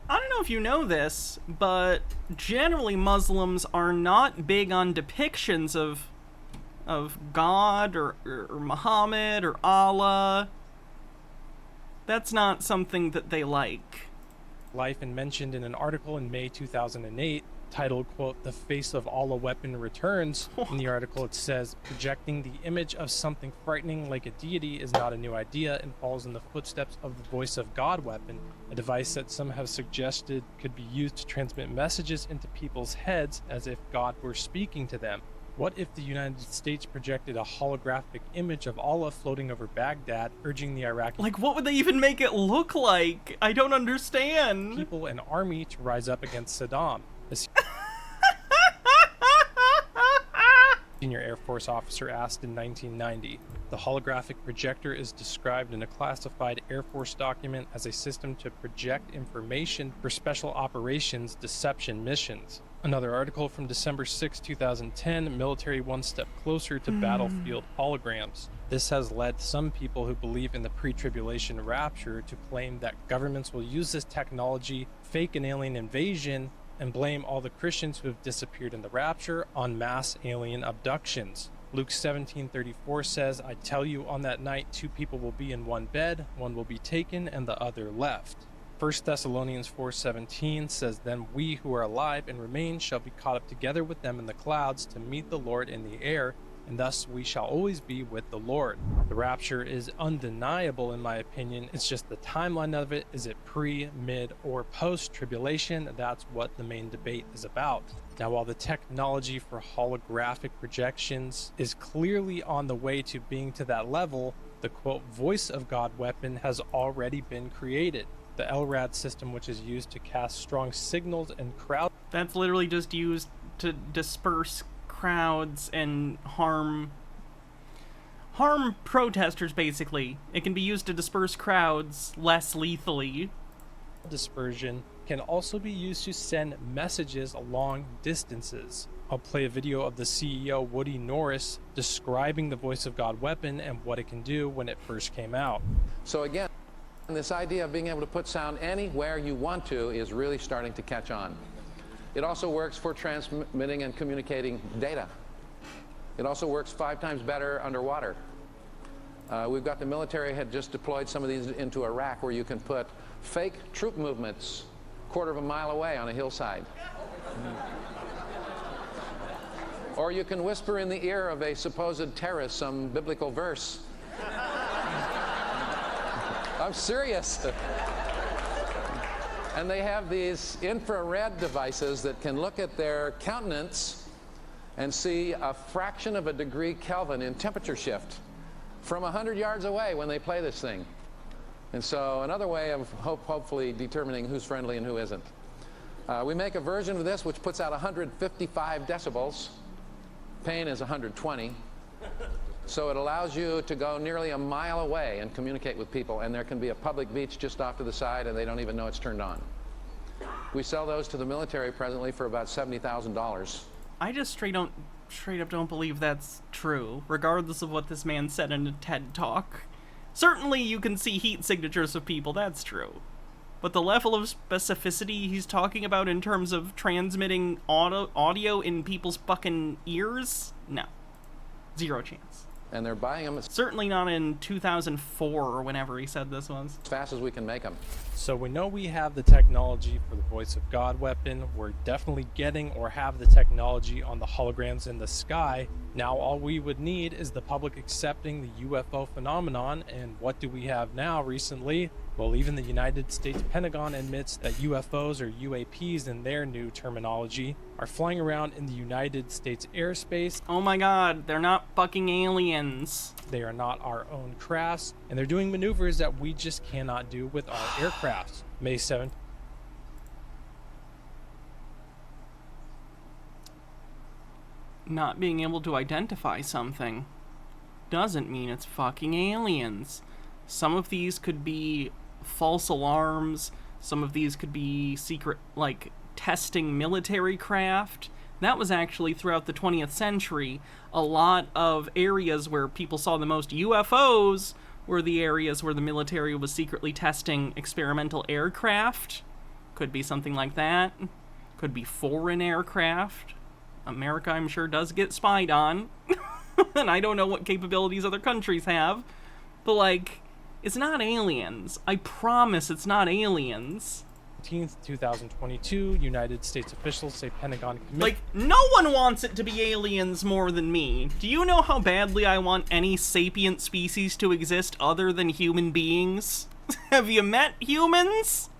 I don't know if you know this, but generally Muslims are not big on depictions of God or Muhammad or Allah. That's not something that they like. Life and mentioned in an article in May 2008 titled, quote, "The Face of Allah Weapon Returns." In the article it says, projecting the image of something frightening like a deity is not a new idea and falls in the footsteps of the Voice of God weapon, a device that some have suggested could be used to transmit messages into people's heads as if God were speaking to them. What if the United States projected a holographic image of Allah floating over Baghdad, urging the Iraqi Like, what would they even make it look like? I don't understand. people and army to rise up against Saddam? A senior Air Force officer asked in 1990. The holographic projector is described in a classified Air Force document as a system to project information for special operations deception missions. Another article from December 6, 2010, military one step closer to battlefield holograms. This has led some people who believe in the pre-tribulation rapture to claim that governments will use this technology, fake an alien invasion, and blame all the Christians who have disappeared in the rapture on mass alien abductions. Luke 17:34 says, "I tell you, on that night 2 people will be in one bed, one will be taken and the other left." 1 Thessalonians 4:17 says, "Then we who are alive and remain shall be caught up together with them in the clouds to meet the Lord in the air, and thus we shall always be with the Lord." The rapture is undeniable in my opinion. It's just the timeline of it. Is it pre, mid, or post-tribulation? That's what the main debate is about. Now, while the technology for holographic projections is clearly on the way to being to that level, the quote voice of God weapon has already been created. The LRAD system, which is used to cast strong signals and crowd. That's literally just used to disperse crowds and harm protesters, basically. It can be used to disperse crowds less lethally. Dispersion can also be used to send messages long distances. I'll play a video of the CEO Woody Norris describing the Voice of God weapon and what it can do when it first came out. So again, this idea of being able to put sound anywhere you want to is really starting to catch on. It also works for transmitting and communicating data. It also works 5 times better underwater. We've got the military had just deployed some of these into Iraq where you can put fake troop movements a quarter of a mile away on a hillside. Or you can whisper in the ear of a supposed terrorist some biblical verse. I'm serious. And they have these infrared devices that can look at their countenance and see a fraction of a degree Kelvin in temperature shift from 100 yards away when they play this thing. And so another way of hopefully determining who's friendly and who isn't. We make a version of this which puts out 155 decibels. Pain is 120. So it allows you to go nearly a mile away and communicate with people, and there can be a public beach just off to the side and they don't even know it's turned on. We sell those to the military presently for about $70,000. I just straight up don't believe that's true, regardless of what this man said in a TED Talk. Certainly you can see heat signatures of people, that's true. But the level of specificity he's talking about in terms of transmitting audio in people's fucking ears? No. Zero chance. And they're buying them certainly not in 2004 or whenever he said this was. As fast as we can make them. So we know we have the technology for the Voice of God weapon. We're definitely getting or have the technology on the holograms in the sky. Now all we would need is the public accepting the UFO phenomenon. And what do we have now recently? Well, even the United States Pentagon admits that UFOs, or UAPs in their new terminology, are flying around in the United States airspace. Oh my god, they're not fucking aliens. They are not our own crafts, and they're doing maneuvers that we just cannot do with our aircrafts. May 7th. Not being able to identify something doesn't mean it's fucking aliens. Some of these could be false alarms. Some of these could be secret, like, testing military craft. That was actually, throughout the 20th century, a lot of areas where people saw the most UFOs were the areas where the military was secretly testing experimental aircraft. Could be something like that. Could be foreign aircraft. America, I'm sure, does get spied on. And I don't know what capabilities other countries have. But, like, it's not aliens. I promise it's not aliens. 2022, United States officials say Pentagon commit. Like, no one wants it to be aliens more than me. Do you know how badly I want any sapient species to exist other than human beings? Have you met humans?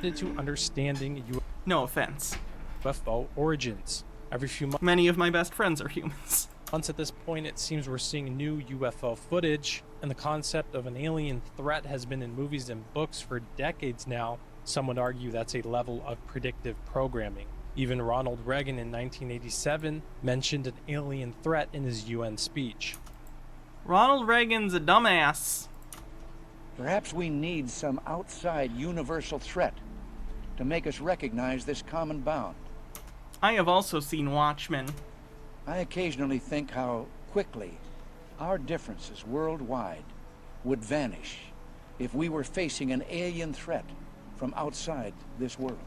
To understanding no offense. UFO origins. Every few months, many of my best friends are humans. Once at this point, it seems we're seeing new UFO footage, and the concept of an alien threat has been in movies and books for decades now. Some would argue that's a level of predictive programming. Even Ronald Reagan in 1987 mentioned an alien threat in his UN speech. Ronald Reagan's a dumbass. Perhaps we need some outside universal threat to make us recognize this common bound. I have also seen Watchmen. I occasionally think how quickly our differences worldwide would vanish if we were facing an alien threat from outside this world.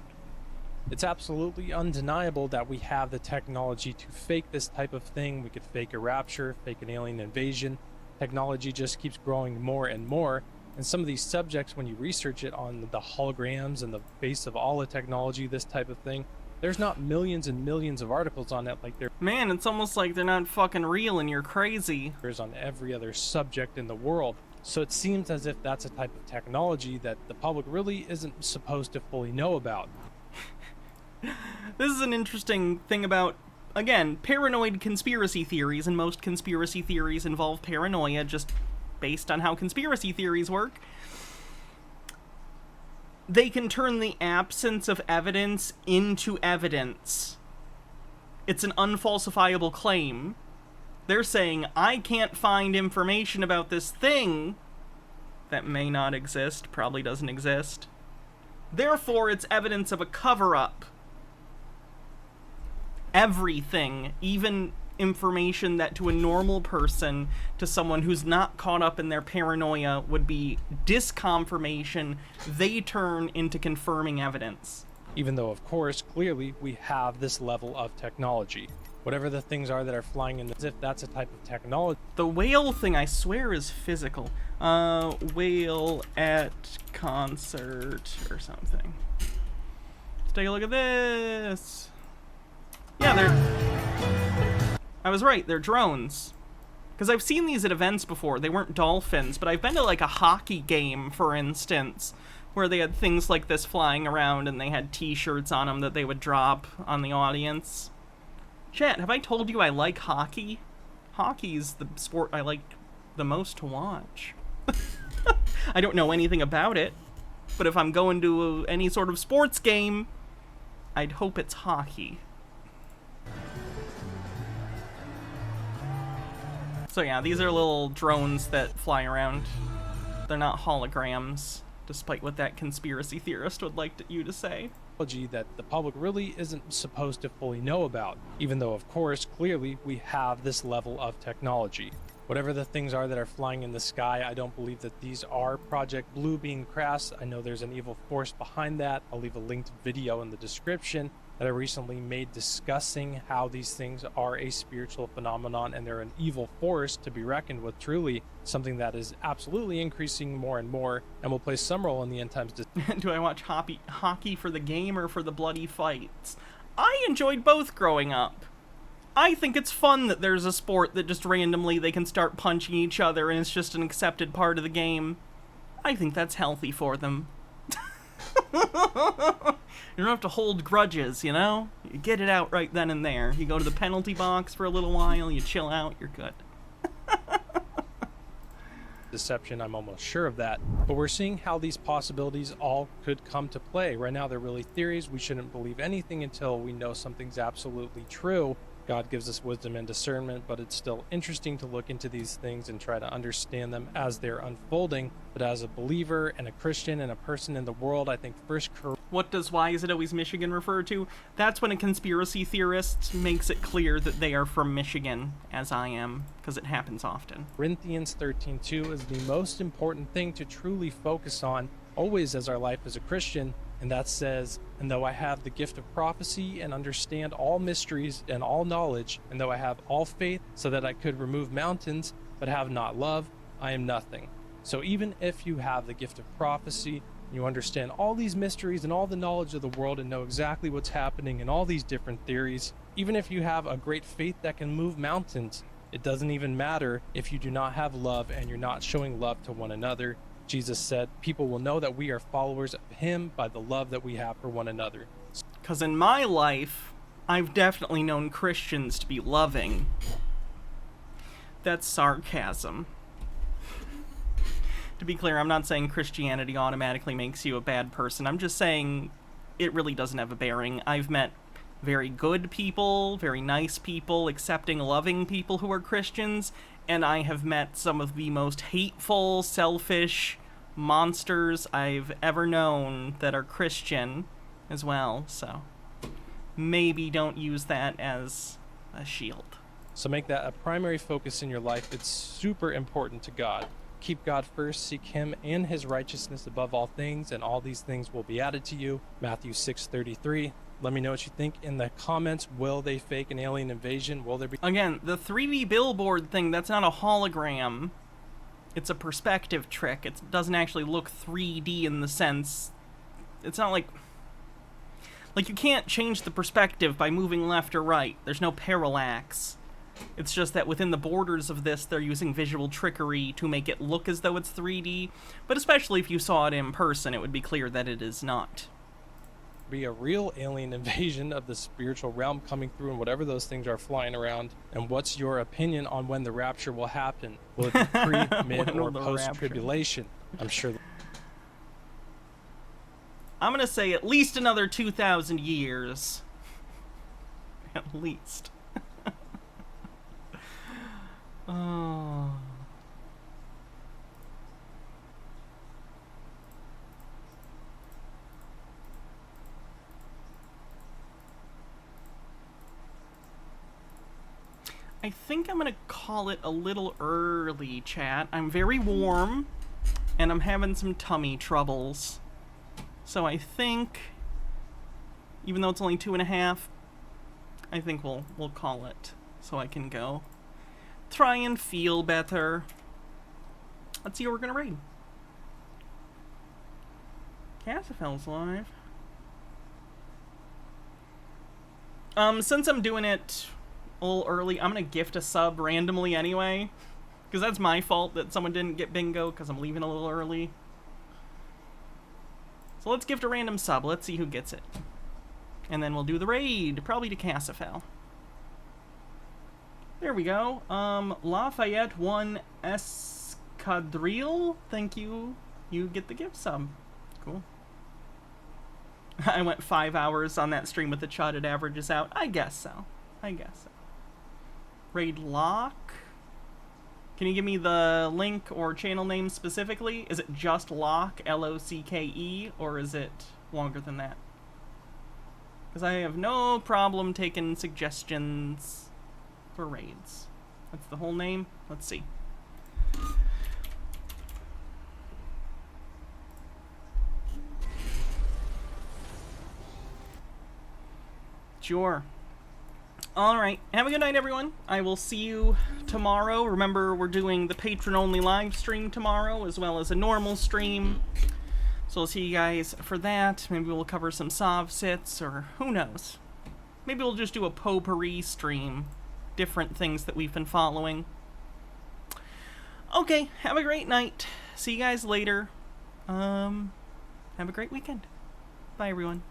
It's absolutely undeniable that we have the technology to fake this type of thing. We could fake a rapture, fake an alien invasion. Technology just keeps growing more and more. And some of these subjects, when you research it on the holograms and the base of all the technology, this type of thing, there's not millions and millions of articles on it like there. Man, it's almost like they're not fucking real and you're crazy. There's on every other subject in the world. So it seems as if that's a type of technology that the public really isn't supposed to fully know about. This is an interesting thing about, again, paranoid conspiracy theories, and most conspiracy theories involve paranoia just based on how conspiracy theories work. They can turn the absence of evidence into evidence. It's an unfalsifiable claim. They're saying, I can't find information about this thing that may not exist, probably doesn't exist. Therefore, it's evidence of a cover-up. Everything, even information that to a normal person, to someone who's not caught up in their paranoia, would be disconfirmation, they turn into confirming evidence. Even though, of course, clearly we have this level of technology. Whatever the things are that are flying in, as if that's a type of technology. The whale thing, I swear, is physical. Whale at concert or something. Let's take a look at this. Yeah, I was right, they're drones. Because I've seen these at events before. They weren't dolphins, but I've been to like a hockey game, for instance, where they had things like this flying around and they had t-shirts on them that they would drop on the audience. Chat, have I told you I like hockey? Hockey's the sport I like the most to watch. I don't know anything about it, but if I'm going to any sort of sports game, I'd hope it's hockey. So yeah, these are little drones that fly around. They're not holograms, despite what that conspiracy theorist would like you to say. That the public really isn't supposed to fully know about, even though, of course, clearly we have this level of technology. Whatever the things are that are flying in the sky, I don't believe that these are Project Bluebeam crafts. I know there's an evil force behind that. I'll leave a linked video in the description that I recently made discussing how these things are a spiritual phenomenon and they're an evil force to be reckoned with, truly something that is absolutely increasing more and more and will play some role in the end times. Do I watch hockey for the game or for the bloody fights? I enjoyed both growing up. I think it's fun that there's a sport that just randomly they can start punching each other and it's just an accepted part of the game. I think that's healthy for them. You don't have to hold grudges, you know? You get it out right then and there. You go to the penalty box for a little while, you chill out, you're good. Deception, I'm almost sure of that. But we're seeing how these possibilities all could come to play. Right now, they're really theories. We shouldn't believe anything until we know something's absolutely true. God gives us wisdom and discernment, but it's still interesting to look into these things and try to understand them as they're unfolding. But as a believer and a Christian and a person in the world, I think what does Why Is It Always Michigan refer to? That's when a conspiracy theorist makes it clear that they are from Michigan, as I am, because it happens often. Corinthians 13:2 is the most important thing to truly focus on, always as our life as a Christian. And that says, and though I have the gift of prophecy and understand all mysteries and all knowledge, and though I have all faith so that I could remove mountains, but have not love, I am nothing. So even if you have the gift of prophecy, you understand all these mysteries and all the knowledge of the world and know exactly what's happening in all these different theories, even if you have a great faith that can move mountains, it doesn't even matter if you do not have love and you're not showing love to one another. Jesus said, people will know that we are followers of him by the love that we have for one another. Because in my life, I've definitely known Christians to be loving. That's sarcasm. To be clear, I'm not saying Christianity automatically makes you a bad person. I'm just saying it really doesn't have a bearing. I've met very good people, very nice people, accepting, loving people who are Christians, and I have met some of the most hateful, selfish monsters I've ever known that are Christian as well, so maybe don't use that as a shield. So make that a primary focus in your life. It's super important to God. Keep God first, seek him and his righteousness above all things, and all these things will be added to you. Matthew 6:33. Let me know what you think in the comments. Will they fake an alien invasion? Will there be... Again, the 3D billboard thing, that's not a hologram. It's a perspective trick. It doesn't actually look 3D in the sense... It's not like... Like, you can't change the perspective by moving left or right. There's no parallax. It's just that within the borders of this, they're using visual trickery to make it look as though it's 3D. But especially if you saw it in person, it would be clear that it is not. Be a real alien invasion of the spiritual realm coming through and whatever those things are flying around? And what's your opinion on when the rapture will happen? Will it be pre, mid, or post-tribulation? I'm sure. I'm gonna say at least another 2,000 years. At least. Oh... I think I'm gonna call it a little early, chat. I'm very warm, and I'm having some tummy troubles. So I think, even though it's only 2.5, I think we'll call it, so I can go try and feel better. Let's see what we're gonna read. Cassifell's live. Since I'm doing it a little early. I'm going to gift a sub randomly anyway. Because that's my fault that someone didn't get bingo because I'm leaving a little early. So let's gift a random sub. Let's see who gets it. And then we'll do the raid. Probably to Cassifel. There we go. Lafayette 1 Escadrille. Thank you. You get the gift sub. Cool. I went 5 hours on that stream with the chud. It averages out. I guess so. I guess so. Raid lock. Can you give me the link or channel name specifically? Is it just lock, L-O-C-K-E, or is it longer than that? Because I have no problem taking suggestions for raids. That's the whole name? Let's see. Sure. Alright, have a good night, everyone. I will see you tomorrow. Remember, we're doing the patron-only live stream tomorrow, as well as a normal stream. So I'll see you guys for that. Maybe we'll cover some Sov sits, or who knows. Maybe we'll just do a potpourri stream. Different things that we've been following. Okay, have a great night. See you guys later. Have a great weekend. Bye, everyone.